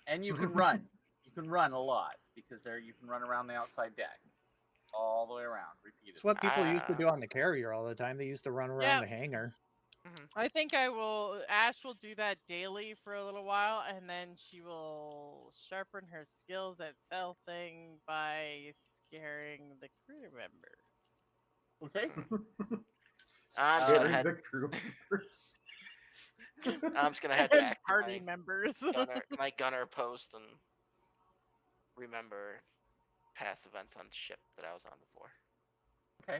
And you can run. You can run a lot because you can run around the outside deck. All the way around, repeatedly. It's what people used to do on the carrier all the time. They used to run around the hangar. I think Ash will do that daily for a little while, and then she will sharpen her skills at self-thing by scaring the crew members. Okay. I'm Scaring gonna head. the crew members. I'm just gonna head And back to party members. my gunner post and remember past events on the ship that I was on before. Okay.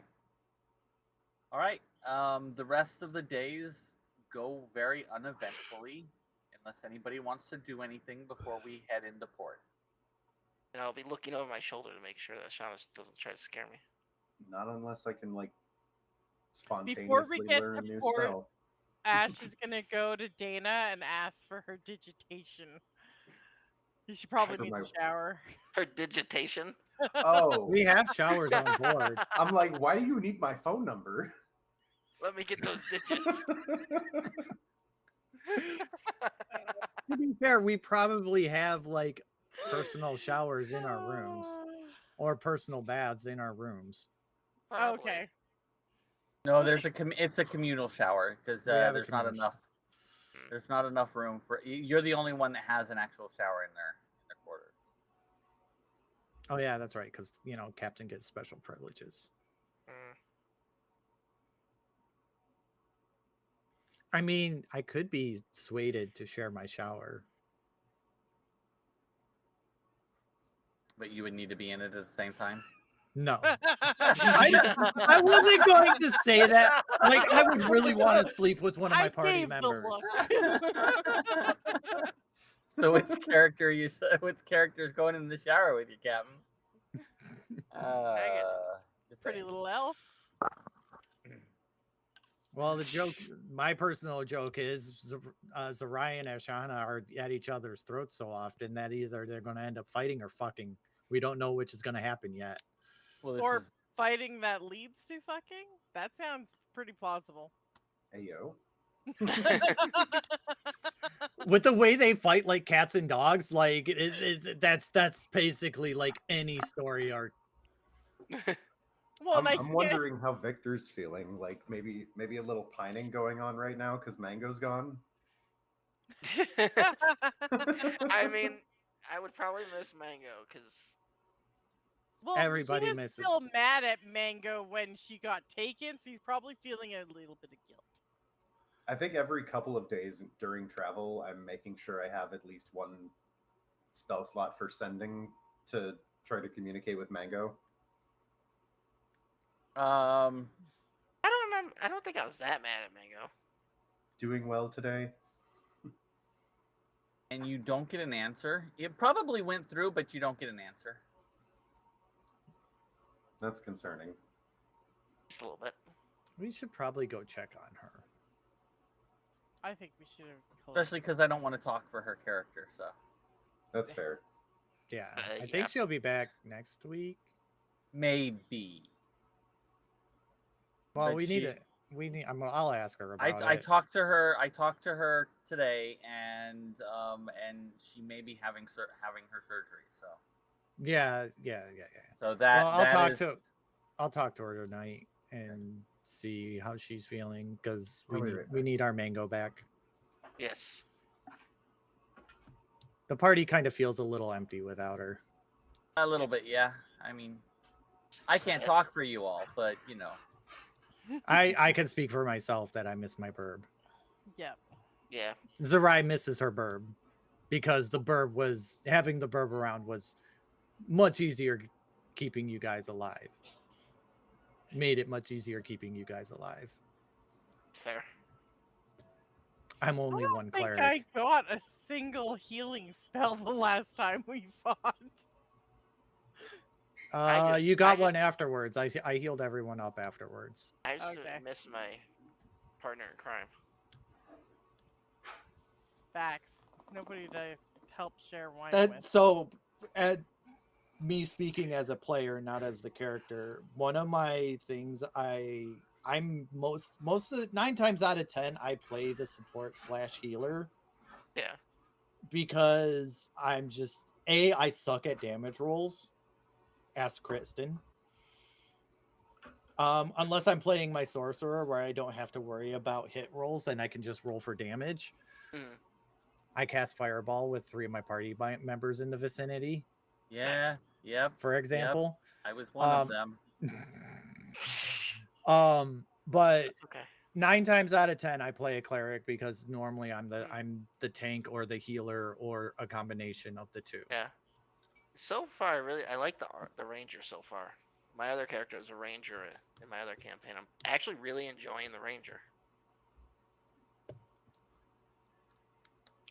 All right. The rest of the days go very uneventfully, unless anybody wants to do anything before we head into port. And I'll be looking over my shoulder to make sure that Shauna doesn't try to scare me. Not unless I can, like, Before we spontaneously get learn a to new port, spell. Ash is gonna go to Dana and ask for her digitation. She probably For needs my- a shower. Her digitation. Oh, We have showers on board. I'm like, why do you need my phone number? Let me get those digits. To be fair, we probably have like personal showers in our rooms or personal baths in our rooms. Probably. Okay. No, it's a communal shower because We have a there's not communal enough. There's not enough room for. You're the only one that has an actual shower in their quarters. Oh yeah, that's right. Because Captain gets special privileges. I mean, I could be swayed to share my shower. But you would need to be in it at the same time. No. I wasn't going to say that. Like, I would really want to sleep with one of my party members. So which character's going in the shower with you, Captain? Just Pretty saying. little elf. Well, the joke, my personal joke is Zarai and Ashana are at each other's throats so often that either they're going to end up fighting or fucking. We don't know which is going to happen yet. Well, Or fighting that leads to fucking? That sounds pretty plausible. Hey, yo. With the way they fight like cats and dogs, like that's basically like any story arc. Well, I'm wondering how Victor's feeling. Like maybe a little pining going on right now because Mango's gone. I mean, I would probably miss Mango because Well, Everybody he was misses. still mad at Mango when she got taken, so he's probably feeling a little bit of guilt. I think every couple of days during travel, I'm making sure I have at least one spell slot for sending to try to communicate with Mango. I don't remember. I don't think I was that mad at Mango. Doing well today. And you don't get an answer. It probably went through, but you don't get an answer. That's concerning. Just a little bit. We should probably go check on her. I think we should have. Especially because I don't want to talk for her character, so. That's fair. Yeah, I yeah. think she'll be back next week. Maybe. Well, But we need it. We need. I'll ask her about it. I talked to her. I talked to her today, and she may be having her surgery. So. Yeah. So that. Well, I'll talk to her tonight and see how she's feeling because we need our Mango back. Yes. The party kind of feels a little empty without her. A little bit, yeah. I mean, I can't talk for you all, but you know. I can speak for myself that I miss my burb. Yeah. Yeah. Zerai misses her burb because having the burb around was much easier keeping you guys alive. Made it much easier keeping you guys alive. It's fair. I'm only one cleric. I think I got a single healing spell the last time we fought. You got one afterwards. I healed everyone up afterwards. I just miss my partner in crime. Facts. Nobody to help share wine with. So, me speaking as a player, not as the character, one of my things I'm most of the 9 times out of 10 I play the support / healer. Yeah. Because I'm just I suck at damage rolls. Ask Kristen. Unless I'm playing my sorcerer where I don't have to worry about hit rolls and I can just roll for damage. I cast Fireball with 3 of my party members in the vicinity. Yeah. Yep. For example, I was one of them. But okay. 9 times out of 10 I play a cleric because normally I'm the tank or the healer or a combination of the two. Yeah. So far, I like the ranger so far. My other character is a ranger in my other campaign. I'm actually really enjoying the ranger.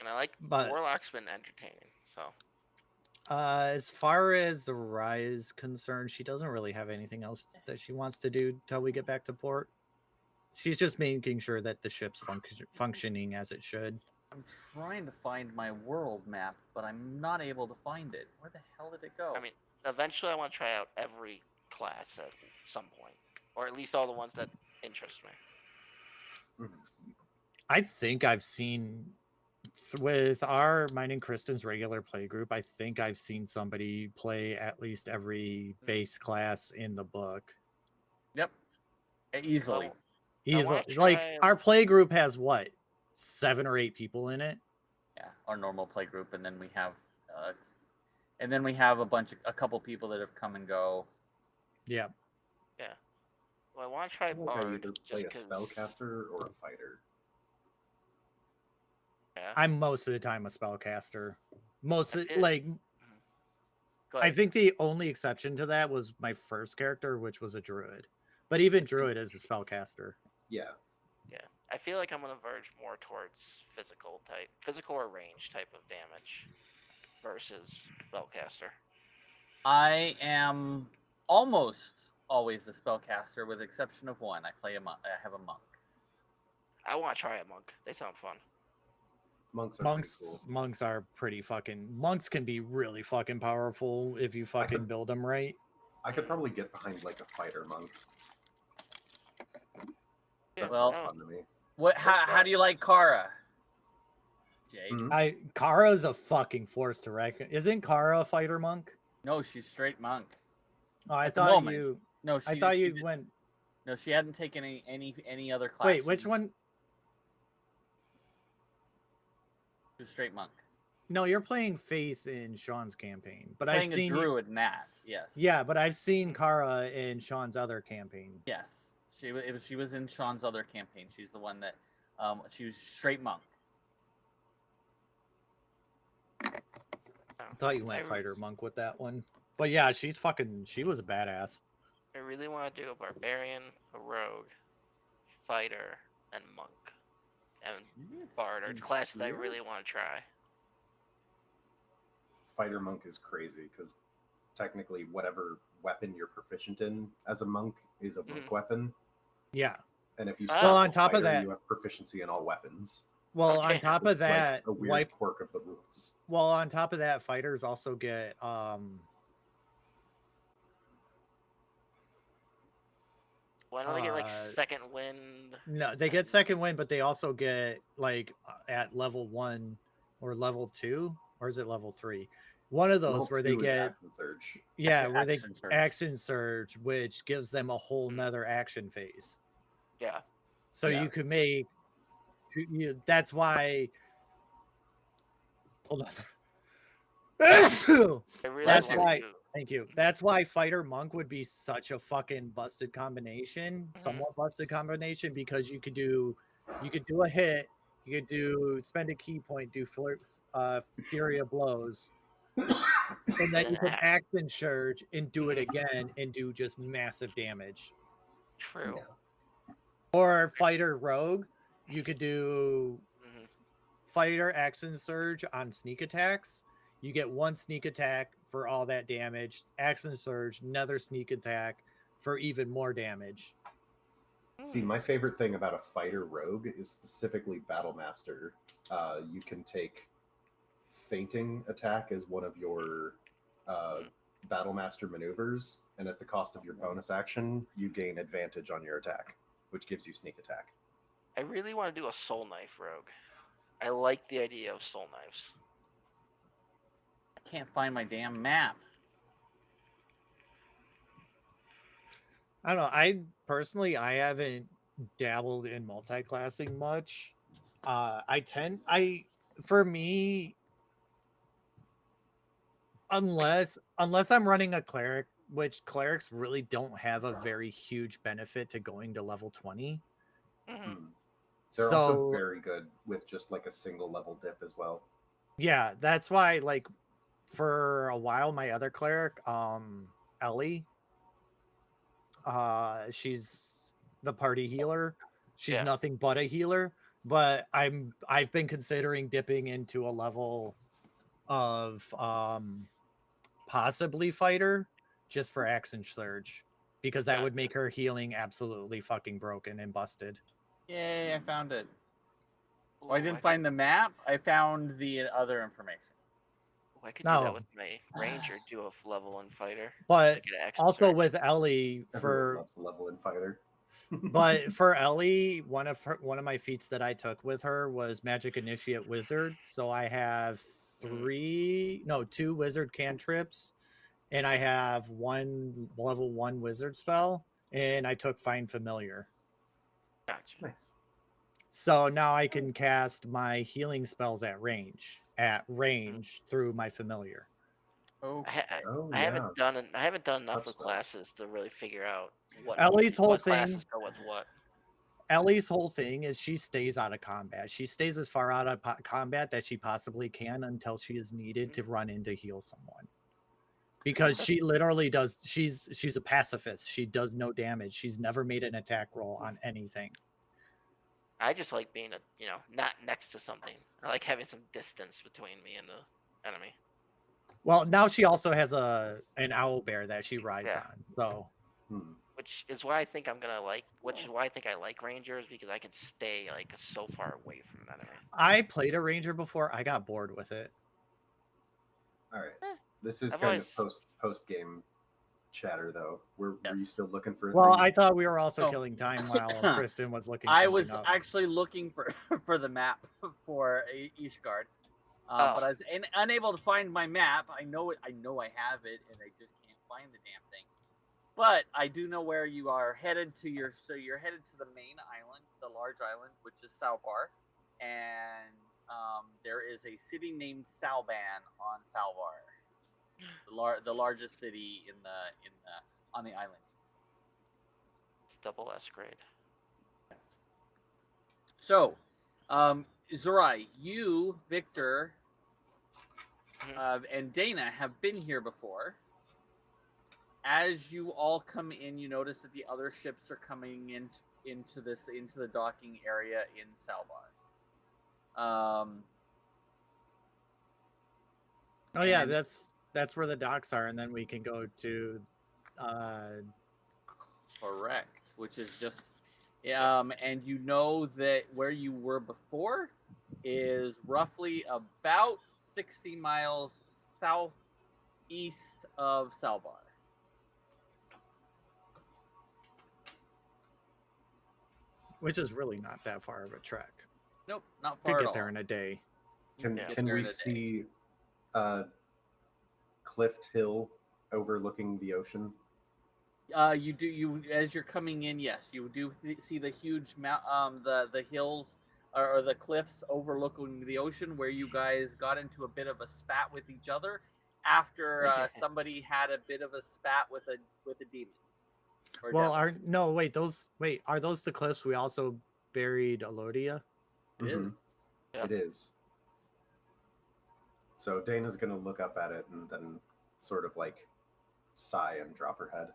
And I like Warlock's been entertaining, so. As far as Rai is concerned, she doesn't really have anything else that she wants to do till we get back to port. She's just making sure that the ship's functioning as it should. I'm trying to find my world map, but I'm not able to find it. Where the hell did it go? I mean, eventually I want to try out every class at some point, or at least all the ones that interest me. I think I've seen with mine and Kristen's regular play group, I think I've seen somebody play at least every base class in the book. Yep. Easily. Like our play group has what? 7 or 8 people in it. Yeah, our normal play group, and then we have a couple people that have come and go. Yeah. Yeah. Well, I want to try Bard. Play a spellcaster or a fighter. Yeah. I'm most of the time a spellcaster. I I think the only exception to that was my first character, which was a druid. But even druid is a spellcaster. Yeah. Yeah. I feel like I'm gonna verge more towards physical or range type of damage versus spellcaster. I am almost always a spellcaster, with the exception of one. I have a monk. I want to try a monk. They sound fun. Monks are pretty fucking. Monks can be really fucking powerful if you fucking build them right. I could probably get behind like a fighter monk. Yeah, well, fun to me. What? How do you like Kara? Jade? Kara's a fucking force to reckon. Isn't Kara a fighter monk? No, she's straight monk. Oh, I thought you. No, went. No, she hadn't taken any other class. Wait, which one? straight monk. No, you're playing Faith in Sean's campaign, but Playing I've seen a druid in that. Yes. Yeah, but I've seen Kara in Sean's other campaign. Yes, she was in Sean's other campaign. She's the one that she was straight monk. I thought you went fighter monk with that one, but yeah, she was a badass. I really want to do a barbarian, a rogue, fighter, and monk, and bard are classes that I really want to try. Fighter monk is crazy because technically whatever weapon you're proficient in as a monk is a monk weapon. Yeah. And if you on top of that, you have proficiency in all weapons. Well, on top of that, like a weird quirk of the rules. Well, on top of that, fighters also get Why don't they get like second wind? No, they get second wind, but they also get like at level 1 or level 2, or is it level 3? One of those level where they get action surge. Yeah, where they action surge, which gives them a whole nother action phase. Yeah. So you could make that's why. Hold on. That's why. Thank you. That's why fighter monk would be such a fucking busted combination, somewhat busted combination, because you could do a hit, you could spend a key point, do fury of blows, and then you could action surge and do it again and do just massive damage. True. Or fighter rogue, you could do fighter action surge on sneak attacks. You get 1 sneak attack for all that damage. Action surge, another sneak attack for even more damage. See, my favorite thing about a fighter rogue is specifically Battle Master. You can take fainting attack as one of your Battle Master maneuvers, and at the cost of your bonus action, you gain advantage on your attack, which gives you sneak attack. I really want to do a soul knife rogue. I like the idea of soul knives. I can't find my damn map. I don't know. I haven't dabbled in multi-classing much. For me, unless I'm running a cleric, which clerics really don't have a very huge benefit to going to level 20. They're also very good with just like a single level dip as well. Yeah, that's why, like, for a while, my other cleric, Ellie, she's the party healer. She's nothing but a healer, but I've been considering dipping into a level of possibly fighter just for action surge, because that would make her healing absolutely fucking broken and busted. Yay, I found it. Well, I didn't find the map. I found the other information. I could do that with my ranger, do a level 1 fighter. But also with Ellie, everyone loves a level 1 fighter. But for Ellie, one of my feats that I took with her was Magic Initiate Wizard. So I have 2 wizard cantrips, and I have 1 level 1 wizard spell, and I took Find Familiar. Gotcha. Nice. So now I can cast my healing spells at range through my familiar. I haven't done enough with classes to really figure out what Ellie's whole what thing. Classes go with what. Ellie's whole thing is she stays out of combat. She stays as far out of combat that she possibly can until she is needed to run in to heal someone. Because she literally does. She's a pacifist. She does no damage. She's never made an attack roll on anything. I just like being not next to something. I like having some distance between me and the enemy. Well, now she also has an owl bear that she rides on. So, which is why I think I like rangers, because I can stay like so far away from an enemy. I played a ranger before. I got bored with it. All right, this is kind of post game chatter though. Were you still looking for? I thought we were also killing time while Kristen was looking. I was actually looking for the map for Ishgard. But I was unable to find my map. I know I have it, and I just can't find the damn thing. But I do know where you are headed to. So you're headed to the main island, the large island, which is Salbar, and there is a city named Salban on Salvar, the largest city on the island. It's double S grade. Yes. So, Zerai, you, Victor, and Dana have been here before. As you all come in, you notice that the other ships are coming into the docking area in Salvar. Oh yeah, that's where the docks are, and then we can go to. Correct, which is just, and you know that where you were before is roughly about 60 miles southeast of Salvar. Which is really not that far of a trek. Nope, not far Could at get all. there in a day. Can we see Clift Hill overlooking the ocean? You do. You as you're coming in, yes, you do see the huge the hills or the cliffs overlooking the ocean, where you guys got into a bit of a spat with each other after somebody had a bit of a spat with a demon. Well, are those the cliffs we also buried Elodia? It is. Yep. It is. So Dana's gonna look up at it and then sort of like sigh and drop her head.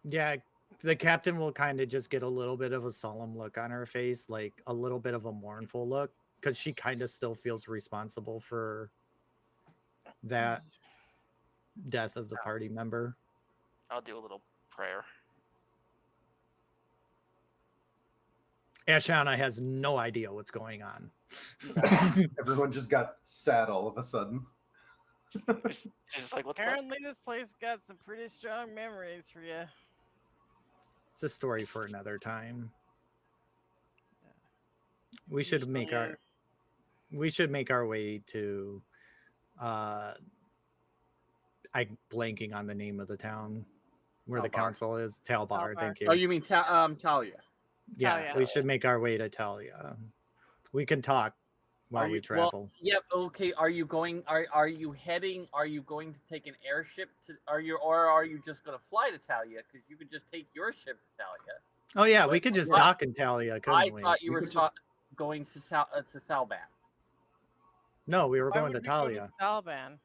Yeah, the captain will kind of just get a little bit of a solemn look on her face, like a little bit of a mournful look, because she kind of still feels responsible for that death of the party member. I'll do a little prayer. Ashana has no idea what's going on. Everyone just got sad all of a sudden. She's just like, what the fuck? Apparently, this place got some pretty strong memories for you. It's a story for another time. We should Usually make our is. we should make our way to I'm blanking on the name of the town where the Talbar. council is. Talbar, Talbar. thank you. Oh, you mean Talia? Yeah, Talia. we should make our way to Talia. We can talk while we travel. Well, yep. Okay. Are you going? Are you heading? Are you going to take an airship to? Are you just going to fly to Talia? Because you could just take your ship to Talia. Oh yeah, we could just dock in Talia, couldn't we? thought you We were could just- going to Salban. No, we were Why going would to we go Talia. to Salban?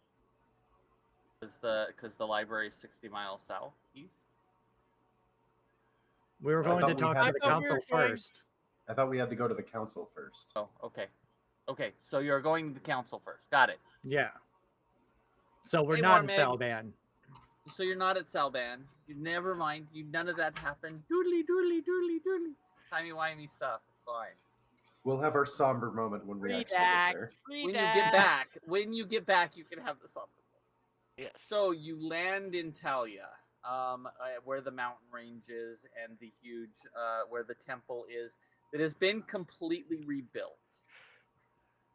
Because the library is 60 miles southeast. We were I going to thought we talk had- to the I thought we council were going- first. I thought we had to go to the council first. Oh, okay. Okay, so you're going to the council first. Got it. Yeah. So we're Hey, not in Warmegs. Salban. So you're not at Salban. You never mind. None of that happened. Doodly doodly doodly doodly. Timey-wimey stuff. It's fine. We'll have our somber moment when we actually get Redact. there. When you get back, you can have the somber. Yes. So you land in Talia, where the mountain range is and the huge, where the temple is, that has been completely rebuilt.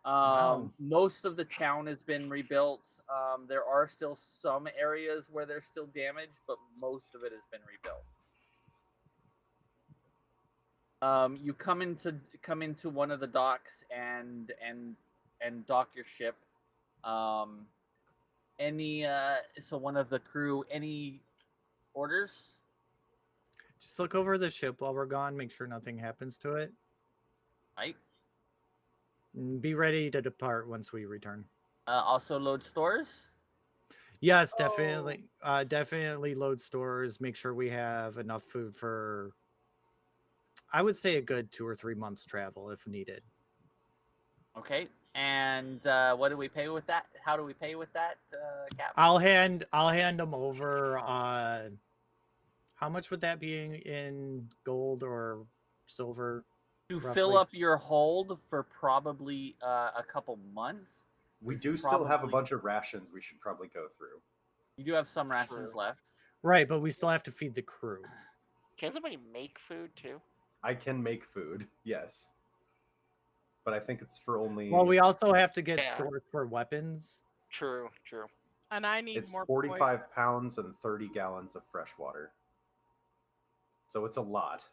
Wow. Most of the town has been rebuilt. There are still some areas where there's still damage, but most of it has been rebuilt. You come into one of the docks and dock your ship. So one of the crew, any orders? Just look over the ship while we're gone, make sure nothing happens to it. Right. And be ready to depart once we return. Also load stores. Yes, definitely. Definitely load stores. Make sure we have enough food for, I would say, a good 2 or 3 months travel if needed. Okay. And what do we pay with that? How do we pay with that, Cap? I'll hand them over. How much would that be in gold or silver? To roughly? fill up your hold for probably a couple months. We It's do still have a probably- bunch of rations we should probably go through. You do have some rations True. left. Right, but we still have to feed the crew. Can somebody make food too? I can make food, yes. But I think it's for only... Well, we also have to get Yeah. stores for weapons. True. True. And I need It's more 45 pounds and 30 gallons of fresh water. So it's a lot.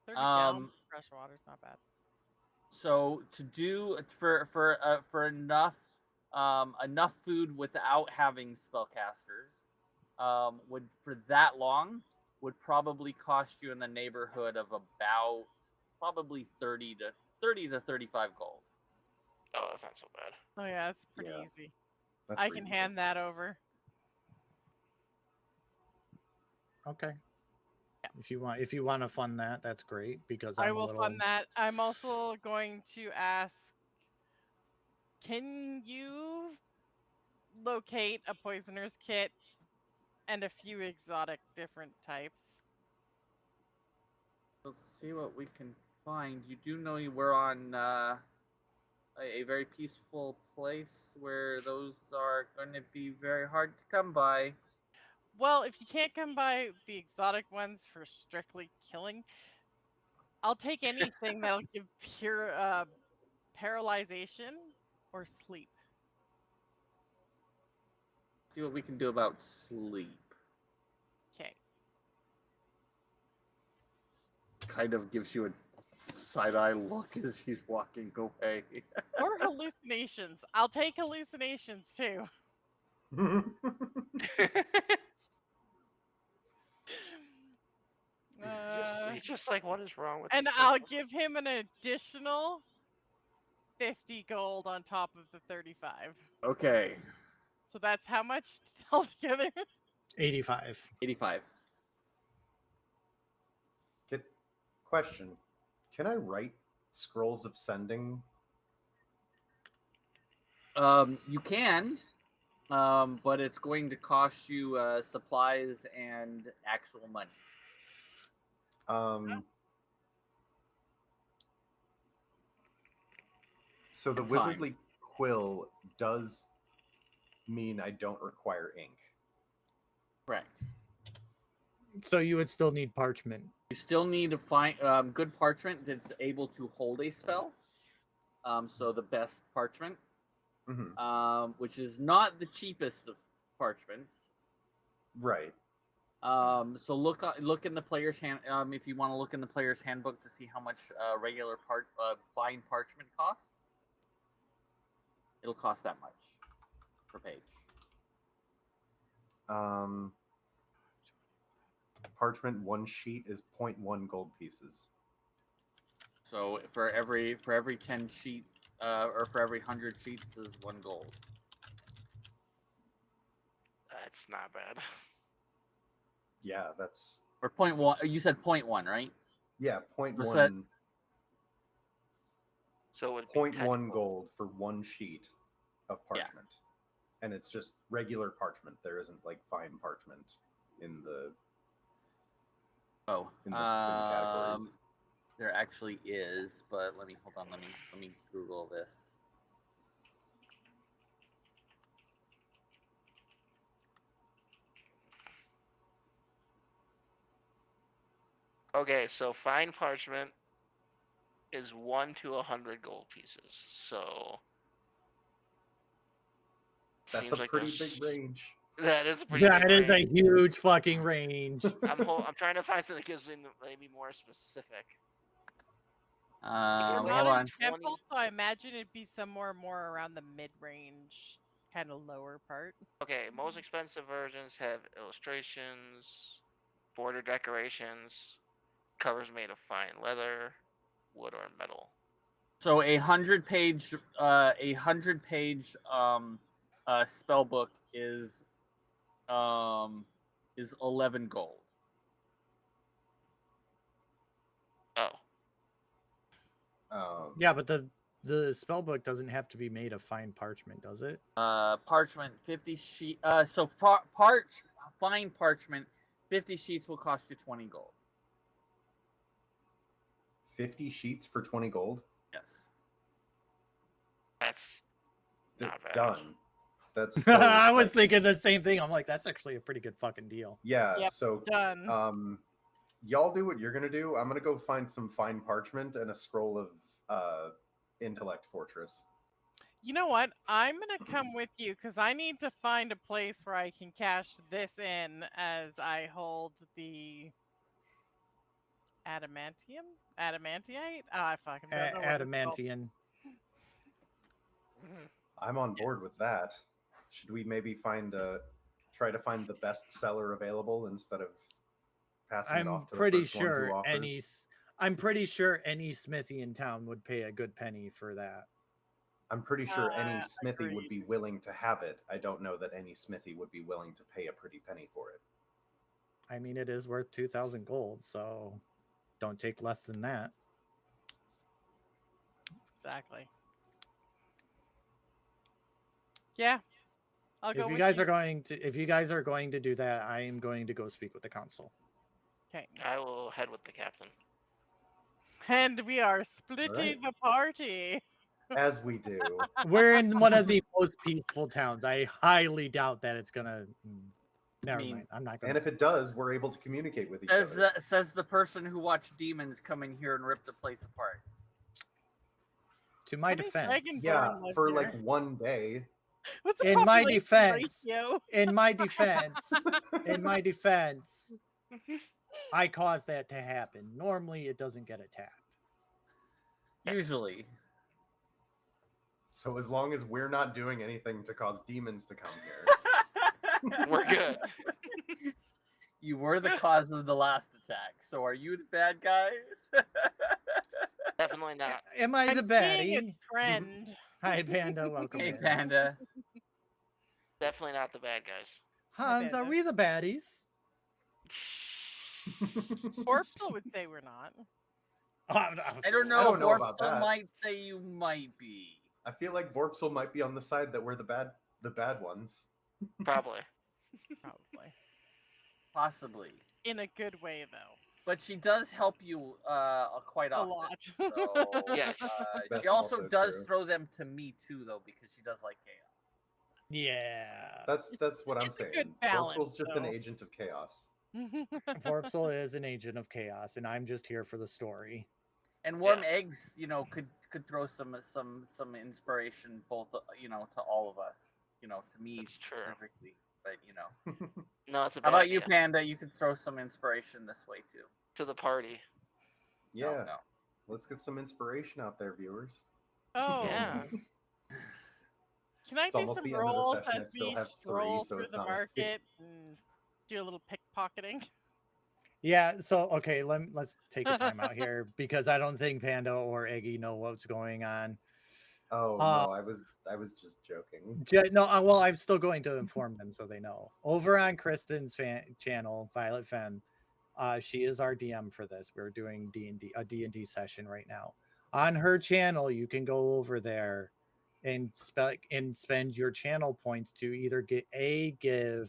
30 gallons of fresh water is not bad. So to do for enough food without having spellcasters, would for that long would probably cost you in the neighborhood of about probably 30 to 35 gold. Oh, that's not so bad. Oh yeah, that's pretty Yeah. easy. That's I can reasonable. hand that over. Okay. If you want to fund that, that's great because I will fund that. I'm also going to ask, can you locate a poisoner's kit and a few exotic different types? Let's see what we can find. You do know we're on a very peaceful place where those are going to be very hard to come by. Well, if you can't come by the exotic ones for strictly killing, I'll take anything that'll give pure paralyzation or sleep. See what we can do about sleep. Okay. Kind of gives you a side-eye look as he's walking away. Or hallucinations. I'll take hallucinations too. He's just like, what is wrong with? And I'll give him an additional 50 gold on top of the 35. Okay. So that's how much altogether? 85. 85. Question: can I write scrolls of sending? You can, but it's going to cost you supplies and actual money. So the wizardly quill does mean I don't require ink. Correct. So you would still need parchment. You still need to find good parchment that's able to hold a spell. So the best parchment, which is not the cheapest of parchments. Right. So look in the player's hand. If you want to look in the player's handbook to see how much regular fine parchment costs, it'll cost that much per page. Parchment 1 sheet is 0.1 gold pieces. So for every 10 sheet or for every 100 sheets is 1 gold. That's not bad. Yeah, that's or 0.1. You said 0.1, right? Yeah, 0.1. So it would be 0.1 gold for 1 sheet of parchment, and it's just regular parchment. There isn't like fine parchment in the in the categories. There actually is, but let me hold on. Let me Google this. Okay, so fine parchment is 1 to 100 gold pieces. So that's a pretty big range. That is a pretty big range. That is a huge fucking range. I'm trying to find something that gives me maybe more specific. We're not in temple, so I imagine it'd be somewhere more around the mid-range, kind of lower part. Okay, most expensive versions have illustrations, border decorations, covers made of fine leather, wood, or metal. So a 100-page spell book is 11 gold. Yeah, but the spell book doesn't have to be made of fine parchment, does it? Parchment 50 sheet. So fine parchment 50 sheets will cost you 20 gold. 50 sheets for 20 gold? Yes. That's not bad. Done. That's so, I was thinking the same thing. I'm like, that's actually a pretty good fucking deal. Yeah, yep, so done. Y'all do what you're gonna do. I'm gonna go find some fine parchment and a scroll of intellect fortress. You know what? I'm gonna come with you because I need to find a place where I can cash this in as I hold the Adamantium? Adamantite? Oh, I fucking don't know what it's called. Adamantian. I'm on board with that. Should we maybe try to find the best seller available instead of passing it I'm off to the pretty first one who sure offers? I'm pretty sure any smithy in town would pay a good penny for that. I'm pretty sure any smithy would Agreed. be willing to have it. I don't know that any smithy would be willing to pay a pretty penny for it. I mean, it is worth 2,000 gold, so don't take less than that. Exactly. Yeah. I'll go If you with guys you. are going to do that, I am going to go speak with the council. Okay. I will head with the captain. And we are splitting the party. As we do. We're in one of the most peaceful towns. I highly doubt that it's gonna. Never mind. I'm not gonna. And if it does, we're able to communicate with each other. Says the person who watched demons come in here and rip the place apart. To my How many defense, Dragonborn Yeah, live for here? like one day. What's the in my population defense, ratio? in my defense, I caused that to happen. Normally, it doesn't get attacked. Usually. So as long as we're not doing anything to cause demons to come here. We're good. You were the cause of the last attack, so are you the bad guys? Definitely not. Am I the I'm seeing a baddie? trend. Hi, Panda. Welcome. Hey, in. Panda. Definitely not the bad guys. Hans, are we the baddies? Vorpal would say we're not. I don't know. I don't know about Vorpal that. might say you might be. I feel like Vorpsel might be on the side that we're the bad ones. Probably. Probably. Possibly. In a good way, though. But she does help you quite A often. lot. So, Yes. she That's also also does true. throw them to me too, though, because she does like chaos. Yeah. That's what I'm It's a saying. good balance, Vorpsel's just an though. agent of chaos. Vorpsel is an agent of chaos, and I'm just here for the story. And warm eggs, could throw some inspiration, both to all of us, to me That's true. specifically. But No, it's a how bad about you, idea. Panda? You could throw some inspiration this way too. To the party. Yeah. No. Let's get some inspiration out there, viewers. Oh. Yeah. Can I It's do almost some the end of the rolls session. I as still we have stroll 3, so through it's the not like- market and do a little pickpocketing? Yeah, so okay, let's take a time out here because I don't think Panda or Eggy know what's going on. Oh no, I was just joking. No, well, I'm still going to inform them so they know. Over on Kristen's channel, Violet Femme, she is our DM for this. We're doing a D&D session right now. On her channel, you can go over there and spend your channel points to either give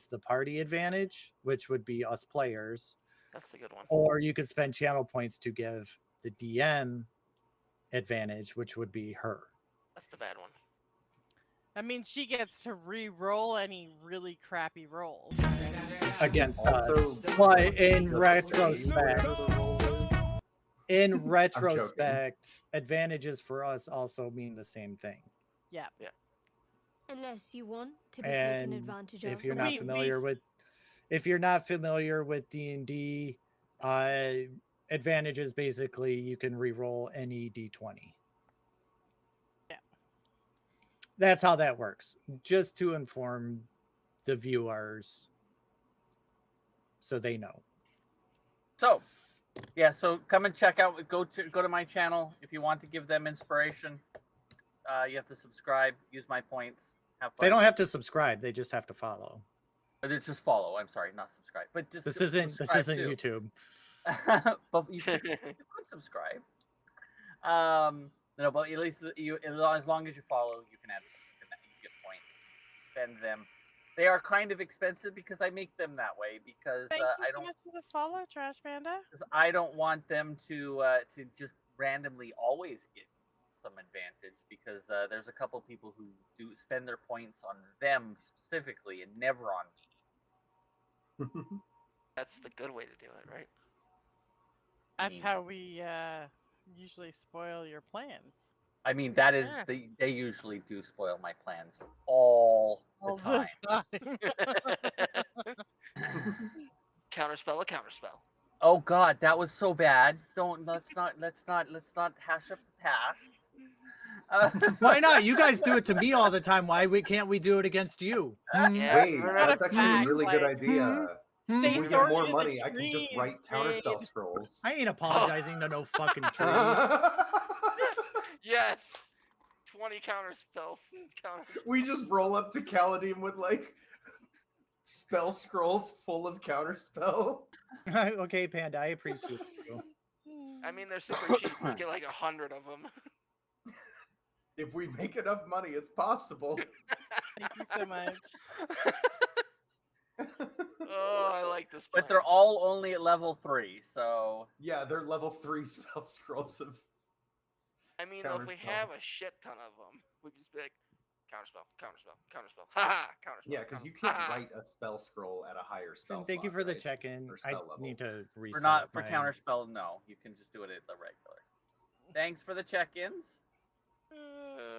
the party advantage, which would be us players. That's a good one. Or you could spend channel points to give the DM advantage, which would be her. That's the bad one. I mean, she gets to re-roll any really crappy rolls. Against Also, us. But in the- retrospect, advantages for us also mean the same thing. Yeah. Unless you want to be taken And advantage of. if you're not familiar with D&D, advantages basically you can re-roll any D20. Yeah. That's how that works. Just to inform the viewers so they know. So, yeah, so come and check out. Go to my channel if you want to give them inspiration. You have to subscribe. Use my points. Have fun. They don't have to subscribe. They just have to follow. But it's just follow. I'm sorry, not subscribe. But just This isn't subscribe too. YouTube. But you could subscribe. No, but at least as long as you follow, you can get points. Spend them. They are kind of expensive because I make them that way because Thank you I so don't. much for the follow, Trash Panda. Because I don't want them to just randomly always get some advantage because there's a couple people who do spend their points on them specifically and never on me. That's the good way to do it, right? That's how we usually spoil your plans. I mean, that is Yeah. they usually do spoil my plans all the All time. Counterspell a counterspell. Oh God, that was so bad. Let's not hash up the past. Why not? You guys do it to me all the time. Why can't we do it against you? Yeah, Wait, we're that's not actually a really good backlight. idea. Stay If we get sorted more in the money, I can just write trees, counterspell Jade. scrolls. I ain't apologizing to no fucking tree. Yes. 20 counter spells. We just roll up to Kaladin with like spell scrolls full of counterspell. Okay, Panda, I appreciate you. I mean, they're super cheap. You get like 100 of them. If we make enough money, it's possible. Thank you so much. Oh, I like this plan. But they're all only at level 3, so Yeah, they're level 3 spell scrolls of. I mean, if we counterspell. have a shit ton of them, we just be like, counterspell, counterspell, counterspell, haha, counterspell. Yeah, because you can't write a spell scroll at a higher spell. Thank you slot, for the right? check-in. Or I spell level. need to reset. for not for my... counterspell. No, you can just do it at the regular. Thanks for the check-ins.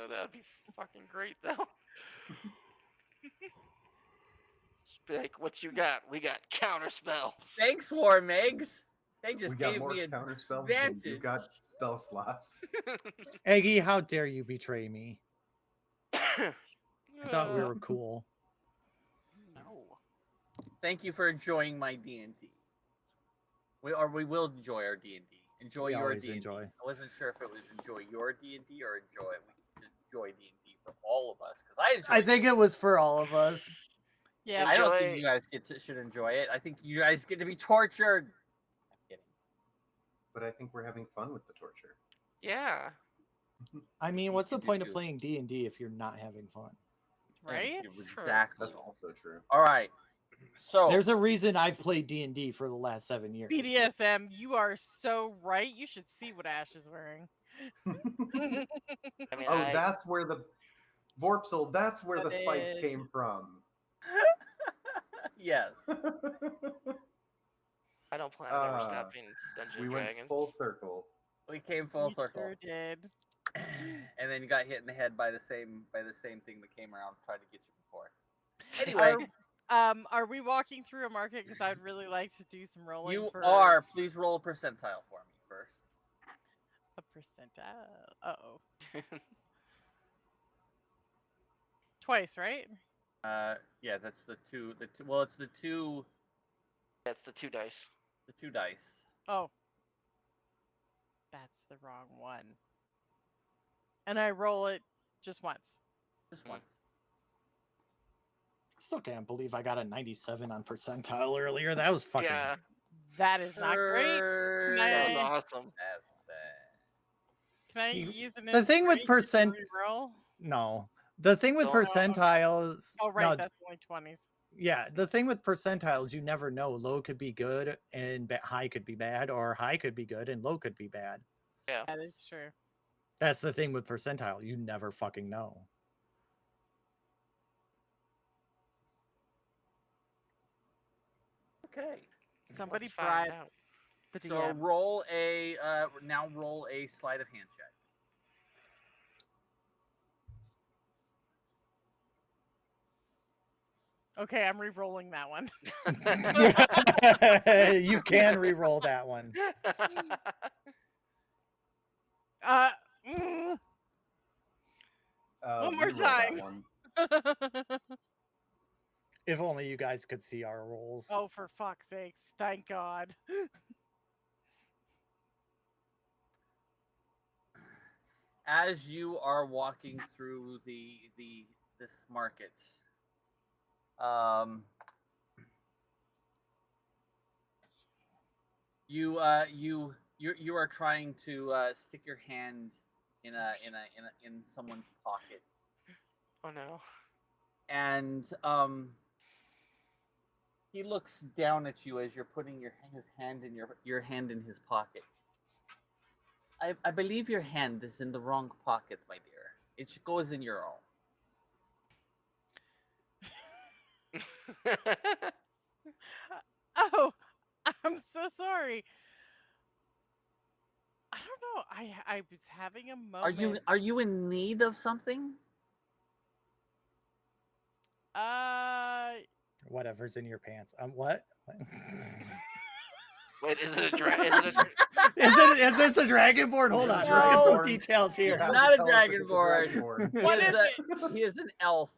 That'd be fucking great, though. Just be like, what you got? We got counterspells. Thanks, War Megs. They just We got gave more me counterspells than advantage. you got spell slots. Eggy, how dare you betray me? I I thought we were cool. No. Thank you for enjoying my D&D. We will enjoy our D&D. Enjoy We your always D&D. enjoy. I wasn't sure if it was enjoy your D&D or enjoy D&D for all of us, because I enjoy. I think it was for all of us. Yeah, I don't think you guys should enjoy it. I think you guys get to be tortured. I'm kidding. But I think we're having fun with the torture. Yeah. I mean, You what's the can point do of too. playing D&D if you're not having fun? right? Exactly. That's also true. All right. So There's a reason I've played D&D for the last 7 years. BDSM, you are so right. You should see what Ash is wearing. I mean, Oh, that's where the Vorpsel, that's where the That spikes is- came from. yes. I don't plan on ever stopping Dungeons We and went Dragons. full circle. We came full We circle. Sure did. And then you got hit in the head by the same thing that came around and tried to get you before. Anyway, Are we walking through a market? Because I'd really like to do some rolling. you for are. Please roll a percentile for me first. a percentile. Uh-oh. Twice, right? Yeah, that's the two. Well, it's the two. That's the 2 dice. The 2 dice. Oh. That's the wrong one. And I roll it just once. Just once. Still can't believe I got a 97 on percentile earlier. That was fucking. Yeah, That is not great. Can that was I, awesome. can I use an The thing with inspiration percent- to reroll? No. The thing with Oh, percentiles. Oh, right. No, That's only 20s. yeah, the thing with percentiles, you never know. Low could be good and high could be bad, or high could be good and low could be bad. That is true. That's the thing with percentile. You never fucking know. Okay. Somebody Let's find bribe out. the So DM. roll a now roll a sleight of hand check. Okay, I'm re-rolling that one. You can re-roll that one. Mm, One One more time. One. If only you guys could see our rolls. oh, for fuck's sakes. Thank God. As you are walking through this market, you are trying to stick your hand in someone's pocket, Oh no. and he looks down at you as you're putting his hand in your hand in his pocket. I believe your hand is in the wrong pocket, my dear. It goes in your own. Oh, I'm so sorry. I don't know. I was having a moment. Are you in need of something? Whatever's in your pants. What? Wait, is it a dragon? Is this a dragonborn? Hold on, let's get some No. details here. Not a dragonborn. dragonborn. He is an elf,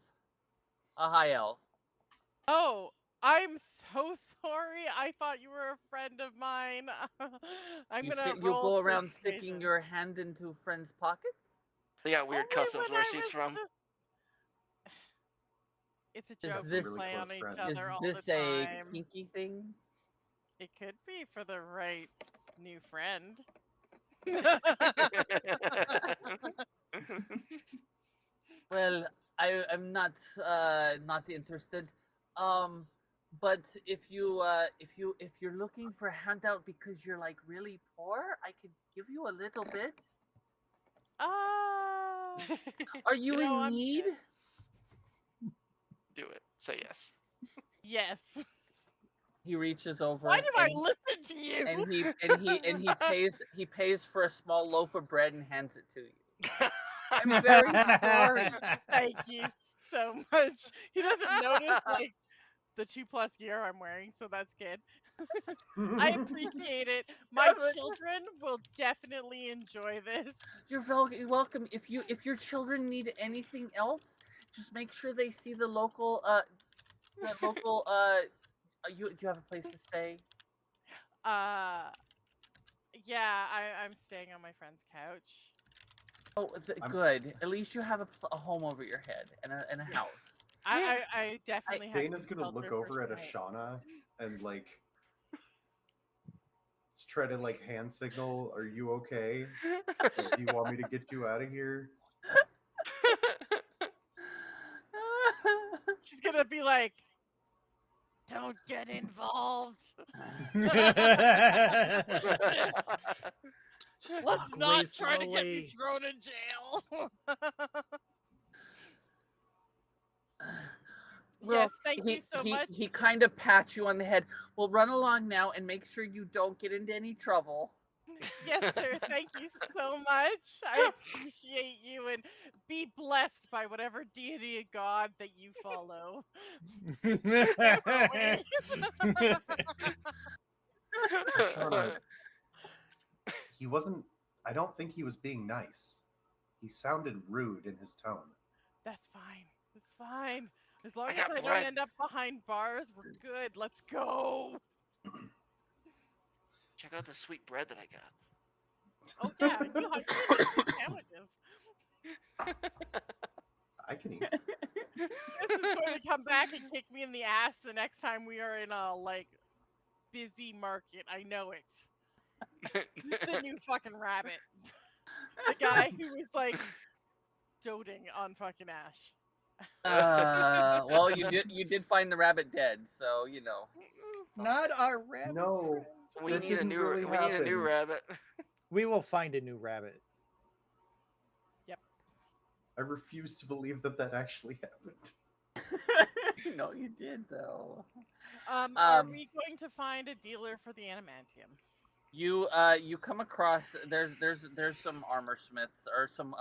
a high elf. Oh, I'm so sorry. I thought you were a friend of mine. I'm gonna You roll go around sticking persuasion. your hand into friends' pockets? They got weird Only customs when where I she's was from. just- It's a Is joke. this- We play on really each close Is other all this the a time. kinky thing? It could be for the right new friend. Well, I'm not interested. But if you're looking for a handout because you're like really poor, I could give you a little bit. Are you in I'm need? good. Do it. Say yes. Yes. He reaches over. Why do I listen to you? And he pays for a small loaf of bread and hands it to you. I'm very sorry. Thank you so much. He doesn't notice like the 2+ gear I'm wearing, so that's good. I appreciate it. My children will definitely enjoy this. You're welcome. If your children need anything else, just make sure they see the local do you have a place to stay? Yeah, I'm staying on my friend's couch. Oh, good. At least you have a home over your head and a house. I definitely have. Dana's gonna look over at Ashana and like try to like hand signal. Are you okay? Do you want me to get you out of here? She's gonna be like, "Don't get involved. Let's not try to get me thrown in jail." Well, yes, thank you so much. He kind of pats you on the head. Well, run along now and make sure you don't get into any trouble. Yes, sir. Thank you so much. I appreciate you, and be blessed by whatever deity of God that you follow. Ashana, he wasn't. I don't think he was being nice. He sounded rude in his tone. That's fine. It's fine. As long I as got I don't bread. end up behind bars, we're good. Let's go. Check out the sweet bread that I got. Oh yeah, you have sandwiches. I can eat. This is going to come back and kick me in the ass the next time we are in a like busy market. I know it. This is the new fucking rabbit. The guy who was like doting on fucking Ash. Well, you did find the rabbit dead, so you know. Not our rabbit. No, friend. We that need a didn't new. really We need a new happen. rabbit. We will find a new rabbit. Yep. I refuse to believe that actually happened. No, you did though. Are we going to find a dealer for the adamantium? You come across there's some armor smiths or some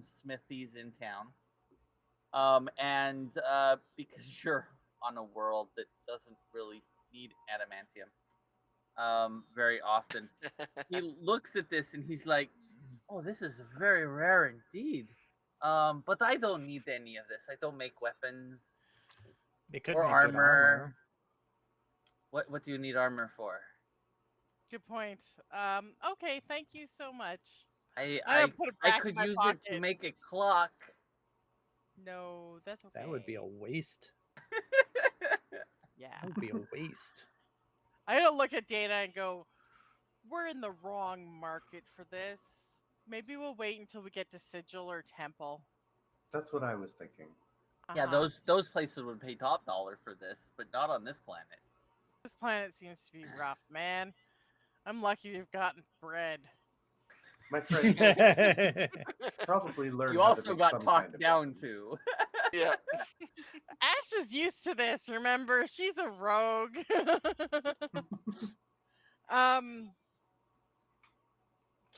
smithies in town. And because you're on a world that doesn't really need adamantium very often, he looks at this and he's like, "Oh, this is very rare indeed. But I don't need any of this. I don't make weapons It could or make armor. good armor. What do you need armor for?" Good point. Okay, thank you so much. I put it I back in could my use pocket. it to make a clock. No, that's okay. That would be a waste. Yeah. That would be a waste. I don't look at Dana and go, "We're in the wrong market for this. Maybe we'll wait until we get to Sigil or Temple." That's what I was thinking. Yeah, those places would pay top dollar for this, but not on this planet. This planet seems to be rough, man. I'm lucky to have gotten bread. My friend probably learned. You how also to make got some talked kind of down weapons. to. Yeah. Ash is used to this, remember? She's a rogue.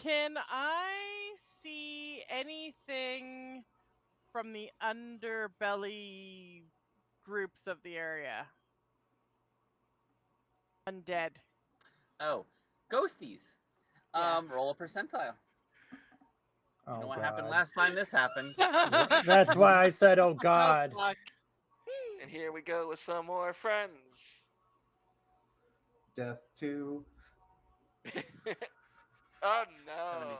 Can I see anything from the underbelly groups of the area? Undead. Oh, ghosties. Yeah. Roll a percentile. Oh, You know what God. happened last time this happened. That's why I said, "Oh Oh, God." fuck. And here we go with some more friends. Death 2. Oh no.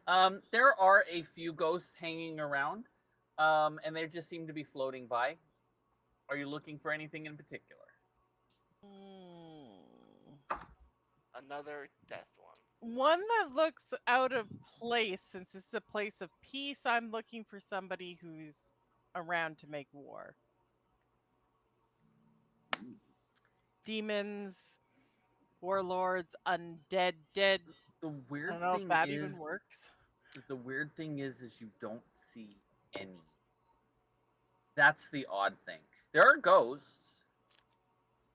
73. There are a few ghosts hanging around, and they just seem to be floating by. Are you looking for anything in particular? Another death one. One that looks out of place, since it's a place of peace. I'm looking for somebody who's around to make war. Demons, warlords, undead, dead. The I weird don't know if thing that is, even works. the weird thing is you don't see any. That's the odd thing. There are ghosts,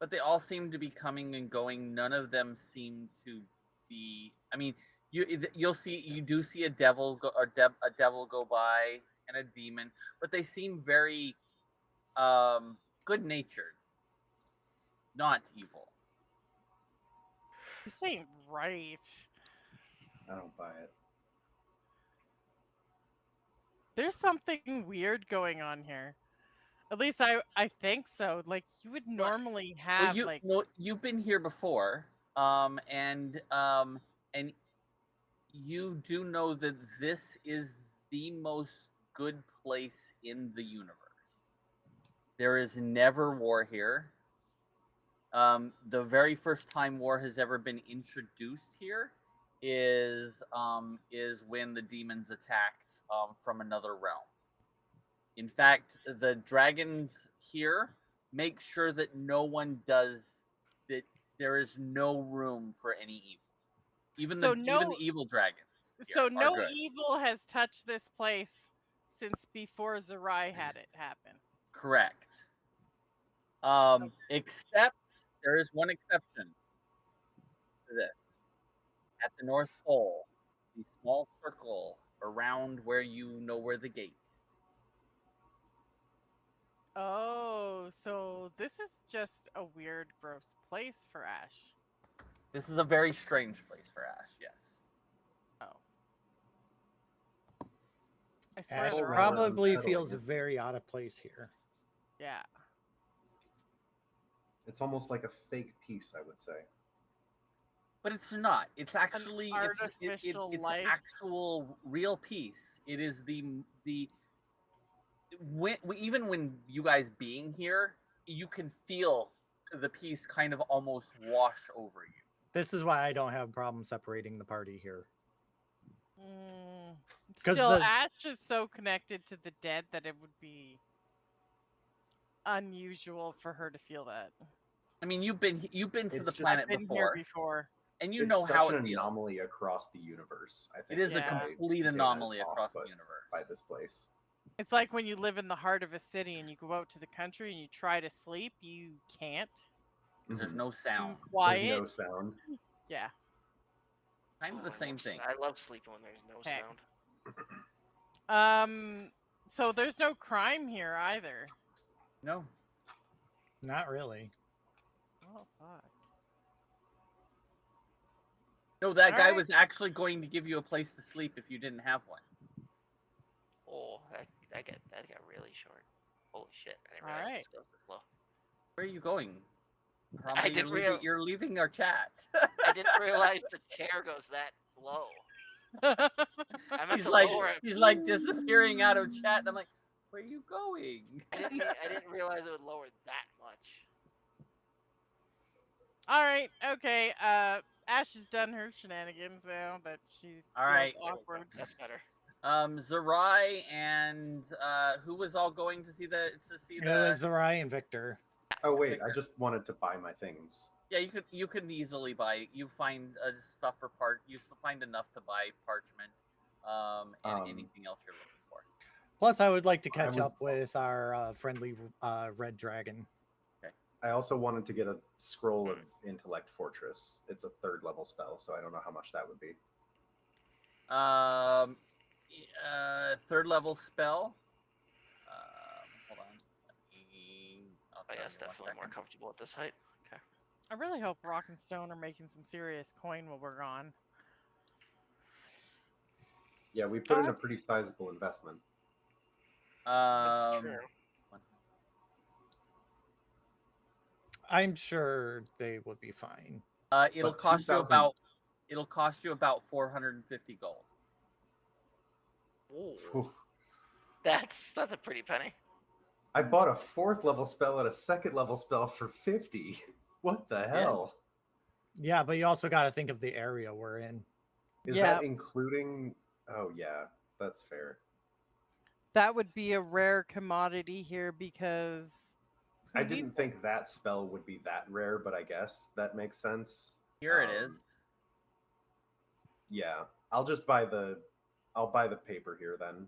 but they all seem to be coming and going. None of them seem to be. I mean, you do see a devil a devil go by and a demon, but they seem very good natured, not evil. This ain't right. I don't buy it. There's something weird going on here. At least I think so. Like you would normally Well, have like you've been here before, and you do know that this is the most good place in the universe. There is never war here. The very first time war has ever been introduced here is when the demons attacked from another realm. In fact, the dragons here make sure that no one does that. There is no room for any evil. Even so even the evil dragons here so are no good. evil has touched this place since before Zerai had it happen. Correct. Except there is one exception to this. At the North Pole, the small circle around where you know where the gate is. Oh, so this is just a weird, gross place for Ash. This is a very strange place for Ash, yes. Oh. I swear Ash they're all- probably unsettling. feels very out of place here. Yeah. It's almost like a fake piece, I would say. But it's not. It's actually artificial it's life. actual real peace. It is even when you guys being here, you can feel the peace kind of almost wash over you. This is why I don't have a problem separating the party here. Still, Ash is so connected to the dead that it would be unusual for her to feel that. I mean, you've been to It's the just- planet I've been before, here before, and you It's know such how an it feels. anomaly across the universe. I think It is a Yeah. complete Dana is anomaly off across the put universe. by this place. It's like when you live in the heart of a city and you go out to the country and you try to sleep, you can't. There's Mhm. no sound. Too quiet. There's no sound. Yeah. Kind of the same thing. I love sleeping when there's no Okay. sound. So there's no crime here either. No. Not really. Oh fuck. No, that guy Alright. was actually going to give you a place to sleep if you didn't have one. Oh, that got really short. Holy shit! I didn't realize Alright. this goes this slow. Where are you going? I Harambe, didn't you're leaving our chat. I didn't realize the chair goes that low. I meant he's to like lower it. he's like disappearing out of chat, and I'm like, where are you going? I didn't realize it would lower that much. Alright, okay. Ash has done her shenanigans now that she Alright. feels awkward. That's better. Zerai and who was all going to see It was the Zerai and Victor. Oh wait, Victor. I just wanted to buy my things. Yeah, you could easily buy. You find stuff for you still find enough to buy parchment, and anything else you're looking for. Plus, I would like to catch up with our friendly red dragon. I also wanted to get a scroll of Intellect Fortress. It's a 3rd level spell, so I don't know how much that would be. 3rd level spell. Hold on. I guess definitely more comfortable at this height. Okay. I really hope Rock and Stone are making some serious coin while we're gone. Yeah, we put in a pretty sizable investment. That's true. I'm sure they would be fine. It'll cost you about 450 gold. Ooh. That's a pretty penny. I bought a 4th level spell and a 2nd level spell for 50. What the hell? Yeah, but you also got to think of the area we're in. Is that including? Oh yeah, that's fair. That would be a rare commodity here because I didn't think that spell would be that rare, but I guess that makes sense. Here it is. Yeah, I'll buy the paper here then.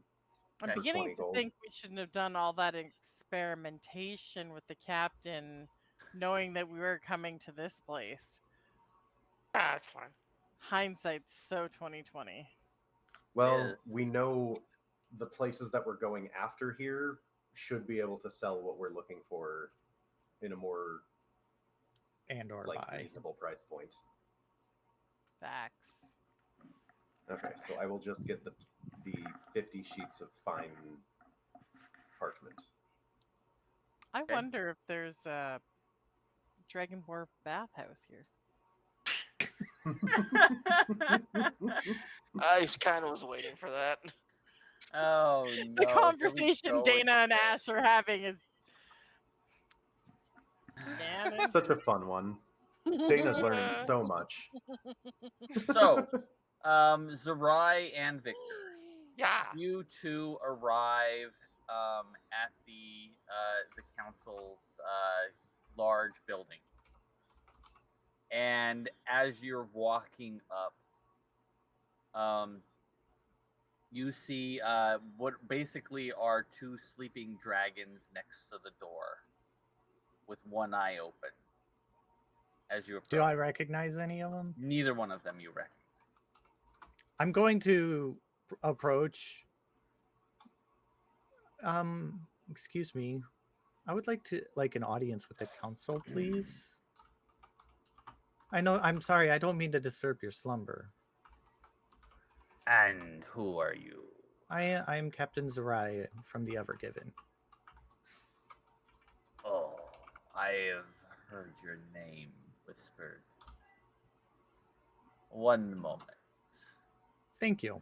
I'm beginning to think we shouldn't have done all that experimentation with the captain, knowing that we were coming to this place. Ah, that's fine. Hindsight's so 2020. Well, we know the places that we're going after here should be able to sell what we're looking for in a more reasonable price point. Facts. Okay, so I will just get the 50 sheets of fine parchment. I wonder if there's a Dragonborn bathhouse here. I kind of was waiting for that. Oh no! The conversation Dana and Ash are having is such a fun one. Dana's learning so much. So, Zerai and Victor, yeah, you two arrive at the council's large building, and as you're walking up, you see what basically are 2 sleeping dragons next to the door, with one eye open. As you approach. Do I recognize any of them? Neither one of them you recognize. I'm going to approach. Excuse me. I would like an audience with the council, please. I'm sorry, I don't mean to disturb your slumber. And who are you? I'm Captain Zerai from the Evergiven. Oh, I have heard your name whispered. One moment. Thank you.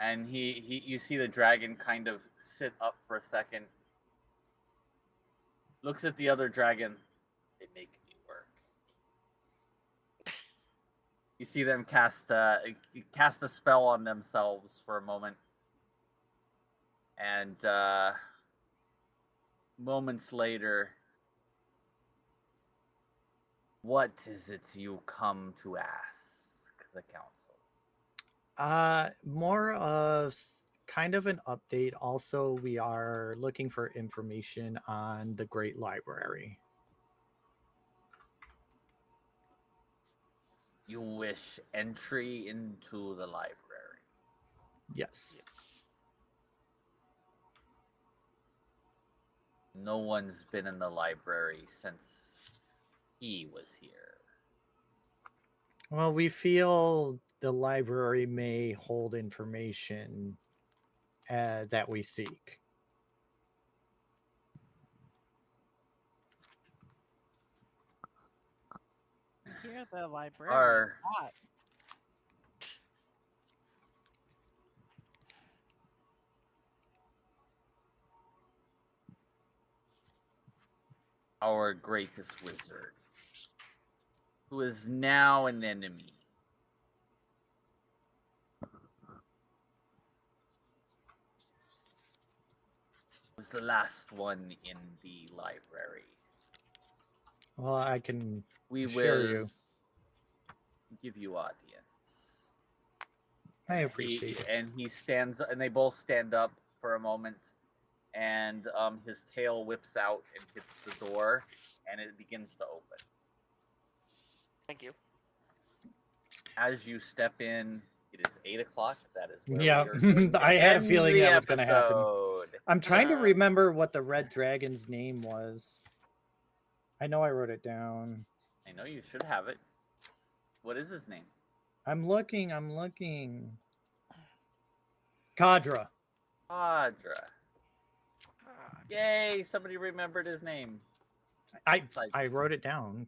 And you see the dragon kind of sit up for a second. Looks at the other dragon. They make me work. You see them cast a spell on themselves for a moment. And moments later, what is it you come to ask the council? More of kind of an update. Also, we are looking for information on the Great Library. You wish entry into the library? Yes. No one's been in the library since he was here. Well, we feel the library may hold information that we seek. Here, the library. Our greatest wizard, who is now an enemy, was the last one in the library. Well, I can We assure will you. Give you audience. I appreciate it. And he stands, and they both stand up for a moment, and his tail whips out and hits the door, and it begins to open. Thank you. As you step in, it is 8 o'clock. That is where yeah. I had a feeling that was going to happen. I'm trying to remember what the red dragon's name was. I know I wrote it down. I know you should have it. What is his name? I'm looking. Kadra. Audra. Yay! Somebody remembered his name. I wrote it down.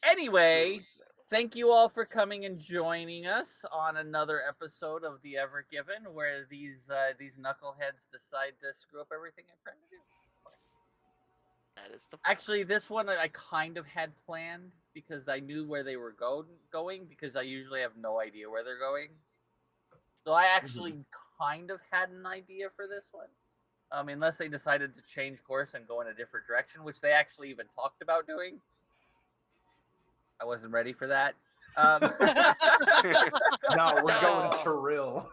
Anyway, thank you all for coming and joining us on another episode of the Evergiven, where these knuckleheads decide to screw up everything I'm trying to do. That is the Actually, this one I kind of had planned because I knew where they were going because I usually have no idea where they're going. So I actually kind of had an idea for this one. Unless they decided to change course and go in a different direction, which they actually even talked about doing. I wasn't ready for that. No, we're going to Rill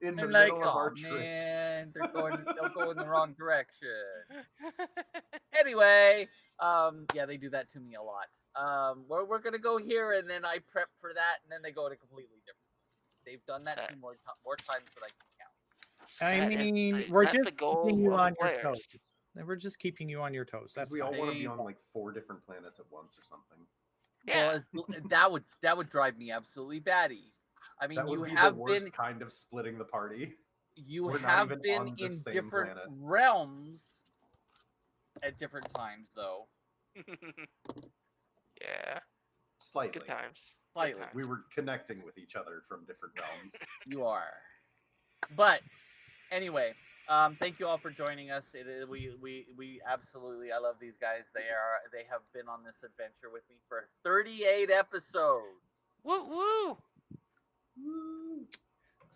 in the middle of our trip. Man, they'll go in the wrong direction. Anyway, yeah, they do that to me a lot. We're gonna go here, and then I prep for that, and then they go to completely different. They've done that two more times than I can count. We're just the goal keeping you of on the your toes. players. We're just keeping you on your toes. That's we all fine. want to be on like 4 different planets at once or something. Yeah. Well, that would drive me absolutely batty. I mean, that would you be have the worst been kind of splitting the party. You have been in different realms at different times, though. Yeah. Slightly. Good times. Slightly. We were connecting with each other from different realms. You are. But anyway, thank you all for joining us. We absolutely, I love these guys. They have been on this adventure with me for 38 episodes. Woo woo.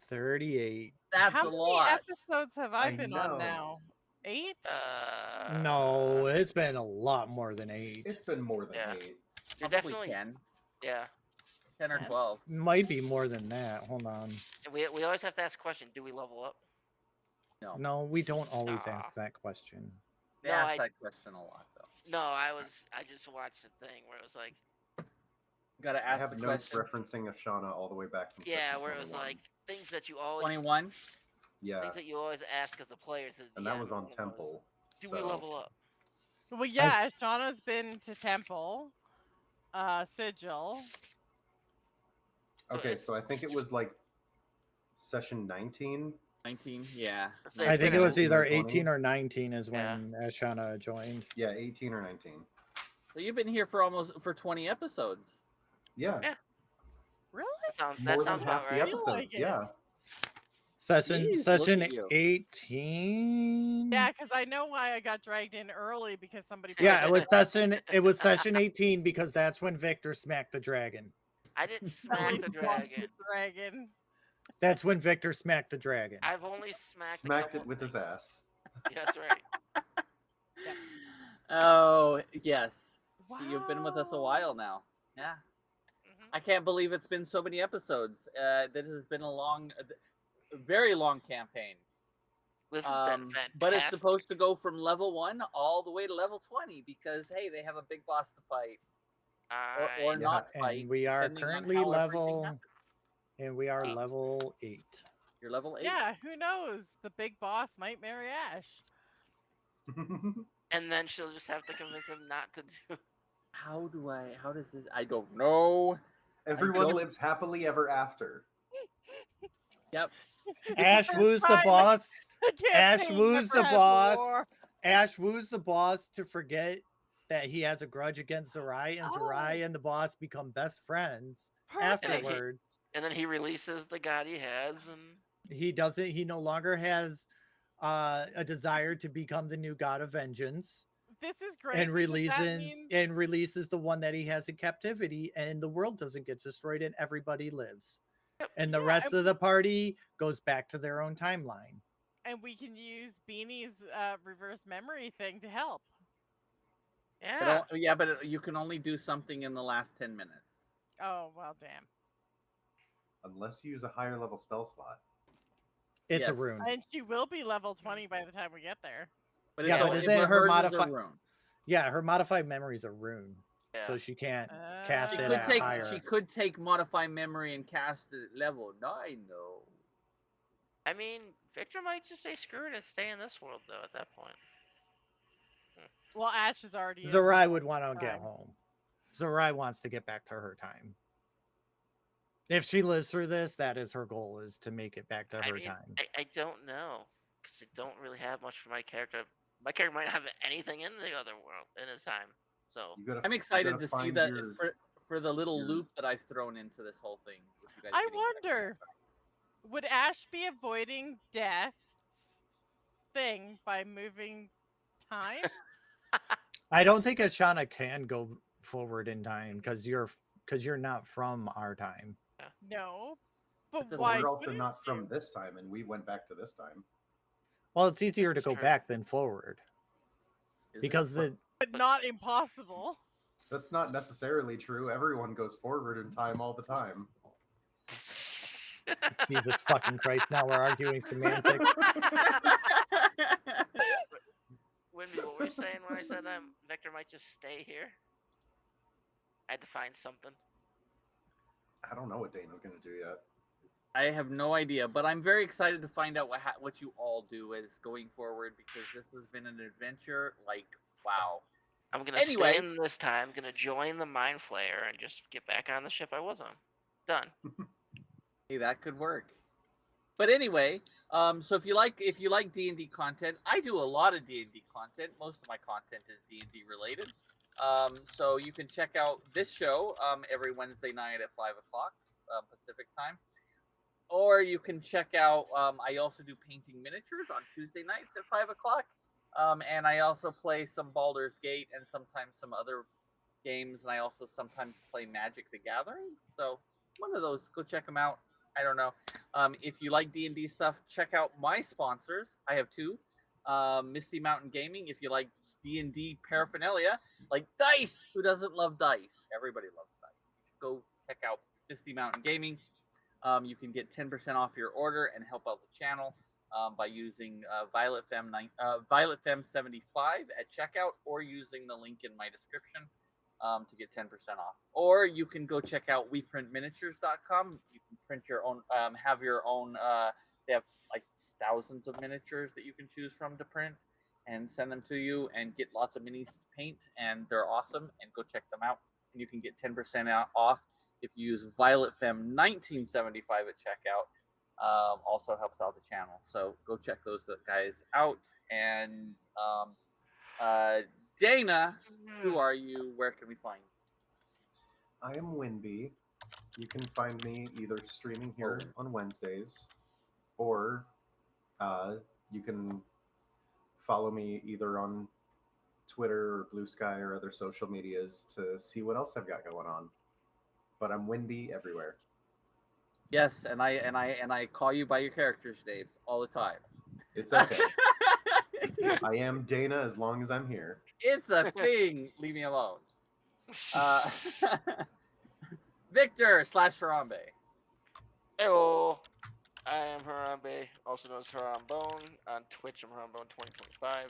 38. That's How a lot. How many episodes have I been on now? 8? No, it's been a lot more than 8. It's been more than 8. You're Probably definitely 10. Yeah. 10 or 12. Might be more than that. Hold on. We always have to ask a question. Do we level up? No, we don't always ask that question. They ask that question a lot, though. No, I just watched a thing where it was like, gotta ask. I have notes referencing Ashana all the way back from where it was like things that you always 21. Yeah. Things that you always ask as a player. And that was on Temple. Do we level up? Well, yeah, Shauna's been to Temple, Sigil. Okay, so I think it was like session 19. 19, yeah. I think it was either 18 or 19 is when Ashana joined. Yeah, 18 or 19. So you've been here for 20 episodes. Yeah. Really? That sounds about right. Episodes, yeah. Session 18. Yeah, because I know why I got dragged in early because somebody. Yeah, it was session 18 because that's when Victor smacked the dragon. I didn't smack the dragon. That's when Victor smacked the dragon. I've only smacked it with his ass. Yeah, that's right. Yep. Oh yes. Wow. So you've been with us a while now. Yeah. I can't believe it's been so many episodes. That has been a very long campaign. This has been fantastic. But it's supposed to go from level 1 all the way to level 20 because hey, they have a big boss to fight. Or not fight. And we are currently level 8. You're level 8. Yeah, who knows? The big boss might marry Ash. And then she'll just have to convince him not to do. How does this? I don't know. Everyone lives happily ever after. Yep. Ash woos the boss. Ash woos the boss. Ash woos the boss to forget that he has a grudge against Zerai, and Zerai and the boss become best friends afterwards. And then he releases the god he has, and he no longer has a desire to become the new god of vengeance. This is great. And releases the one that he has in captivity, and the world doesn't get destroyed and everybody lives. And the rest of the party goes back to their own timeline. And we can use Beanie's reverse memory thing to help. Yeah. But you can only do something in the last 10 minutes. Oh, well, damn. Unless you use a higher level spell slot. It's a rune. And she will be level 20 by the time we get there. But isn't her modified? Yeah, her modified memory is a rune. Yeah. So she can't cast it at higher. She could take modify memory and cast it at level 9, though. I mean, Victor might just say screw it and stay in this world, though, at that point. Well, Ash is already... Zerai would want to get home. Zerai wants to get back to her time. If she lives through this, that is her goal, is to make it back to her time. I don't know, because I don't really have much for my character. My character might have anything in the other world in his time. So I'm excited to see that for the little loop that I've thrown into this whole thing. With you guys I wonder, would Ash be avoiding death's thing by moving time? I don't think Ashana can go forward in time because you're not from our time. No, but why? We're also not from this time, and we went back to this time. Well, it's easier to go back than forward. Because but not impossible. That's not necessarily true. Everyone goes forward in time all the time. Jesus fucking Christ! Now we're arguing semantics. Winby, what were you saying when I said that Victor might just stay here? I had to find something. I don't know what Dana's gonna do yet. I have no idea, but I'm very excited to find out what you all do as going forward, because this has been an adventure. Like, wow. I'm gonna stay in this time. I'm gonna join the Mind Flayer and just get back on the ship I was on. Done. Hey, that could work. But anyway, so if you like D&D content, I do a lot of D&D content. Most of my content is D&D related. So you can check out this show every Wednesday night at 5 o'clock Pacific time. Or you can check out, I also do painting miniatures on Tuesday nights at 5 o'clock. And I also play some Baldur's Gate and sometimes some other games. And I also sometimes play Magic the Gathering. So one of those, go check them out. I don't know. If you like D&D stuff, check out my sponsors. I have two. Misty Mountain Gaming, if you like D&D paraphernalia, like dice. Who doesn't love dice? Everybody loves dice. You should go check out Misty Mountain Gaming. You can get 10% off your order and help out the channel by using VioletFem75 at checkout, or using the link in my description to get 10% off. Or you can go check out weprintminiatures.com. You can print your own, have your own. They have like thousands of miniatures that you can choose from to print and send them to you, and get lots of minis to paint, and they're awesome. And go check them out. And you can get 10% off if you use VioletFem1975 at checkout. Also helps out the channel. So go check those guys out. And Dana, who are you? Where can we find you? I am Winby. You can find me either streaming here on Wednesdays, or you can follow me either on Twitter or Blue Sky or other social medias to see what else I've got going on. But I'm Winby everywhere. Yes, and I call you by your characters' names all the time. It's okay. I am Dana as long as I'm here. It's a thing. Leave me alone. Victor / Harambe. Hello. I am Harambe, also known as Harambone. On Twitch, I'm Harambone2025.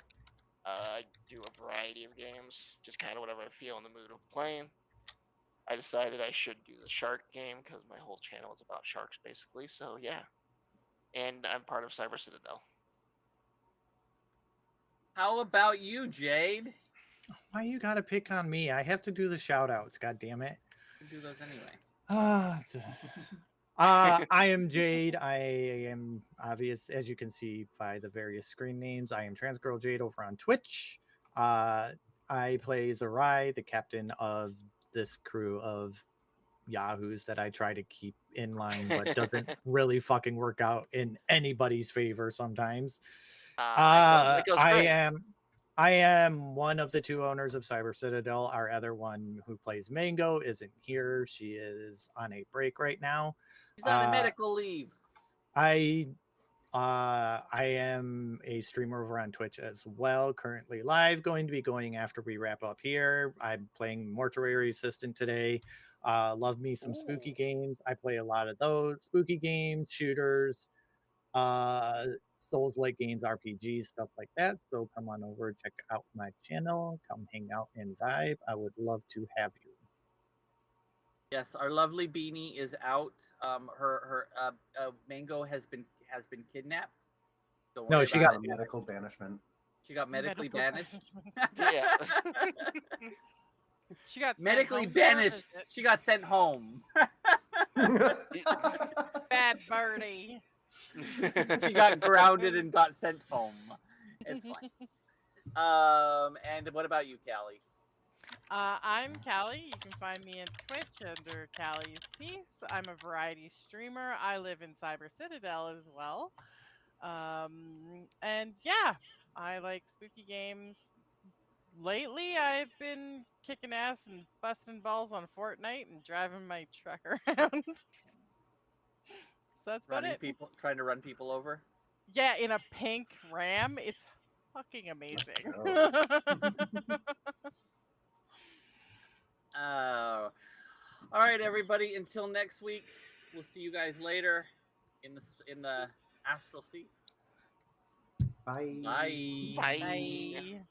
I do a variety of games, just kind of whatever I feel in the mood of playing. I decided I should do the shark game because my whole channel is about sharks, basically. So, yeah. And I'm part of Cyber Citadel. How about you, Jade? Why you gotta pick on me? I have to do the shout outs, god damn it. You do those anyway. I am Jade. I am obvious, as you can see by the various screen names. I am Transgirl Jade over on Twitch. I play Zerai, the captain of this crew of yahoos that I try to keep in line, but doesn't really fucking work out in anybody's favor sometimes. I am one of the two owners of Cyber Citadel. Our other one, who plays Mango, isn't here. She is on a break right now. She's on a medical leave. I am a streamer over on Twitch as well, currently live, going to be going after we wrap up here. I'm playing Mortuary Assistant today. Love me some spooky games. I play a lot of those spooky games, shooters, Souls-like games, RPGs, stuff like that. So come on over, check out my channel, come hang out and vibe. I would love to have you. Yes, our lovely Beanie is out. Her Mango has been kidnapped. No, she got medical banishment. She got medically banished. Yeah. She got medically sent home to banished. visit. She got sent home. Bad birdie. She got grounded and got sent home. It's fine. And what about you, Callie? I'm Callie. You can find me on Twitch under Callie's Piece. I'm a variety streamer. I live in Cyber Citadel as well. And yeah, I like spooky games. Lately, I've been kicking ass and busting balls on Fortnite and driving my truck around. So that's about Running it. people, trying to run people over. Yeah, in a pink Ram. It's fucking amazing. All right, everybody. Until next week, we'll see you guys later in the astral sea. Bye. Bye. Bye. Bye.